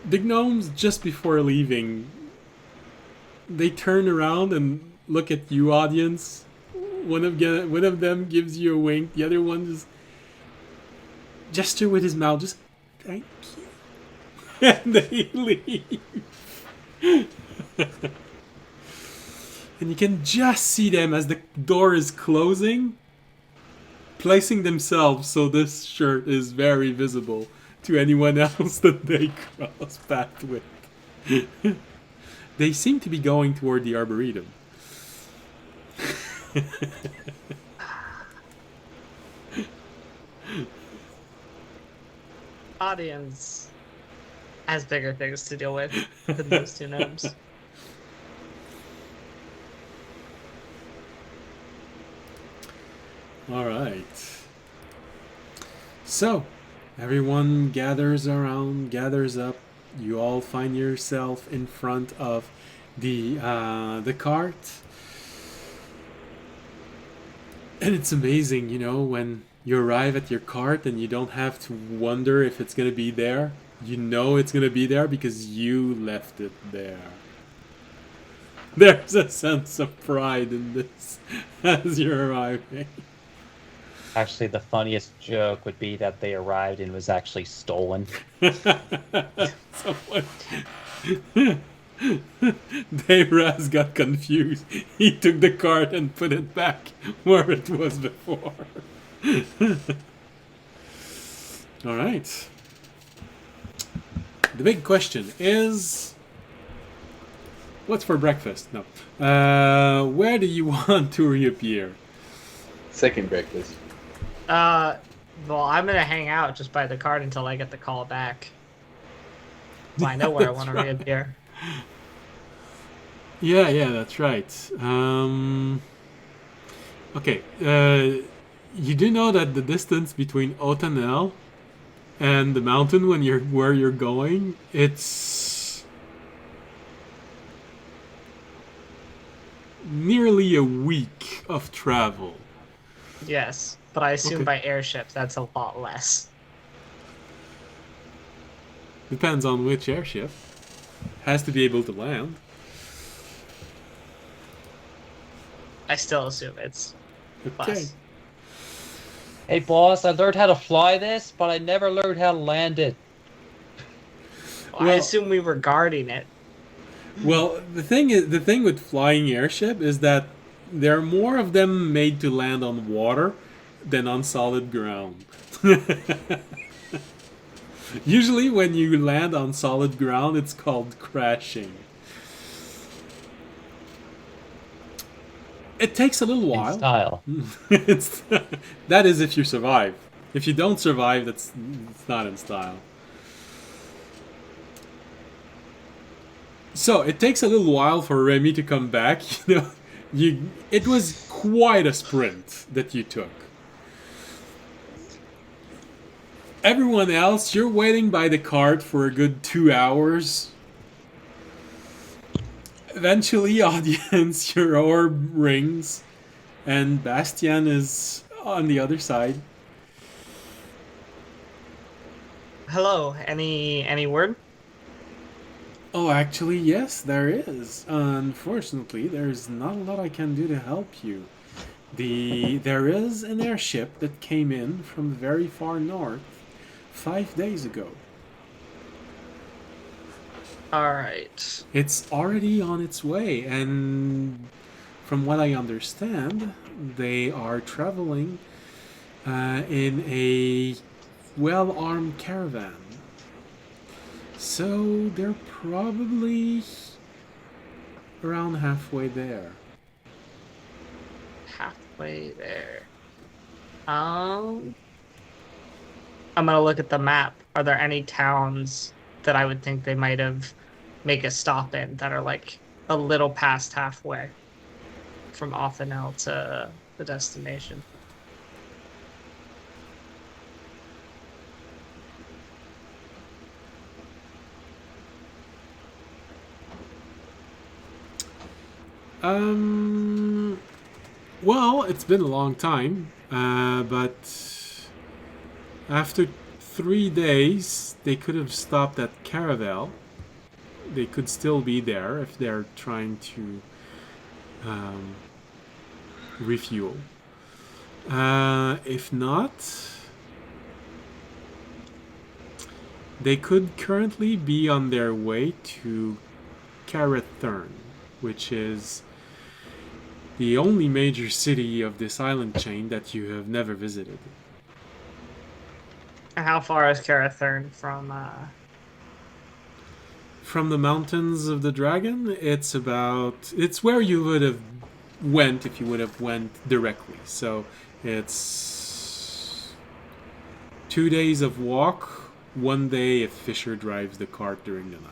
The gnomes, just before leaving, they turn around and look at you, audience. One of them gives you a wink. The other one just gesture with his mouth, just thank you, and they leave. And you can just see them as the door is closing, placing themselves so this shirt is very visible to anyone else that they cross paths with. They seem to be going toward the Arboretum. Audience, Has bigger things to deal with than those two gnomes. All right. So, everyone gathers around, gathers up. You all find yourself in front of the cart, and it's amazing, when you arrive at your cart and you don't have to wonder if it's gonna be there. You know it's gonna be there because you left it there. There's a sense of pride in this as you're arriving. Actually, the funniest joke would be that they arrived and was actually stolen. Someone. Dayraz got confused. He took the card and put it back where it was before. All right. The big question is, what's for breakfast? No. Where do you want to reappear? Second breakfast. Well, I'm gonna hang out just by the card until I get the call back. So I know where I want to reappear. Yeah, that's right. Okay. You do know that the distance between Otanel and the mountain where you're going, it's nearly a week of travel. Yes, but I assume Okay. by airship that's a lot less. Depends on which airship. Has to be able to land. I still assume it's Okay. less. Hey, boss, I learned how to fly this, but I never learned how to land it. Well, I Well- assume we were guarding it. Well, the thing with flying airship is that there are more of them made to land on water than on solid ground. Usually when you land on solid ground, it's called crashing. It takes a little In while. style. It's that is if you survive. If you don't survive, it's not in style. So it takes a little while for Remy to come back. It was quite a sprint that you took. Everyone else, you're waiting by the cart for a good 2 hours. Eventually, audience, your orb rings, and Bastian is on the other side. Hello, any word? Oh, actually, yes, there is. Unfortunately, there's not a lot I can do to help you. There is an airship that came in from very far north 5 days ago. Alright. It's already on its way, and from what I understand, they are traveling in a well-armed caravan. So they're probably around halfway there. Halfway there. I'm gonna look at the map. Are there any towns that I would think they might have make a stop in that are like a little past halfway from Othanel to the destination? Well, it's been a long time, but after 3 days, they could have stopped at Caravel. They could still be there if they're trying to refuel. If not, they could currently be on their way to Carathurn, which is the only major city of this island chain that you have never visited. How far is Carathurn from From the mountains of the dragon, it's where you would have went if you would have went directly. So it's 2 days of walk one day if Fisher drives the cart during the night.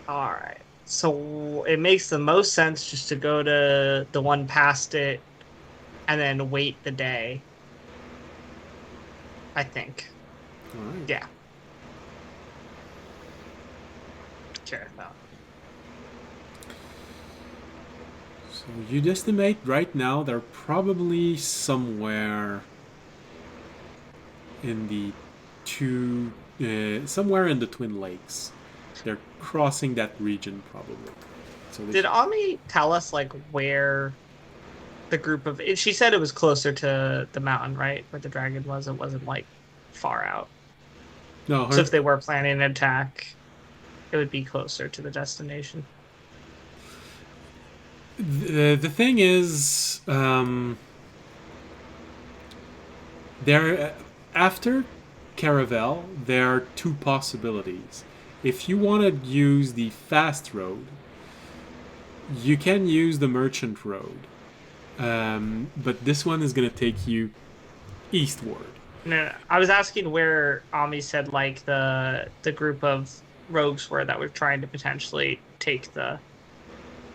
All right. So it makes the most sense just to go to the one past it and then wait the day. I think. All right. Yeah. Sure. No. So you'd estimate right now they're probably somewhere in the somewhere in the Twin Lakes. They're crossing that region probably. So Did Ami tell us like where the group of? She said it was closer to the mountain, right? Where the dragon was. It wasn't like far out. no, So if they were planning an attack, it would be closer to the destination. the thing is, there after Caravel, there are two possibilities. If you want to use the fast road, you can use the merchant road, but this one is going to take you eastward. No, I was asking where Ami said like the group of rogues were that were trying to potentially take the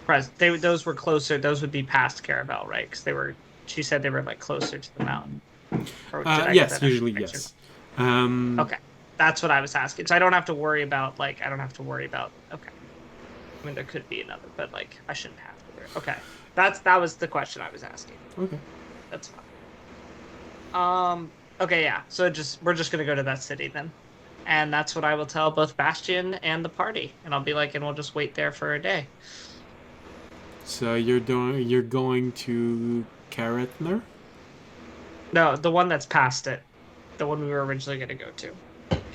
press. Those were closer. Those would be past Caravel, right? Because they were. She said they were like closer to the mountain. Or did I get Yes, that usually information? yes. Okay, that's what I was asking. So I don't have to worry about like I don't have to worry about. Okay, I mean there could be another, but like I shouldn't have to worry. Okay, that was the question I was asking. Okay. That's fine. Okay, yeah. So we're just gonna go to that city then, and that's what I will tell both Bastion and the party, and I'll be like, and we'll just wait there for a day. So you're going to Karatner? No, the one that's past it, the one we were originally gonna go to,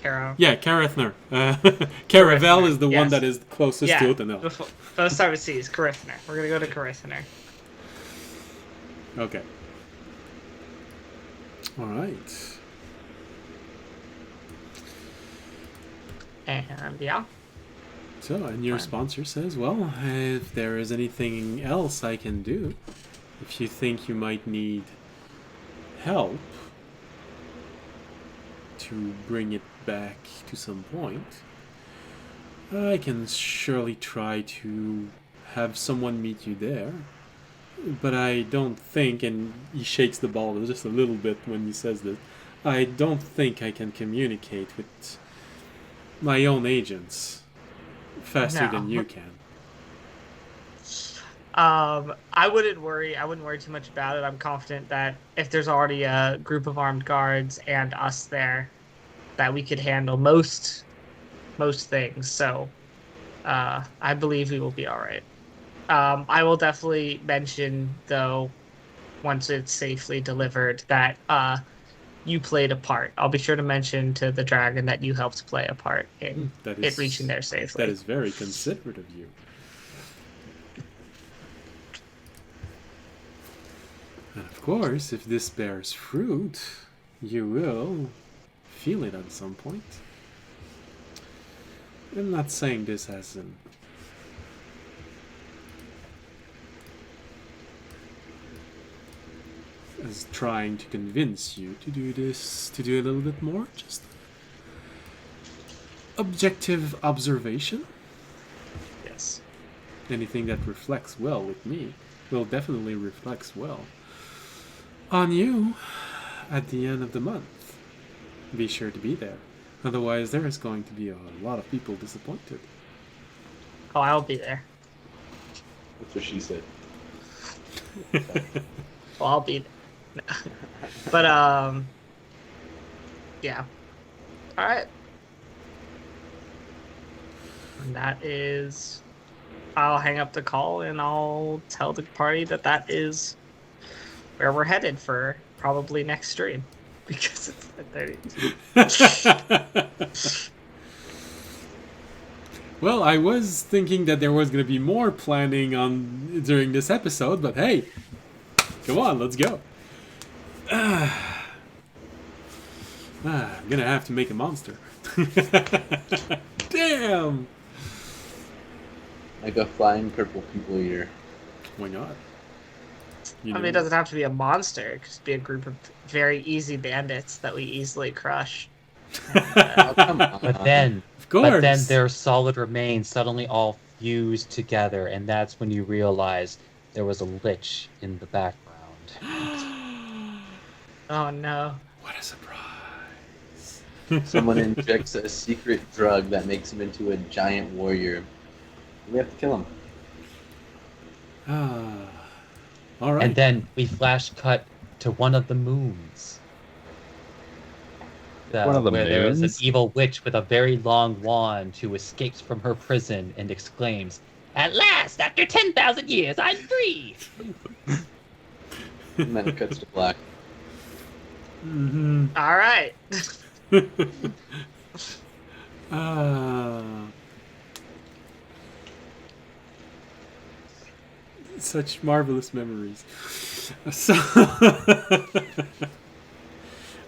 Caro. Yeah, Carathner. Caravel is the one Yes. that is closest Yeah. to Utenil. Let's start with C's. Carithner. We're gonna go to Carithner. Okay. All right. And yeah. So, and your Fine. sponsor says, well, if there is anything else I can do, if you think you might need help to bring it back to some point, I can surely try to have someone meet you there. But I don't think, and he shakes the ball just a little bit when he says this, I don't think I can communicate with my own agents faster than No. you can. I wouldn't worry too much about it. I'm confident that if there's already a group of armed guards and us there, that we could handle most things. So, I believe we will be all right. I will definitely mention, though, once it's safely delivered, that you played a part. I'll be sure to mention to the dragon that you helped play a part in it reaching there safely. That is very considerate of you. And of course, if this bears fruit, you will feel it at some point. I'm not saying this as an as trying to convince you to do this, to do a little bit more, just objective observation. Yes. Anything that reflects well with me will definitely reflects well on you at the end of the month. Be sure to be there. Otherwise, there is going to be a lot of people disappointed. Oh, I'll be there. That's what she said. Well, I'll be there. But, yeah. All right. And that is... I'll hang up the call and I'll tell the party that that is where we're headed for probably next stream. Because it's 10:30. Well, I was thinking that there was going to be more planning on during this episode, but hey, come on, let's go. I'm gonna have to make a monster. Damn! Like a flying purple people eater. Why not? You I mean, it doesn't have to be a monster. It could just be a group of very easy bandits that we easily crush. Oh, come on. But then, Of course. their solid remains suddenly all fused together, and that's when you realize there was a lich in the background. Oh no. What a surprise. Someone injects a secret drug that makes him into a giant warrior. We have to kill him. Ah. All right. And then we flash cut to one of the moons. One of the where there is an moons? evil witch with a very long wand who escapes from her prison and exclaims, "At last, after 10,000 years, I'm free!" And then it cuts to black. Mm-hmm. All right. Such marvelous memories. So,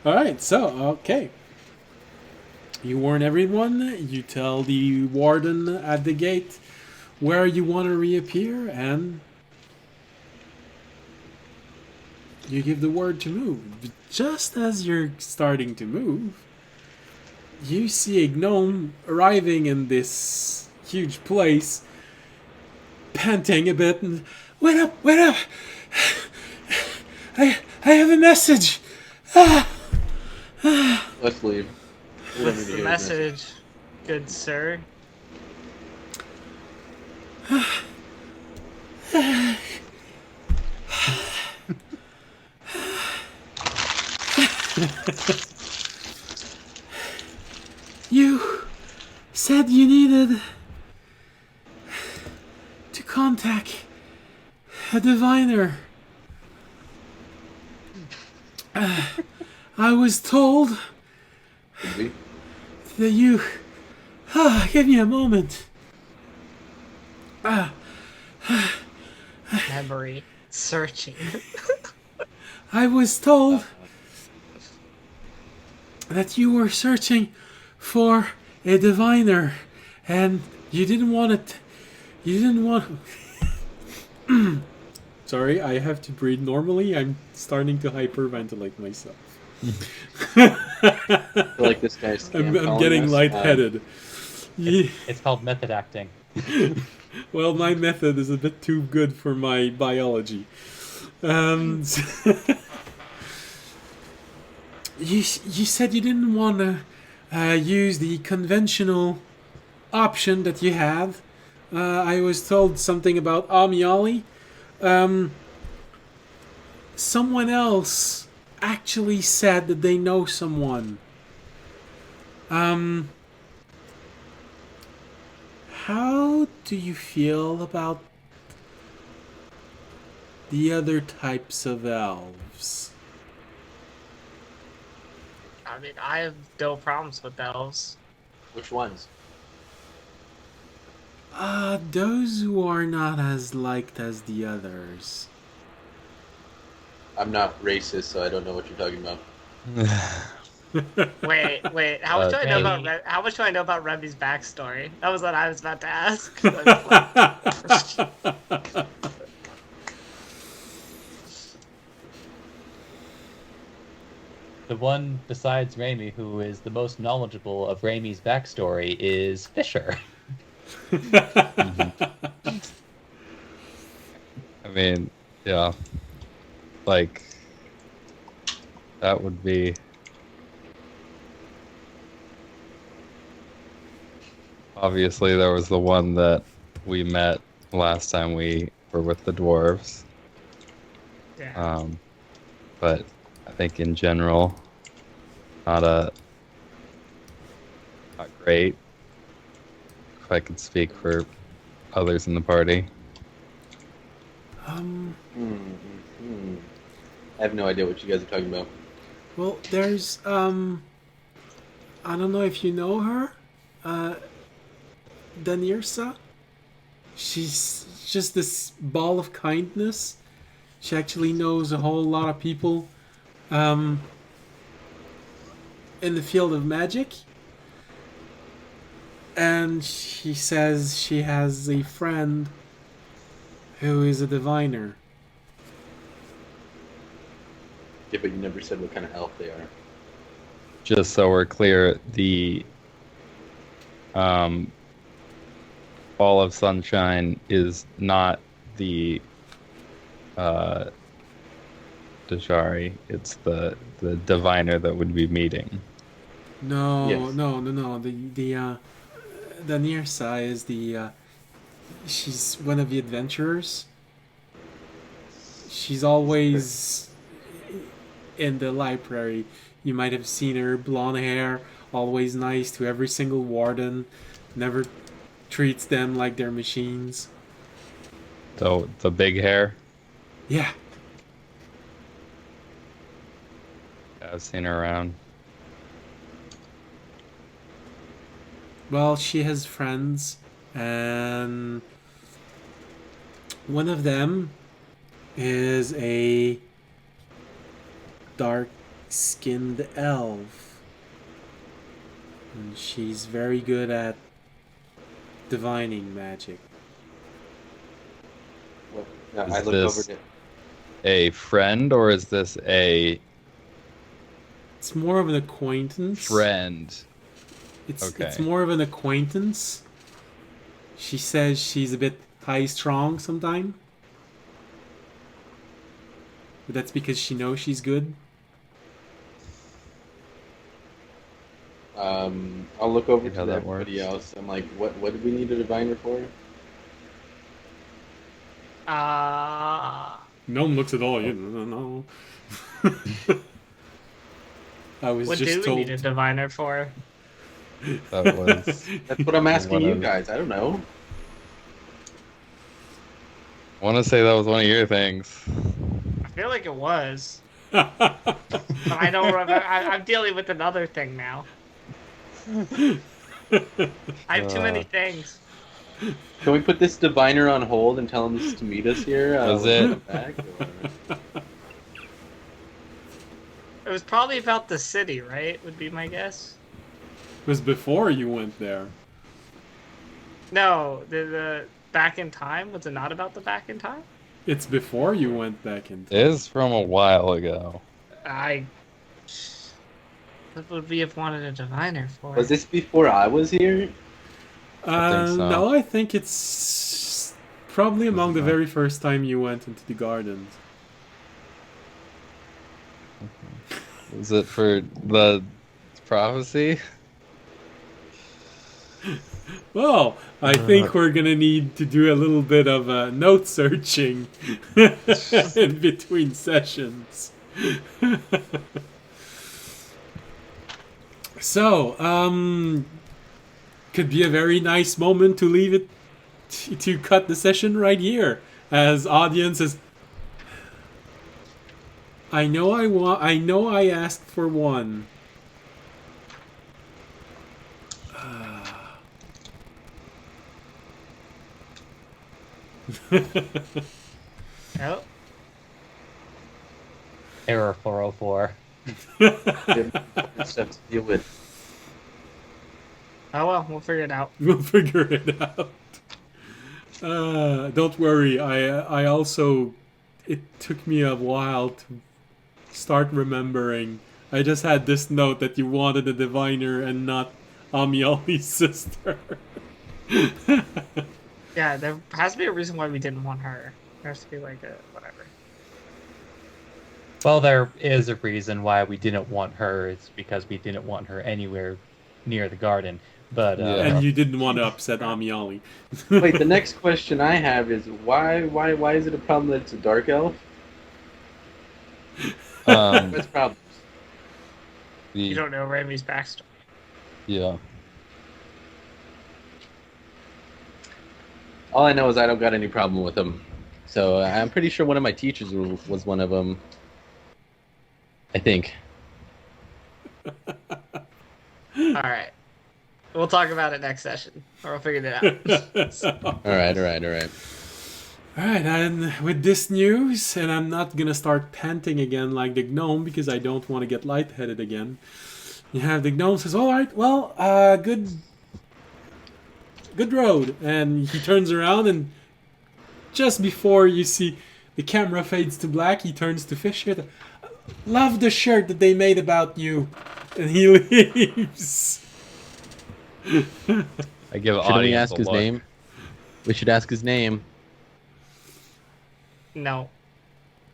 all right. So, okay. You warn everyone. You tell the warden at the gate where you want to reappear, and you give the word to move. Just as you're starting to move, you see a gnome arriving in this huge place, panting a bit, and wait up, wait up! I have a message. Let's leave. We don't need What's to the hear message, good sir? You said you needed to contact a diviner. I was told Could we? that you... give me a moment. Memory searching. I was told that you were searching for a diviner, and you didn't want it. You didn't want... Sorry, I have to breathe normally. I'm starting to hyperventilate myself. I feel like this guy's I'm calling getting us. lightheaded. Yeah. It's called method acting. Well, my method is a bit too good for my biology. You said you didn't want to use the conventional option that you had. I was told something about Amiali. Someone else actually said that they know someone. How do you feel about the other types of elves? I mean, I have no problems with elves. Which ones? Those who are not as liked as the others. I'm not racist, so I don't know what you're talking about. Wait. How much do I know Maybe. about how much do I know about Remy's backstory? That was what I was about to ask. The one besides Raimi who is the most knowledgeable of Raimi's backstory is Fisher. I mean, yeah. Like, that would be... Obviously, there was the one that we met last time we were with the dwarves. Yeah. But I think in general, not great. If I could speak for others in the party. I have no idea what you guys are talking about. Well, there's I don't know if you know her, Danirsa. She's just this ball of kindness. She actually knows a whole lot of people in the field of magic. And she says she has a friend who is a diviner. Yeah, but you never said what kind of elf they are. just so we're clear, the Ball of Sunshine is not the Dajari. It's the diviner that would be meeting. No, Yes. no. The Nirsa is the she's one of the adventurers. She's always in the library. You might have seen her, blonde hair, always nice to every single warden, never treats them like they're machines. The big hair. Yeah, I've seen her around. well, she has friends, and one of them is a dark-skinned elf. And she's very good at divining magic. Well, Is I look this- over to. A friend, or is this a It's more of an acquaintance. friend? It's Okay. more of an acquaintance. She says she's a bit high-strung sometimes. But that's because she knows she's good. I'll look over See how to that everybody works. else. I'm like, what do we need a diviner for? Gnome looks at all you. No. I was What just do we told. need a diviner for? That was. That's what I'm asking One you of- guys. I don't know. I want to say that was one of your things. I feel like it was. But I don't remember. I'm dealing with another thing now. I have too many things. Can we put this diviner on hold and tell him to meet us here? Was when we it- come back, or- It was probably about the city, right? Would be my guess. It was before you went there. No, the back in time. Was it not about the back in time? It's before you went back in. It is from a while ago. What would we have wanted a diviner for? Was this before I was here? I think so. No, I think it's probably among the not. very first time you went into the gardens. Is it for the prophecy? Well, I think we're gonna need to do a little bit of note searching in between sessions. So, could be a very nice moment to leave it to cut the session right here, as audiences. I know I asked for one. Oh, Error 404. Stuff to deal with. oh well, we'll figure it out. We'll figure it out. Don't worry. I also. It took me a while to start remembering. I just had this note that you wanted a diviner and not Amiali's sister. Yeah, there has to be a reason why we didn't want her. There has to be like a whatever. Well, there is a reason why we didn't want her. It's because we didn't want her anywhere near the garden. But Yeah. And you didn't want to upset Amiali. Wait, the next question I have is why is it a problem that it's a dark elf? What's problems? You don't know Remy's backstory. Yeah. All I know is I don't got any problem with him. So I'm pretty sure one of my teachers was one of them. I think. All right, we'll talk about it next session, or we'll figure it out. All right. Alright, and with this news, and I'm not gonna start panting again like the gnome because I don't want to get lightheaded again. You have the gnome says, "Alright, well, good road," and he turns around, and just before you see the camera fades to black, he turns to Fish here. "Love the shirt that they made about you. And he leaves. I give Should we audience ask a his look. name? We should ask his name. No,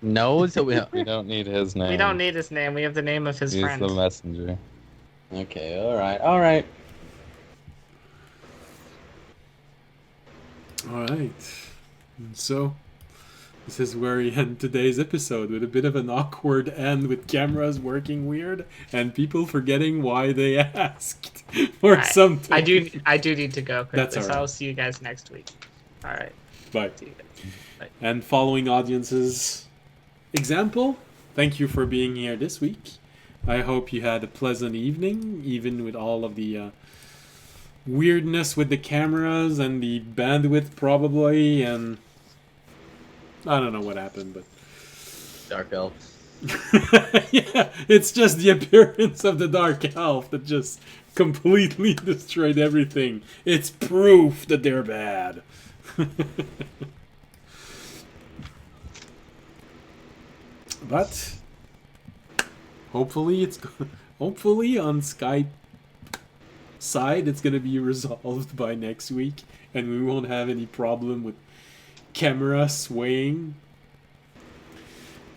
No, so we. We don't need his name. we don't need his name. We have the name of his He's friend. the messenger. Okay, all right, all right. All right. So, this is where we end today's episode with a bit of an awkward end with cameras working weird and people forgetting why they asked for something. I do need to go quickly, That's all so right. I'll see you guys next week. All right. Bye. See you guys. And following audiences' example, thank you for being here this week. I hope you had a pleasant evening, even with all of the weirdness with the cameras and the bandwidth probably, and I don't know what happened, but Dark elf. yeah, it's just the appearance of the dark elf that just completely destroyed everything. It's proof that they're bad. But hopefully hopefully on Skype side it's gonna be resolved by next week and we won't have any problem with camera swaying.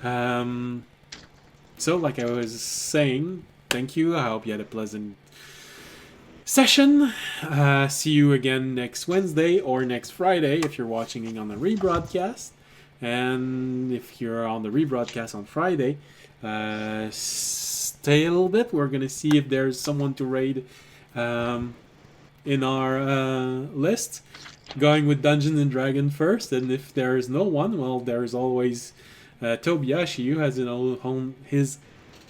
So like I was saying, thank you. I hope you had a pleasant session. See you again next Wednesday or next Friday if you're watching on the rebroadcast. And if you're on the rebroadcast on Friday, stay a little bit. We're going to see if there's someone to raid in our list. Going with Dungeons and Dragons first. And if there's no one, well, there's always Tobiyashi, who has his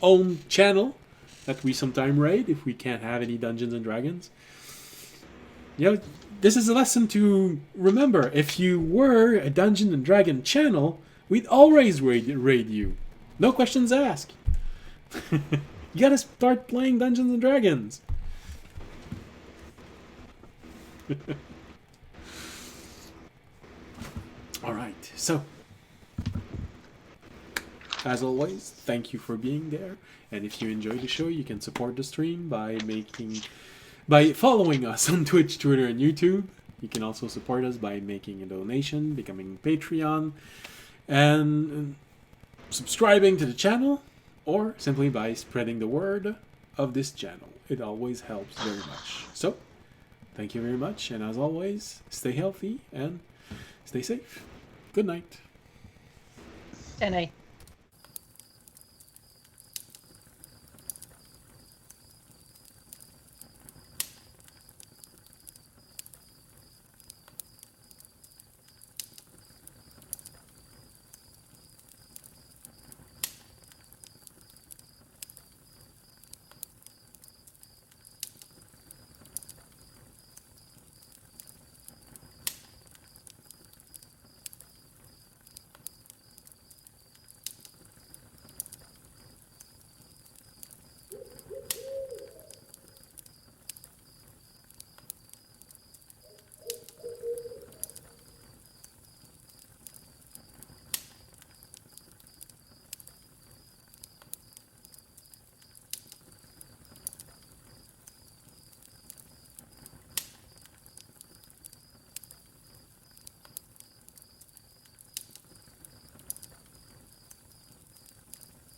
own channel that we sometime raid if we can't have any Dungeons and Dragons. You know, this is a lesson to remember. If you were a Dungeon and Dragon channel, we'd always raid you. No questions asked. You gotta start playing Dungeons and Dragons. Alright, so as always, thank you for being there. And if you enjoy the show, you can support the stream by following us on Twitch, Twitter, and YouTube. You can also support us by making a donation, becoming Patreon, and subscribing to the channel, or simply by spreading the word of this channel. It always helps very much. So, thank you very much, and as always, stay healthy and stay safe. Good night. NA.